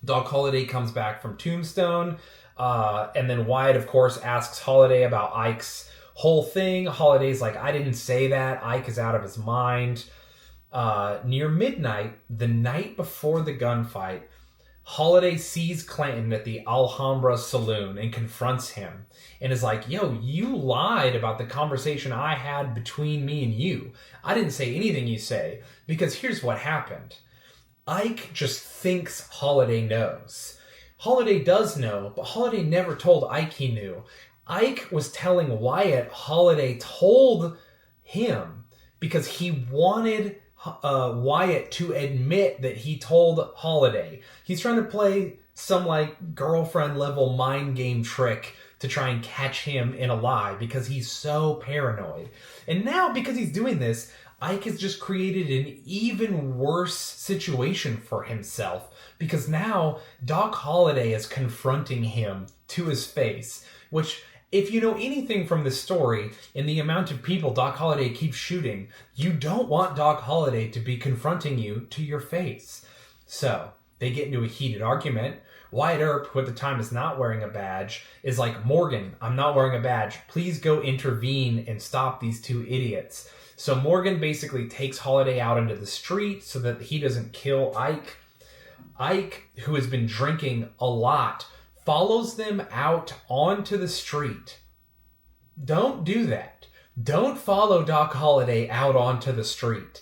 Doc Holliday comes back from Tombstone. And then Wyatt, of course, asks Holliday about Ike's whole thing. Holliday's like, I didn't say that. Ike is out of his mind. Near midnight, the night before the gunfight, Holliday sees Clanton at the Alhambra Saloon and confronts him and is like, yo, you lied about the conversation I had between me and you. I didn't say anything you say, because here's what happened. Ike just thinks Holliday knows. Holliday does know, but Holliday never told Ike he knew. Ike was telling Wyatt Holliday told him because he wanted Wyatt to admit that he told Holliday. He's trying to play some like girlfriend level mind game trick to try and catch him in a lie because he's so paranoid. And now because he's doing this, Ike has just created an even worse situation for himself because now Doc Holliday is confronting him to his face, which, if you know anything from this story and the amount of people Doc Holliday keeps shooting, you don't want Doc Holliday to be confronting you to your face. So they get into a heated argument. Wyatt Earp, who at the time is not wearing a badge, is like, Morgan, I'm not wearing a badge. Please go intervene and stop these two idiots. So Morgan basically takes Holliday out into the street so that he doesn't kill Ike. Ike, who has been drinking a lot, follows them out onto the street. Don't do that. Don't follow Doc Holliday out onto the street.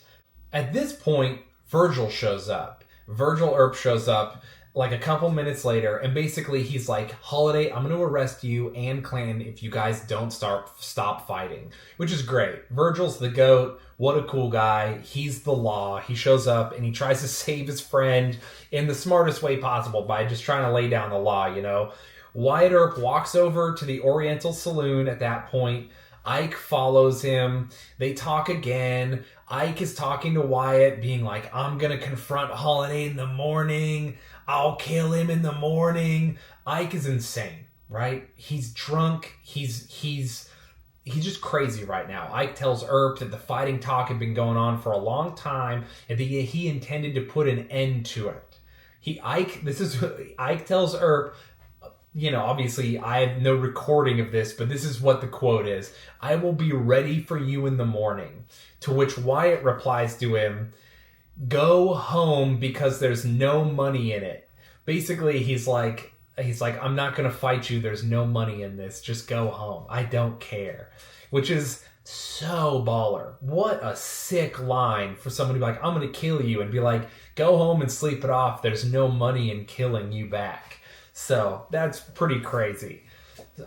At this point, Virgil shows up. Virgil Earp shows up like a couple minutes later, and basically he's like, Holliday, I'm going to arrest you and Clanton if you guys don't stop fighting, which is great. Virgil's the GOAT. What a cool guy. He's the law. He shows up and he tries to save his friend in the smartest way possible by just trying to lay down the law, you know. Wyatt Earp walks over to the Oriental Saloon at that point. Ike follows him. They talk again. Ike is talking to Wyatt, being like, I'm going to confront Holliday in the morning. I'll kill him in the morning. Ike is insane, right? He's drunk. He's just crazy right now. Ike tells Earp that the fighting talk had been going on for a long time and that he intended to put an end to it. Ike tells Earp, you know, obviously I have no recording of this, but this is what the quote is. I will be ready for you in the morning. To which Wyatt replies to him, go home because there's no money in it. Basically, he's like, I'm not going to fight you. There's no money in this. Just go home. I don't care. Which is so baller. What a sick line for someone to be like, I'm going to kill you, and be like, go home and sleep it off. There's no money in killing you back. So that's pretty crazy.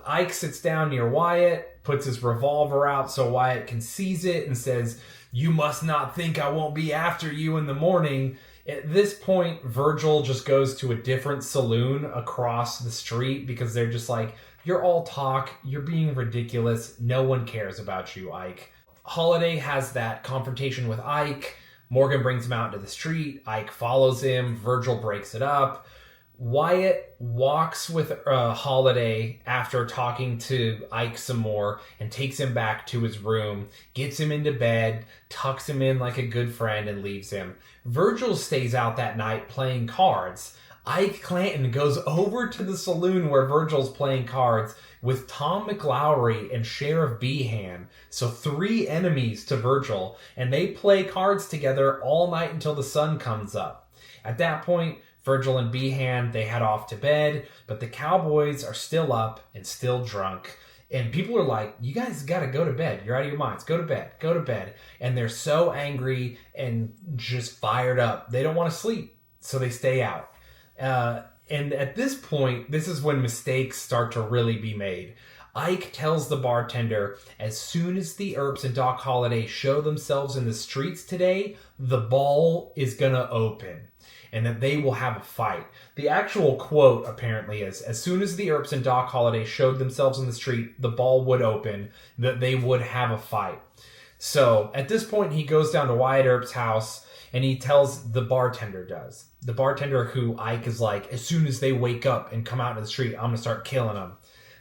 Ike sits down near Wyatt, puts his revolver out so Wyatt can seize it, and says, you must not think I won't be after you in the morning. At this point, Virgil just goes to a different saloon across the street because they're just like, you're all talk, you're being ridiculous, no one cares about you, Ike. Holliday has that confrontation with Ike. Morgan brings him out into the street. Ike follows him. Virgil breaks it up. Wyatt walks with Holliday after talking to Ike some more and takes him back to his room, gets him into bed, tucks him in like a good friend, and leaves him. Virgil stays out that night playing cards. Ike Clanton goes over to the saloon where Virgil's playing cards with Tom McLaury and Sheriff Behan, so 3 enemies to Virgil, and they play cards together all night until the sun comes up. At that point, Virgil and Behan, they head off to bed, but the Cowboys are still up and still drunk. And people are like, you guys got to go to bed. You're out of your minds. Go to bed. Go to bed. And they're so angry and just fired up. They don't want to sleep, so they stay out. And at this point, this is when mistakes start to really be made. Ike tells the bartender, as soon as the Earps and Doc Holliday show themselves in the streets today, the ball is going to open, and that they will have a fight. The actual quote apparently is, as soon as the Earps and Doc Holliday showed themselves in the street, the ball would open, that they would have a fight. So at this point, he goes down to Wyatt Earp's house, and he tells the bartender the bartender who Ike is like, as soon as they wake up and come out into the street, I'm going to start killing them.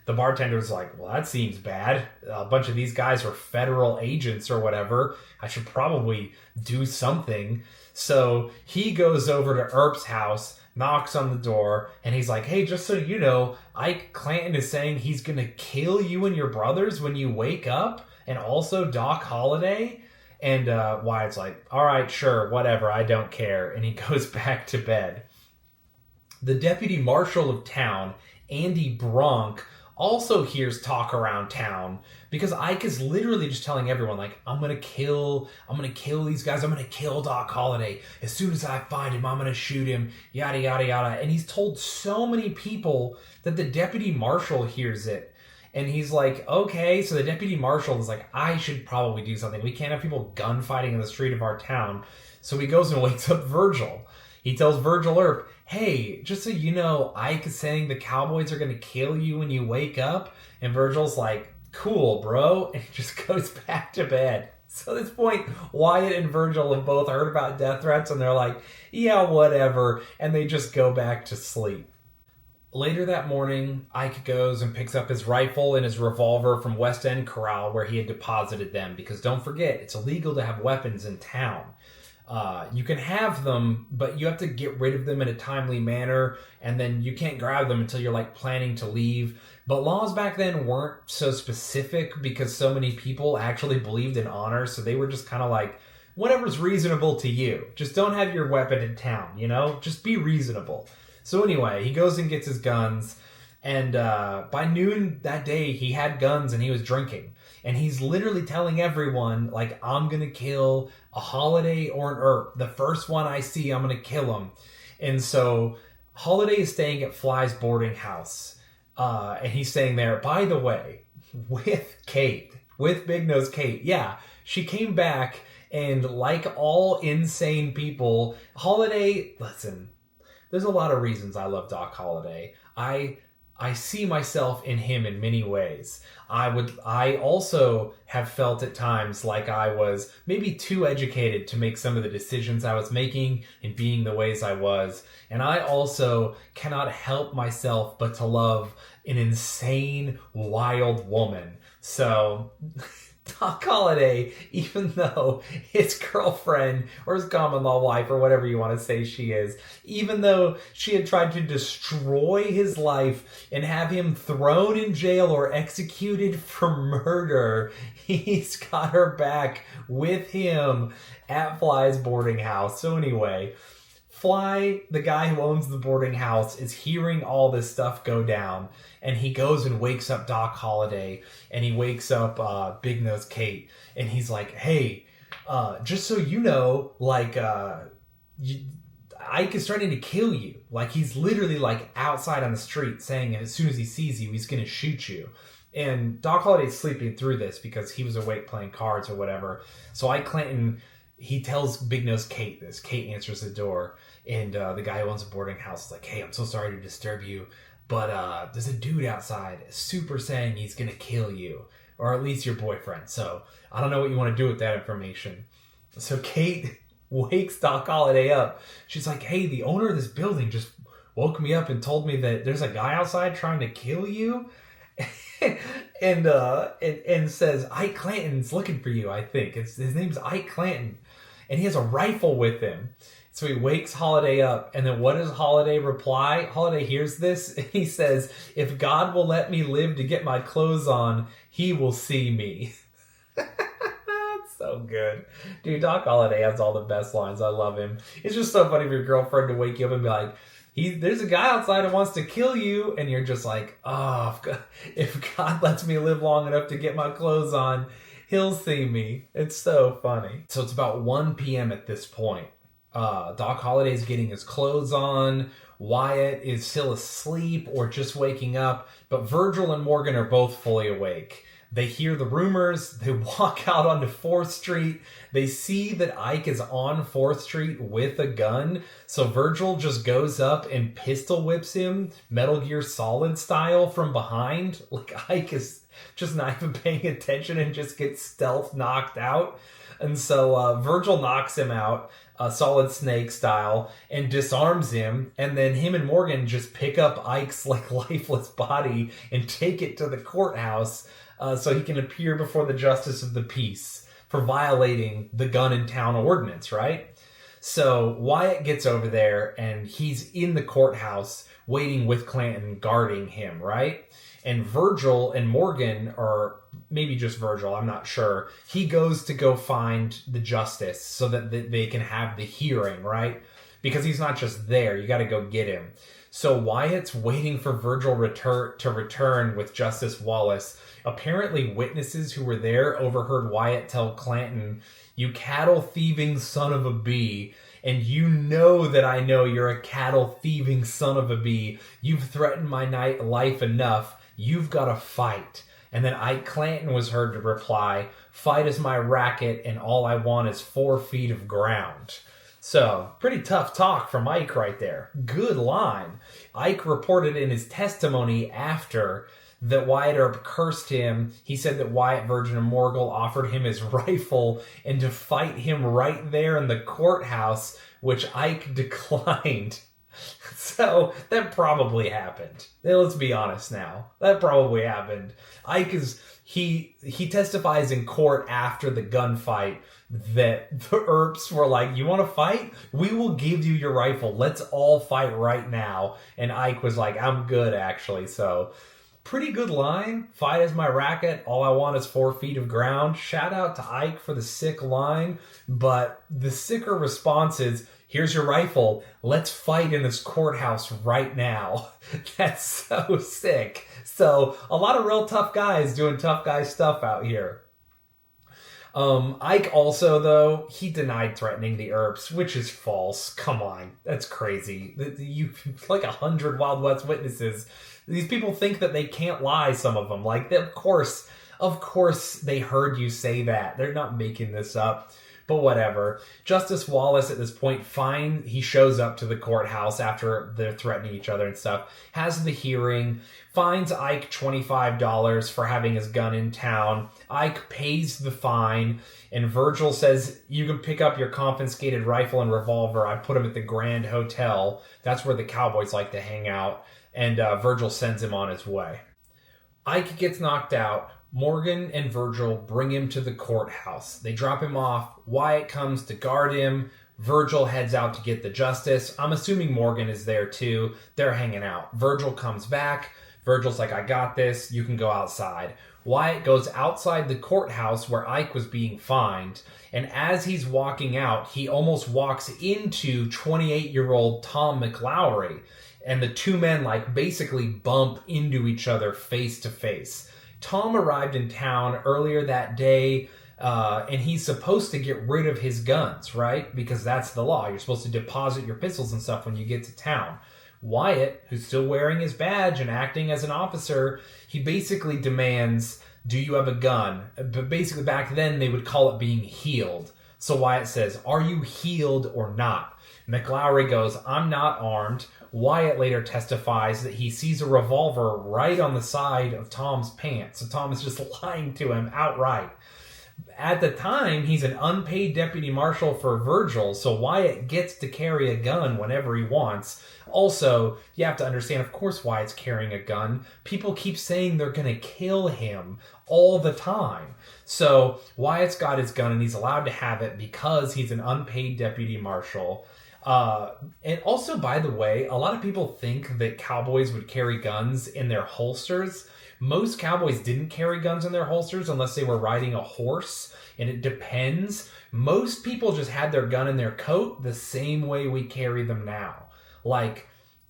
The bartender's like, well, that seems bad. A bunch of these guys are federal agents or whatever. I should probably do something. So he goes over to Earp's house, knocks on the door, and he's like, hey, just so you know, Ike Clanton is saying he's going to kill you and your brothers when you wake up, and also Doc Holliday. And Wyatt's like, all right, sure, whatever, I don't care. And he goes back to bed. The deputy marshal of town, Andy Bronk, also hears talk around town because Ike is literally just telling everyone, like, I'm gonna kill these guys, I'm gonna kill Doc Holliday. As soon as I find him, I'm gonna shoot him, yada yada yada. And he's told so many people that the deputy marshal hears it. And he's like, okay, so the deputy marshal is like, I should probably do something. We can't have people gunfighting in the street of our town. So he goes and wakes up Virgil. He tells Virgil Earp, hey, just so you know, Ike is saying the Cowboys are going to kill you when you wake up. And Virgil's like, cool, bro. And he just goes back to bed. So at this point, Wyatt and Virgil have both heard about death threats, and they're like, yeah, whatever. And they just go back to sleep. Later that morning, Ike goes and picks up his rifle and his revolver from West End Corral where he had deposited them. Because don't forget, it's illegal to have weapons in town. You can have them, but you have to get rid of them in a timely manner, and then you can't grab them until you're like planning to leave. But laws back then weren't so specific because so many people actually believed in honor, so they were just kind of like, whatever's reasonable to you. Just don't have your weapon in town, you know? Just be reasonable. So anyway, he goes and gets his guns, and by noon that day, he had guns and he was drinking. And he's literally telling everyone, like, I'm going to kill a Holliday or an Earp. The first one I see, I'm going to kill him. And so Holliday is staying at Fly's boarding house. And he's staying there, by the way, with Kate. With Big Nose Kate. Yeah, she came back, and like all insane people, Holliday, listen, there's a lot of reasons I love Doc Holliday. I see myself in him in many ways. I also have felt at times like I was maybe too educated to make some of the decisions I was making and being the ways I was. And I also cannot help myself but to love an insane, wild woman. So Doc Holliday, even though his girlfriend or his common law wife or whatever you want to say she is, even though she had tried to destroy his life and have him thrown in jail or executed for murder, he's got her back with him at Fly's boarding house. So anyway, Fly, the guy who owns the boarding house, is hearing all this stuff go down, and he goes and wakes up Doc Holliday, and he wakes up Big Nose Kate, and he's like, hey, just so you know, like, Ike is starting to kill you. Like, he's literally, like, outside on the street saying as soon as he sees you, he's going to shoot you. And Doc Holliday's sleeping through this because he was awake playing cards or whatever. So Ike Clanton, he tells Big Nose Kate this. Kate answers the door, and the guy who owns the boarding house is like, hey, I'm so sorry to disturb you, but there's a dude outside super saying he's going to kill you, or at least your boyfriend. So I don't know what you want to do with that information. So Kate wakes Doc Holliday up. She's like, hey, the owner of this building just woke me up and told me that there's a guy outside trying to kill you. and says Ike Clanton's looking for you, I think. His name's Ike Clanton. And he has a rifle with him. So he wakes Holliday up, and then what does Holliday reply? Holliday hears this, and he says, if God will let me live to get my clothes on, he will see me. That's so good. Dude, Doc Holliday has all the best lines. I love him. It's just so funny for your girlfriend to wake you up and be like, there's a guy outside who wants to kill you, and you're just like, oh, if God lets me live long enough to get my clothes on, he'll see me. It's so funny. So it's about 1 p.m. at this point. Doc Holliday's getting his clothes on. Wyatt is still asleep or just waking up, but Virgil and Morgan are both fully awake. They hear the rumors. They walk out onto 4th Street. They see that Ike is on 4th Street with a gun. So Virgil just goes up and pistol whips him, Metal Gear Solid style, from behind. Like, Ike is just not even paying attention and just gets stealth knocked out. And so Virgil knocks him out, Solid Snake style, and disarms him. And then him and Morgan just pick up Ike's like lifeless body and take it to the courthouse so he can appear before the justice of the peace for violating the gun in town ordinance, right? So Wyatt gets over there, and he's in the courthouse waiting with Clanton guarding him, right? And Virgil and Morgan, or maybe just Virgil, I'm not sure, he goes to go find the justice so that they can have the hearing, right? because he's not just there. You got to go get him. So Wyatt's waiting for Virgil to return with Justice Wallace. Apparently, witnesses who were there overheard Wyatt tell Clanton, "You cattle-thieving son of a bee, and you know that I know you're a cattle-thieving son of a bee. You've threatened my life enough. You've got to fight." And then Ike Clanton was heard to reply, "Fight is my racket, and all I want is 4 feet of ground." So, pretty tough talk from Ike right there. Good line. Ike reported in his testimony after that Wyatt Earp cursed him. He said that Wyatt, Virgil, and Morgul offered him his rifle and to fight him right there in the courthouse, which Ike declined. So, that probably happened. Let's be honest now. That probably happened. Ike he testifies in court after the gunfight that the Earps were like, "You want to fight? We will give you your rifle. Let's all fight right now." And Ike was like, "I'm good, actually." So, pretty good line. "Fight is my racket. All I want is 4 feet of ground." Shout out to Ike for the sick line. But the sicker response is, "Here's your rifle. Let's fight in this courthouse right now." That's so sick. So, a lot of real tough guys doing tough guy stuff out here. Ike also, though, he denied threatening the Earps, which is false. Come on, that's crazy. You like 100 Wild West witnesses. These people think that they can't lie. Some of them, like, of course, they heard you say that. They're not making this up. But whatever. Justice Wallace at this point, he shows up to the courthouse after they're threatening each other and stuff, has the hearing, fines Ike $25 for having his gun in town. Ike pays the fine, and Virgil says, "You can pick up your confiscated rifle and revolver. I put them at the Grand Hotel." That's where the Cowboys like to hang out. And Virgil sends him on his way. Ike gets knocked out. Morgan and Virgil bring him to the courthouse. They drop him off. Wyatt comes to guard him. Virgil heads out to get the justice. I'm assuming Morgan is there too. They're hanging out. Virgil comes back. Virgil's like, "I got this. You can go outside." Wyatt goes outside the courthouse where Ike was being fined. And as he's walking out, he almost walks into 28-year-old Tom McLaury. And the two men basically bump into each other face to face. Tom arrived in town earlier that day, and he's supposed to get rid of his guns, right? Because that's the law. You're supposed to deposit your pistols and stuff when you get to town. Wyatt, who's still wearing his badge and acting as an officer, he basically demands, "Do you have a gun?" But basically back then they would call it being healed. So Wyatt says, "Are you healed or not?" McLaury goes, "I'm not armed." Wyatt later testifies that he sees a revolver right on the side of Tom's pants. So Tom is just lying to him outright. At the time, he's an unpaid deputy marshal for Virgil, so Wyatt gets to carry a gun whenever he wants. Also, you have to understand, of course Wyatt's carrying a gun. People keep saying they're going to kill him all the time. So Wyatt's got his gun and he's allowed to have it because he's an unpaid deputy marshal. And also, by the way, a lot of people think that cowboys would carry guns in their holsters. Most cowboys didn't carry guns in their holsters unless they were riding a horse, and it depends. Most people just had their gun in their coat the same way we carry them now.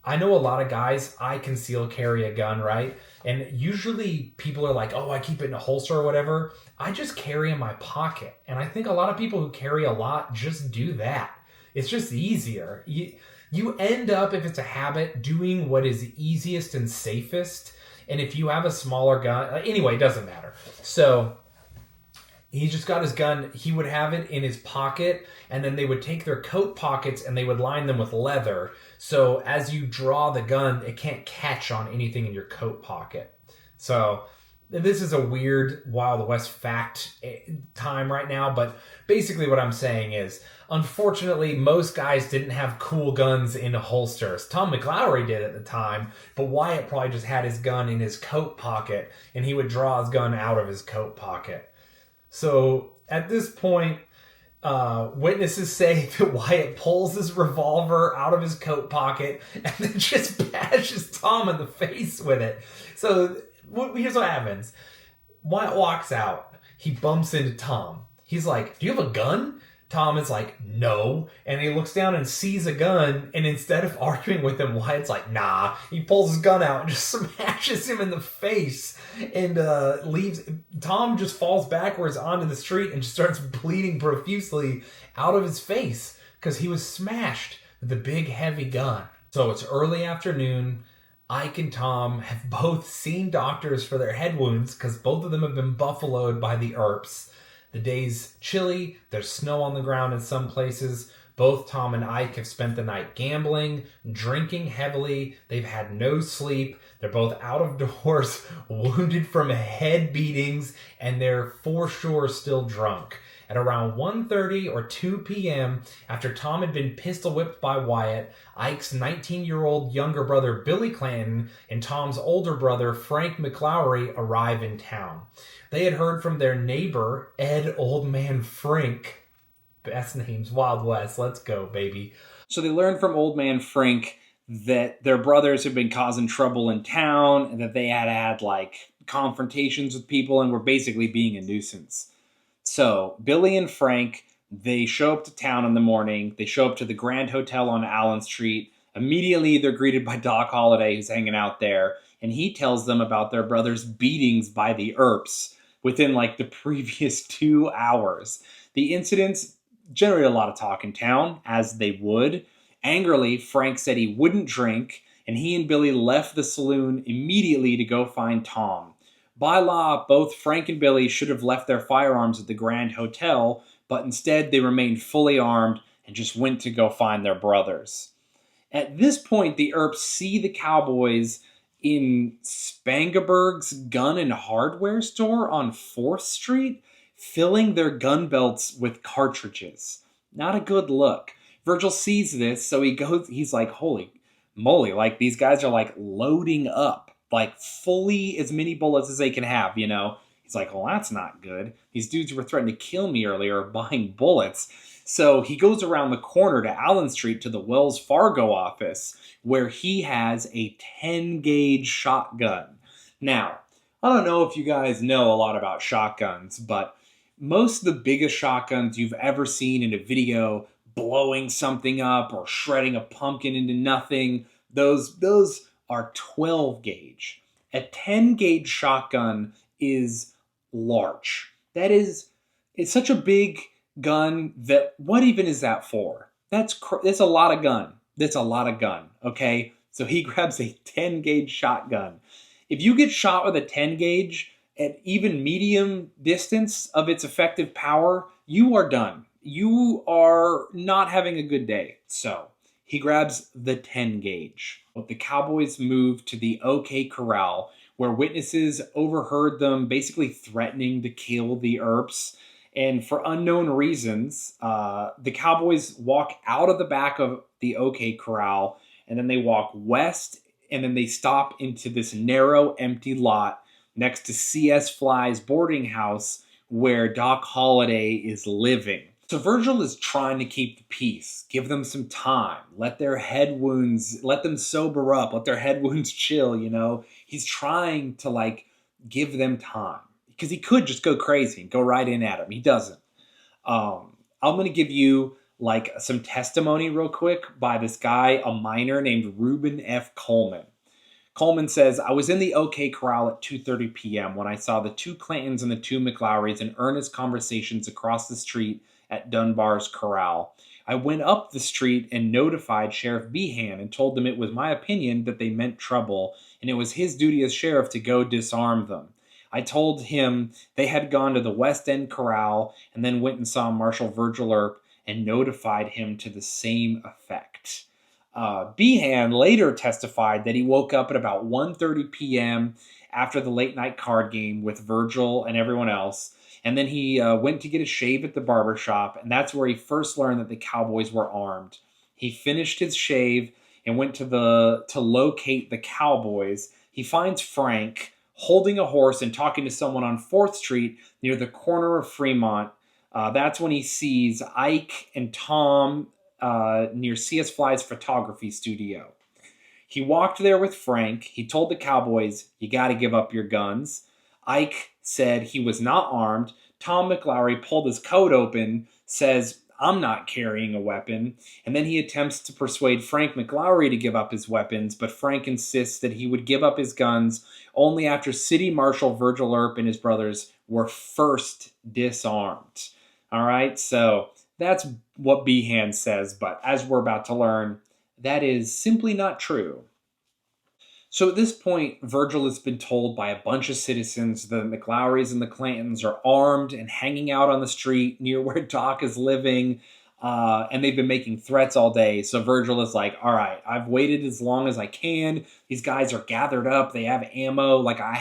I know a lot of guys, I conceal carry a gun, right? And usually people are like, "Oh, I keep it in a holster or whatever." I just carry in my pocket. And I think a lot of people who carry a lot just do that. It's just easier. You end up, if it's a habit, doing what is easiest and safest. And if you have a smaller gun, anyway, it doesn't matter. So he just got his gun. He would have it in his pocket, and then they would take their coat pockets and they would line them with leather. So as you draw the gun, it can't catch on anything in your coat pocket. So this is a weird Wild West fact time right now, but basically what I'm saying is, unfortunately, most guys didn't have cool guns in holsters. Tom McLaury did at the time, but Wyatt probably just had his gun in his coat pocket, and he would draw his gun out of his coat pocket. So at this point, witnesses say that Wyatt pulls his revolver out of his coat pocket and then just bashes Tom in the face with it. So here's what happens. Wyatt walks out. He bumps into Tom. He's like, "Do you have a gun?" Tom is like, no. And he looks down and sees a gun. And instead of arguing with him, Wyatt's like, nah. He pulls his gun out and just smashes him in the face and leaves. Tom just falls backwards onto the street and just starts bleeding profusely out of his face because he was smashed with a big, heavy gun. So it's early afternoon. Ike and Tom have both seen doctors for their head wounds because both of them have been buffaloed by the Earps. The day's chilly. There's snow on the ground in some places. Both Tom and Ike have spent the night gambling, drinking heavily. They've had no sleep. They're both out of doors, wounded from head beatings, and they're for sure still drunk. At around 1:30 or 2 p.m., after Tom had been pistol whipped by Wyatt, Ike's 19-year-old younger brother Billy Clanton and Tom's older brother Frank McLaury arrive in town. They had heard from their neighbor, Ed Old Man Frank. Best names, Wild West. Let's go, baby. So they learned from Old Man Frank that their brothers had been causing trouble in town and that they had like confrontations with people and were basically being a nuisance. So Billy and Frank, they show up to town in the morning. They show up to the Grand Hotel on Allen Street. Immediately, they're greeted by Doc Holliday, who's hanging out there. And he tells them about their brother's beatings by the Earps within like the previous 2 hours. The incidents generated a lot of talk in town, as they would. Angrily, Frank said he wouldn't drink, and he and Billy left the saloon immediately to go find Tom. By law, both Frank and Billy should have left their firearms at the Grand Hotel, but instead they remained fully armed and just went to go find their brothers. At this point, the Earps see the Cowboys in Spangenberg's gun and hardware store on 4th Street, filling their gun belts with cartridges. Not a good look. Virgil sees this, so he's like, holy moly, like these guys are like loading up, like fully as many bullets as they can have, you know? He's like, well, that's not good. These dudes who were threatening to kill me earlier are buying bullets. So he goes around the corner to Allen Street to the Wells Fargo office where he has a 10-gauge shotgun. Now, I don't know if you guys know a lot about shotguns, but most of the biggest shotguns you've ever seen in a video blowing something up or shredding a pumpkin into nothing, those are 12-gauge. A 10-gauge shotgun is large. It's such a big gun that what even is that for? That's a lot of gun. That's a lot of gun, okay? So he grabs a 10-gauge shotgun. If you get shot with a 10-gauge at even medium distance of its effective power, you are done. You are not having a good day. So he grabs the 10-gauge. The Cowboys moved to the OK Corral, where witnesses overheard them basically threatening to kill the Earps. And for unknown reasons, the Cowboys walk out of the back of the OK Corral, and then they walk west, and then they stop into this narrow, empty lot next to C.S. Fly's boarding house where Doc Holliday is living. So Virgil is trying to keep the peace, give them some time, let them sober up, let their head wounds chill, you know? He's trying to, like, give them time. Because he could just go crazy and go right in at him. He doesn't. I'm going to give you, like, some testimony real quick by this guy, a miner named Reuben F. Coleman. Coleman says, I was in the OK Corral at 2:30 p.m. when I saw the 2 Clantons and the 2 McLaurys in earnest conversations across the street at Dunbar's Corral. I went up the street and notified Sheriff Behan and told them it was my opinion that they meant trouble, and it was his duty as sheriff to go disarm them. I told him they had gone to the West End Corral and then went and saw Marshal Virgil Earp and notified him to the same effect. Behan later testified that he woke up at about 1:30 p.m. after the late night card game with Virgil and everyone else, and then he went to get a shave at the barber shop, and that's where he first learned that the Cowboys were armed. He finished his shave and went to locate the Cowboys. He finds Frank holding a horse and talking to someone on 4th Street near the corner of Fremont. That's when he sees Ike and Tom near C.S. Fly's photography studio. He walked there with Frank. He told the Cowboys, you got to give up your guns. Ike said he was not armed. Tom McLaury pulled his coat open, says, I'm not carrying a weapon. And then he attempts to persuade Frank McLaury to give up his weapons, but Frank insists that he would give up his guns only after City Marshal Virgil Earp and his brothers were first disarmed. All right, so that's what Behan says, but as we're about to learn, that is simply not true. So at this point, Virgil has been told by a bunch of citizens the McLaurys and the Clantons are armed and hanging out on the street near where Doc is living, and they've been making threats all day. So Virgil is like, all right, I've waited as long as I can. These guys are gathered up. They have ammo. Like, I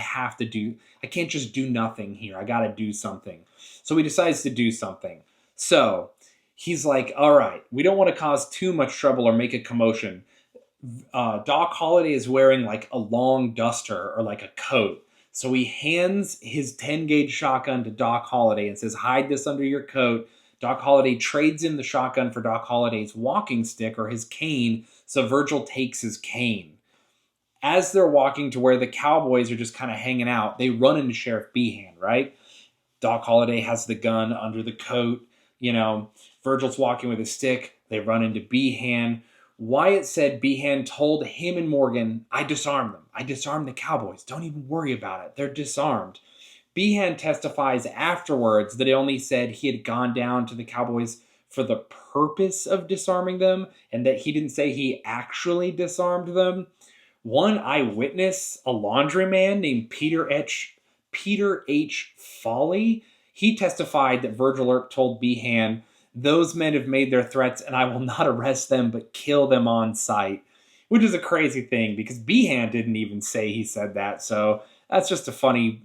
can't just do nothing here. I got to do something. So he decides to do something. So he's like, all right, we don't want to cause too much trouble or make a commotion. Doc Holliday is wearing like a long duster or like a coat. So he hands his 10 gauge shotgun to Doc Holliday and says, hide this under your coat. Doc Holliday trades in the shotgun for Doc Holliday's walking stick or his cane. So Virgil takes his cane. As they're walking to where the Cowboys are just kind of hanging out, they run into Sheriff Behan, right? Doc Holliday has the gun under the coat. Virgil's walking with his stick. They run into Behan. Wyatt said Behan told him and Morgan, I disarmed them. I disarmed the Cowboys. Don't even worry about it. They're disarmed. Behan testifies afterwards that he only said he had gone down to the Cowboys for the purpose of disarming them and that he didn't say he actually disarmed them. One eyewitness, a laundryman named Peter H. Foley, he testified that Virgil Earp told Behan, those men have made their threats and I will not arrest them but kill them on sight, which is a crazy thing because Behan didn't even say he said that. So that's just a funny,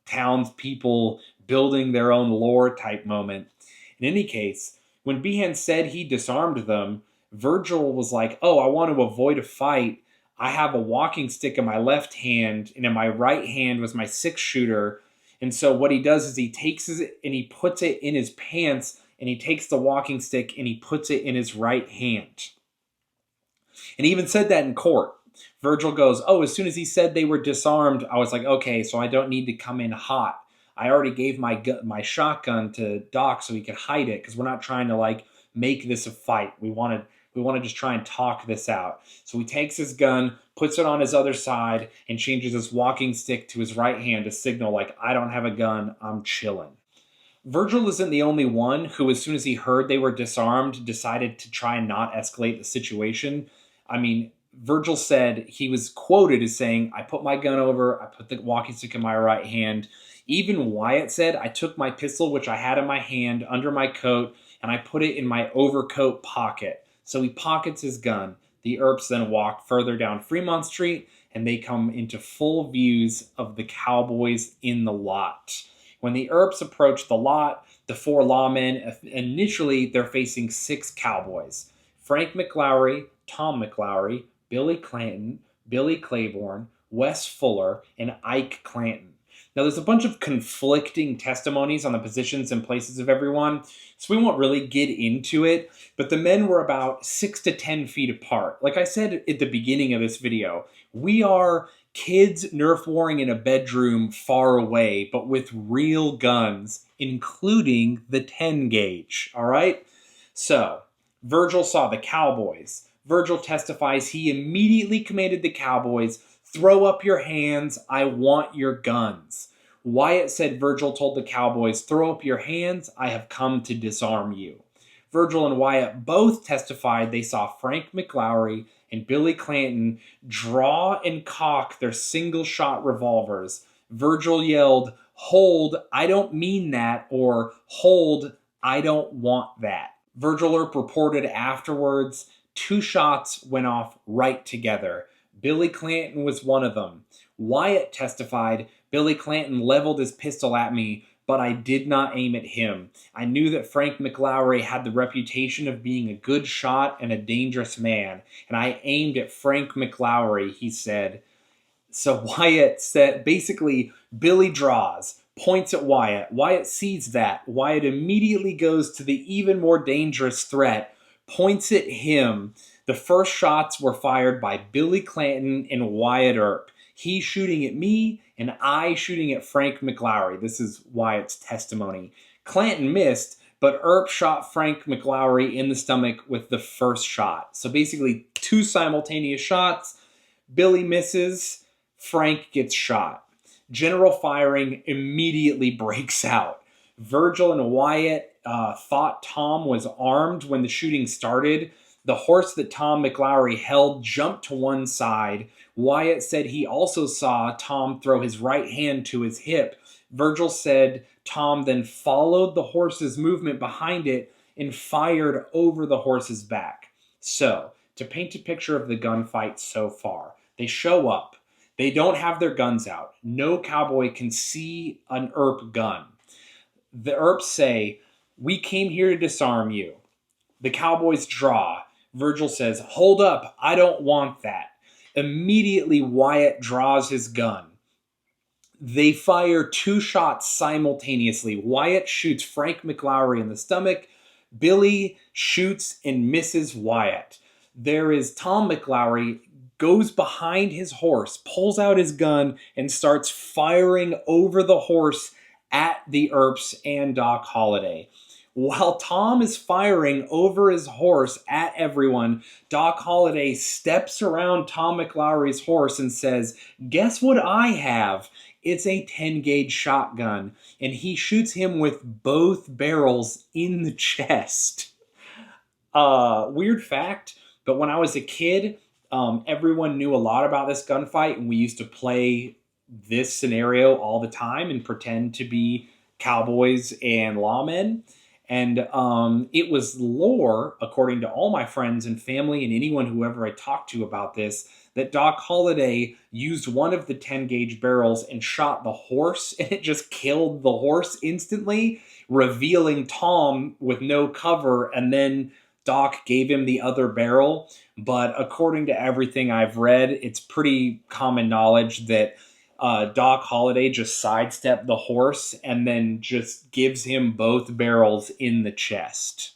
townspeople building their own lore type moment. In any case, when Behan said he disarmed them, Virgil was like, oh, I want to avoid a fight. I have a walking stick in my left hand and in my right hand was my 6-shooter. And so what he does is he takes it and he puts it in his pants and he takes the walking stick and he puts it in his right hand. And he even said that in court. Virgil goes, oh, as soon as he said they were disarmed, I was like, okay, so I don't need to come in hot. I already gave my shotgun to Doc so he could hide it because we're not trying to make this a fight. We want to just try and talk this out. So he takes his gun, puts it on his other side, and changes his walking stick to his right hand to signal I don't have a gun, I'm chilling. Virgil isn't the only one who, as soon as he heard they were disarmed, decided to try and not escalate the situation. I mean, Virgil said he was quoted as saying, I put my gun over, I put the walking stick in my right hand. Even Wyatt said, I took my pistol, which I had in my hand, under my coat, and I put it in my overcoat pocket. So he pockets his gun. The Earps then walk further down Fremont Street, and they come into full views of the Cowboys in the lot. When the Earps approach the lot, the 4 lawmen, initially they're facing 6 Cowboys. Frank McLaury, Tom McLaury, Billy Clanton, Billy Claiborne, Wes Fuller, and Ike Clanton. Now, there's a bunch of conflicting testimonies on the positions and places of everyone, so we won't really get into it, but the men were about 6 to 10 feet apart. Like I said at the beginning of this video, we are kids Nerf warring in a bedroom far away, but with real guns, including the 10 gauge, all right? So, Virgil saw the Cowboys. Virgil testifies he immediately commanded the Cowboys, throw up your hands, I want your guns. Wyatt said Virgil told the Cowboys, throw up your hands, I have come to disarm you. Virgil and Wyatt both testified they saw Frank McLaury and Billy Clanton draw and cock their single-shot revolvers. Virgil yelled, hold, I don't mean that, or hold, I don't want that. Virgil Earp reported afterwards, 2 shots went off right together. Billy Clanton was one of them. Wyatt testified, Billy Clanton leveled his pistol at me, but I did not aim at him. I knew that Frank McLaury had the reputation of being a good shot and a dangerous man, and I aimed at Frank McLaury, he said. So Wyatt said, basically, Billy draws, points at Wyatt. Wyatt sees that. Wyatt immediately goes to the even more dangerous threat, points at him. The first shots were fired by Billy Clanton and Wyatt Earp. He shooting at me and I shooting at Frank McLaury. This is Wyatt's testimony. Clanton missed, but Earp shot Frank McLaury in the stomach with the first shot. So basically 2 simultaneous shots. Billy misses, Frank gets shot. General firing immediately breaks out. Virgil and Wyatt thought Tom was armed when the shooting started. The horse that Tom McLaury held jumped to one side. Wyatt said he also saw Tom throw his right hand to his hip. Virgil said Tom then followed the horse's movement behind it and fired over the horse's back. So, to paint a picture of the gunfight so far, they show up. They don't have their guns out. No cowboy can see an Earp gun. The Earps say, "We came here to disarm you." The Cowboys draw. Virgil says, "Hold up, I don't want that." Immediately, Wyatt draws his gun. They fire 2 shots simultaneously. Wyatt shoots Frank McLaury in the stomach. Billy shoots and misses Wyatt. There is Tom McLaury, goes behind his horse, pulls out his gun, and starts firing over the horse at the Earps and Doc Holliday. While Tom is firing over his horse at everyone, Doc Holliday steps around Tom McLaury's horse and says, "Guess what I have? It's a 10-gauge shotgun." And he shoots him with both barrels in the chest. Weird fact, but when I was a kid, everyone knew a lot about this gunfight, and we used to play this scenario all the time and pretend to be cowboys and lawmen. And it was lore, according to all my friends and family and anyone whoever I talked to about this, that Doc Holliday used one of the 10-gauge barrels and shot the horse, and it just killed the horse instantly, revealing Tom with no cover, and then Doc gave him the other barrel. But according to everything I've read, it's pretty common knowledge that Doc Holliday just sidestepped the horse and then just gives him both barrels in the chest.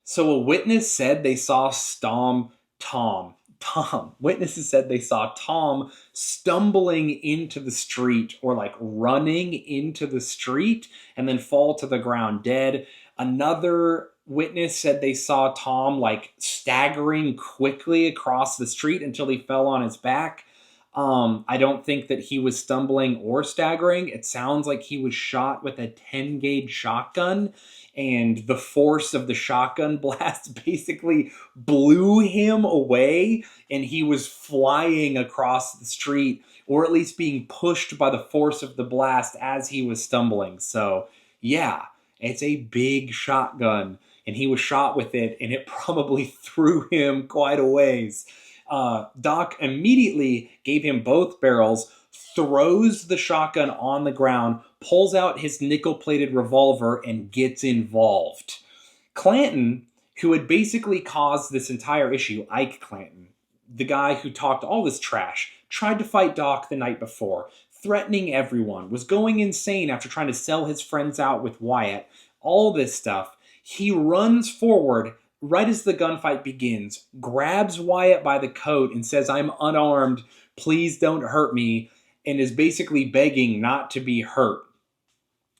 So a witness said they saw Witnesses said they saw Tom stumbling into the street, or like running into the street, and then fall to the ground dead. Another witness said they saw Tom like staggering quickly across the street until he fell on his back. I don't think that he was stumbling or staggering. It sounds like he was shot with a 10-gauge shotgun, and the force of the shotgun blast basically blew him away, and he was flying across the street, or at least being pushed by the force of the blast as he was stumbling. So, yeah, it's a big shotgun, and he was shot with it, and it probably threw him quite a ways. Doc immediately gave him both barrels, throws the shotgun on the ground, pulls out his nickel-plated revolver, and gets involved. Clanton, who had basically caused this entire issue, Ike Clanton, the guy who talked all this trash, tried to fight Doc the night before, threatening everyone, was going insane after trying to sell his friends out with Wyatt, all this stuff. He runs forward right as the gunfight begins, grabs Wyatt by the coat and says, "I'm unarmed, please don't hurt me," and is basically begging not to be hurt.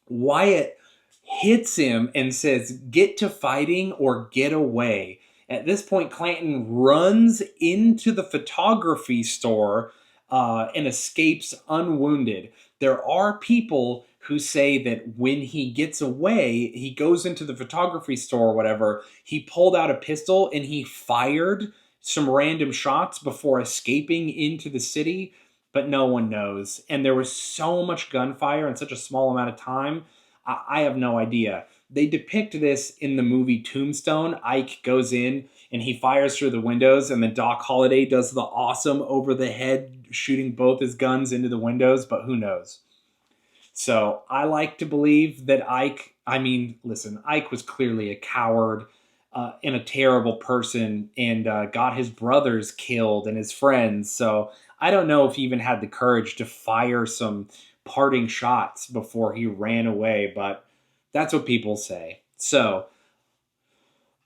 Wyatt hits him and says, "Get to fighting or get away." At this point, Clanton runs into the photography store and escapes unwounded. There are people who say that when he gets away, he goes into the photography store or whatever, he pulled out a pistol and he fired some random shots before escaping into the city, but no one knows. And there was so much gunfire in such a small amount of time, I have no idea. They depict this in the movie Tombstone. Ike goes in and he fires through the windows, and then Doc Holliday does the awesome over the head, shooting both his guns into the windows, but who knows? So I like to believe that Ike was clearly a coward and a terrible person, and got his brothers killed and his friends. So I don't know if he even had the courage to fire some parting shots before he ran away, but that's what people say. So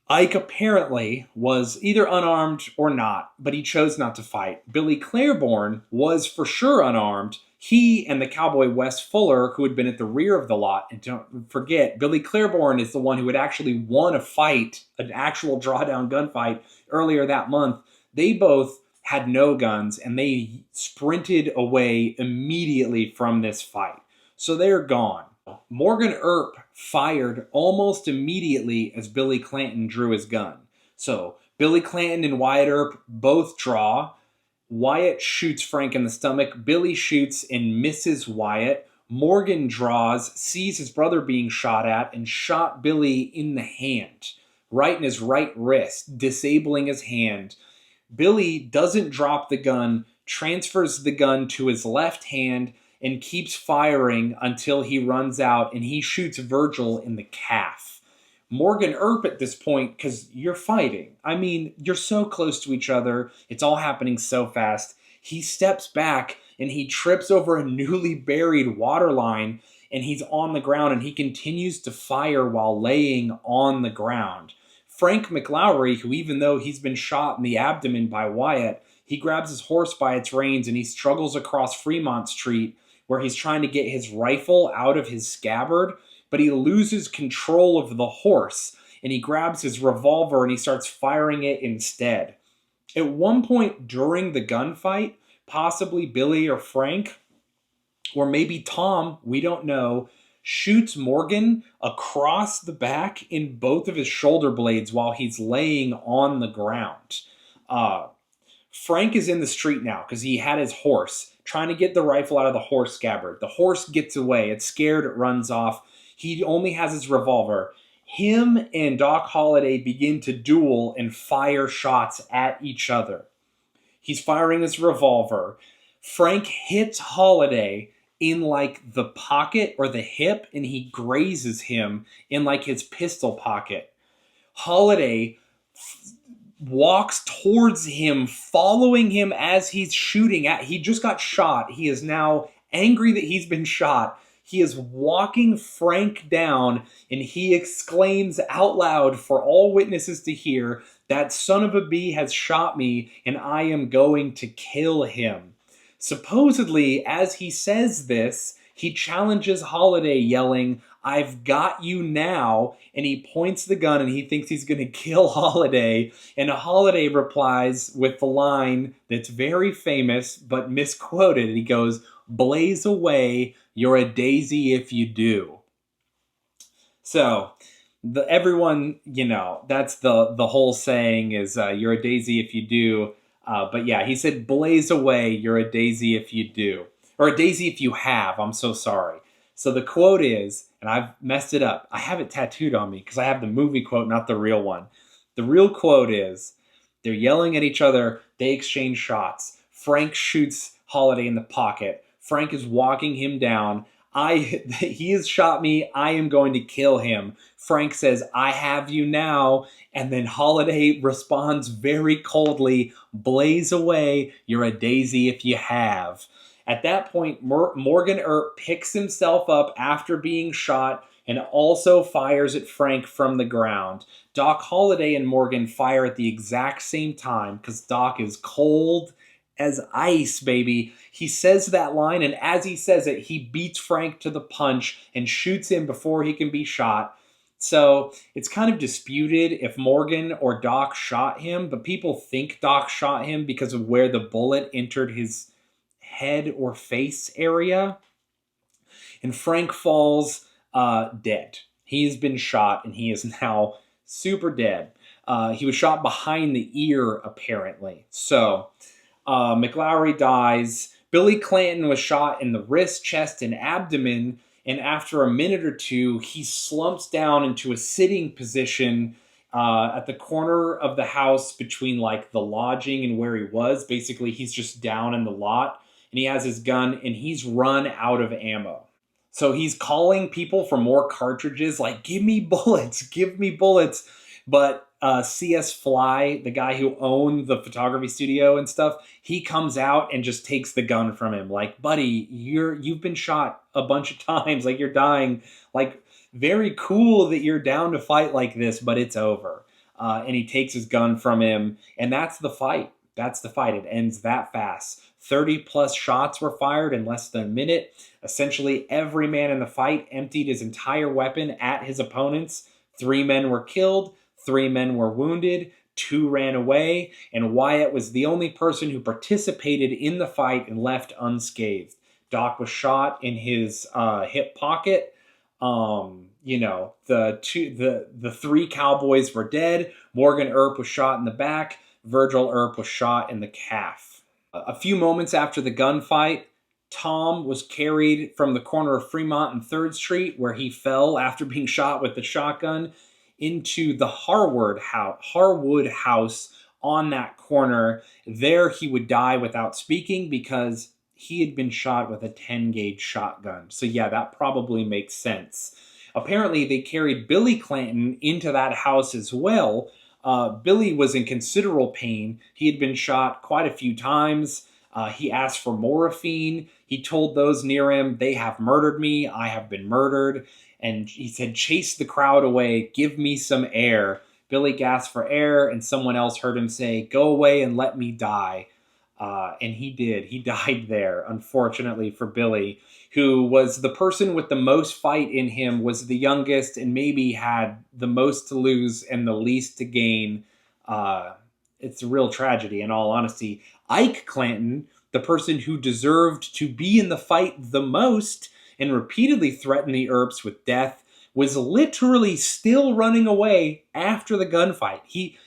Ike apparently was either unarmed or not, but he chose not to fight. Billy Claiborne was for sure unarmed. He and the cowboy Wes Fuller, who had been at the rear of the lot, and don't forget, Billy Claiborne is the one who had actually won a fight, an actual drawdown gunfight earlier that month. They both had no guns, and they sprinted away immediately from this fight. So they're gone. Morgan Earp fired almost immediately as Billy Clanton drew his gun. So Billy Clanton and Wyatt Earp both draw. Wyatt shoots Frank in the stomach. Billy shoots and misses Wyatt. Morgan draws, sees his brother being shot at, and shot Billy in the hand, right in his right wrist, disabling his hand. Billy doesn't drop the gun, transfers the gun to his left hand, and keeps firing until he runs out, and he shoots Virgil in the calf. Morgan Earp at this point, because you're fighting. I mean, you're so close to each other. It's all happening so fast. He steps back and he trips over a newly buried water line, and he's on the ground, and he continues to fire while laying on the ground. Frank McLaury, who even though he's been shot in the abdomen by Wyatt, he grabs his horse by its reins and he struggles across Fremont Street where he's trying to get his rifle out of his scabbard, but he loses control of the horse, and he grabs his revolver and he starts firing it instead. At one point during the gunfight, possibly Billy or Frank, or maybe Tom, we don't know, shoots Morgan across the back in both of his shoulder blades while he's laying on the ground. Frank is in the street now because he had his horse, trying to get the rifle out of the horse scabbard. The horse gets away. It's scared. It runs off. He only has his revolver. Him and Doc Holliday begin to duel and fire shots at each other. He's firing his revolver. Frank hits Holliday in like the pocket or the hip, and he grazes him in like his pistol pocket. Holliday walks towards him, following him as he's shooting at. He just got shot. He is now angry that he's been shot. He is walking Frank down, and he exclaims out loud for all witnesses to hear, "That son of a bee has shot me, and I am going to kill him." Supposedly, as he says this, he challenges Holliday, yelling, "I've got you now," and he points the gun and he thinks he's going to kill Holliday, and Holliday replies with the line that's very famous but misquoted. He goes, "Blaze away, you're a daisy if you do." So, everyone, that's the whole saying is, you're a daisy if you do. But yeah, he said, "Blaze away, you're a daisy if you do." Or a daisy if you have, I'm so sorry. So the quote is, and I've messed it up. I have it tattooed on me because I have the movie quote, not the real one. The real quote is, they're yelling at each other. They exchange shots. Frank shoots Holliday in the pocket. Frank is walking him down. He has shot me. I am going to kill him. Frank says, "I have you now." And then Holliday responds very coldly, "Blaze away. You're a daisy if you have." At that point, Morgan Earp picks himself up after being shot and also fires at Frank from the ground. Doc Holliday and Morgan fire at the exact same time because Doc is cold as ice, baby. He says that line, and as he says it, he beats Frank to the punch and shoots him before he can be shot. So it's kind of disputed if Morgan or Doc shot him, but people think Doc shot him because of where the bullet entered his head or face area. And Frank falls dead. He's been shot, and he is now super dead. He was shot behind the ear, apparently. So McLaury dies. Billy Clanton was shot in the wrist, chest, and abdomen, and after a minute or two, he slumps down into a sitting position at the corner of the house between like the lodging and where he was. Basically, he's just down in the lot, and he has his gun, and he's run out of ammo. So he's calling people for more cartridges, like, give me bullets. But C.S. Fly, the guy who owned the photography studio and stuff, he comes out and just takes the gun from him. Like, buddy, you've been shot a bunch of times. Like, you're dying. Like, very cool that you're down to fight like this, but it's over. And he takes his gun from him, and that's the fight. That's the fight. It ends that fast. 30 plus shots were fired in less than a minute. Essentially, every man in the fight emptied his entire weapon at his opponents. 3 men were killed, 3 men were wounded, 2 ran away, and Wyatt was the only person who participated in the fight and left unscathed. Doc was shot in his hip pocket. The 3 Cowboys were dead. Morgan Earp was shot in the back. Virgil Earp was shot in the calf. A few moments after the gunfight, Tom was carried from the corner of Fremont and 3rd Street, where he fell after being shot with the shotgun, into the Harwood house on that corner. There he would die without speaking because he had been shot with a 10-gauge shotgun. So yeah, that probably makes sense. Apparently, they carried Billy Clanton into that house as well. Billy was in considerable pain. He had been shot quite a few times. He asked for morphine. He told those near him, "They have murdered me. I have been murdered." And he said, "Chase the crowd away. Give me some air." Billy gasped for air, and someone else heard him say, "Go away and let me die." And he did. He died there, unfortunately for Billy, who was the person with the most fight in him, was the youngest, and maybe had the most to lose and the least to gain. It's a real tragedy, in all honesty. Ike Clanton, the person who deserved to be in the fight the most and repeatedly threatened the Earps with death, was literally still running away after the gunfight.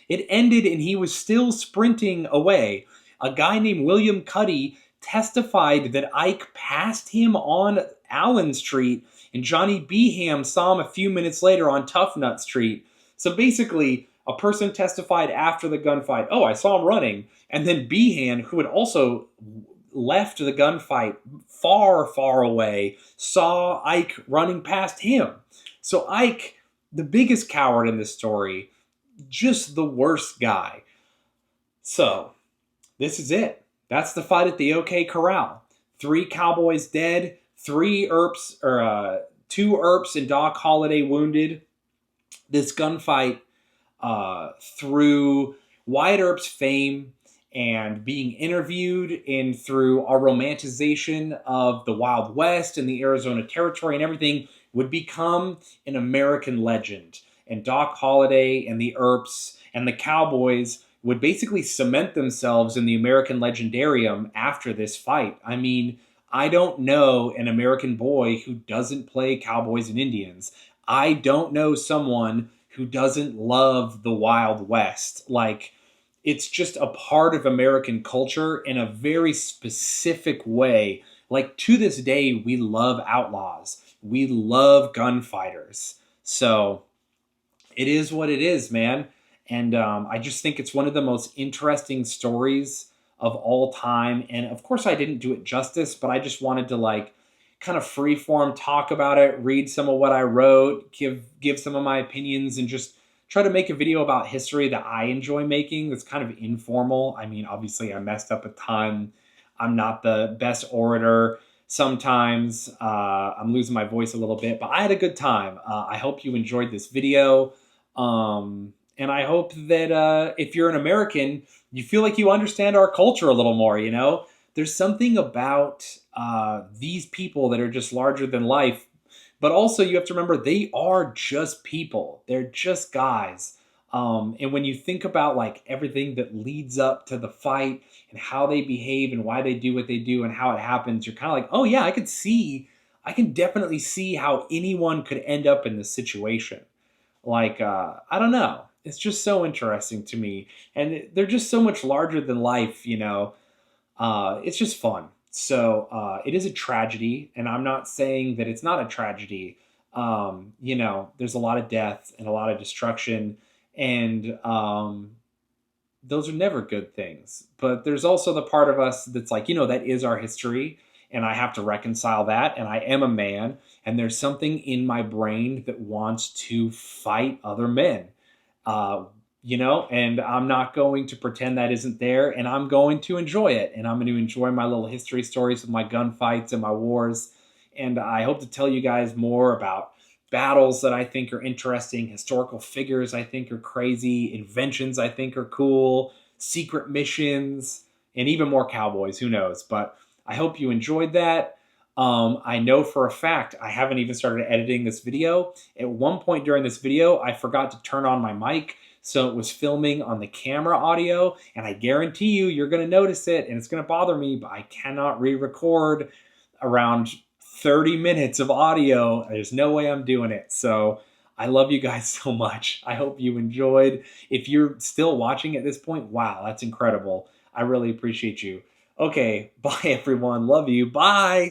It ended and he was still sprinting away. A guy named William Cuddy testified that Ike passed him on Allen Street, and Johnny Behan saw him a few minutes later on Tough Nut Street. So basically, a person testified after the gunfight, "Oh, I saw him running." And then Behan, who had also left the gunfight far, far away, saw Ike running past him. So Ike, the biggest coward in this story, just the worst guy. So this is it. That's the fight at the OK Corral. 3 Cowboys dead, 2 Earps and Doc Holliday wounded. This gunfight, through Wyatt Earp's fame and being interviewed, and through our romanticization of the Wild West and the Arizona Territory and everything, would become an American legend. And Doc Holliday and the Earps and the Cowboys would basically cement themselves in the American legendarium after this fight. I mean, I don't know an American boy who doesn't play Cowboys and Indians. I don't know someone who doesn't love the Wild West. Like, it's just a part of American culture in a very specific way. Like, to this day, we love outlaws. We love gunfighters. So it is what it is, man. And I just think it's one of the most interesting stories of all time. And of course, I didn't do it justice, but I just wanted to kind of freeform talk about it, read some of what I wrote, give some of my opinions, and just try to make a video about history that I enjoy making. That's kind of informal. I mean, obviously, I messed up a ton. I'm not the best orator. Sometimes I'm losing my voice a little bit, but I had a good time. I hope you enjoyed this video. And I hope that if you're an American, you feel like you understand our culture a little more, you know? There's something about these people that are just larger than life. But also you have to remember they are just people. They're just guys. And when you think about everything that leads up to the fight and how they behave and why they do what they do and how it happens, you're kind of like, oh yeah, I can definitely see how anyone could end up in this situation. I don't know. It's just so interesting to me. And they're just so much larger than life, you know. It's just fun. So it is a tragedy, and I'm not saying that it's not a tragedy. There's a lot of death and a lot of destruction, and those are never good things. But there's also the part of us that's that is our history, and I have to reconcile that, and I am a man, and there's something in my brain that wants to fight other men. And I'm not going to pretend that isn't there, and I'm going to enjoy it, and I'm going to enjoy my little history stories of my gunfights and my wars, and I hope to tell you guys more about battles that I think are interesting, historical figures I think are crazy, inventions I think are cool, secret missions, and even more cowboys. Who knows? But I hope you enjoyed that. I know for a fact I haven't even started editing this video. At one point during this video, I forgot to turn on my mic, so it was filming on the camera audio, and I guarantee you're going to notice it, and it's going to bother me, but I cannot re-record around 30 minutes of audio. There's no way I'm doing it. So I love you guys so much. I hope you enjoyed. If you're still watching at this point, wow, that's incredible. I really appreciate you. Okay, bye everyone. Love you. Bye.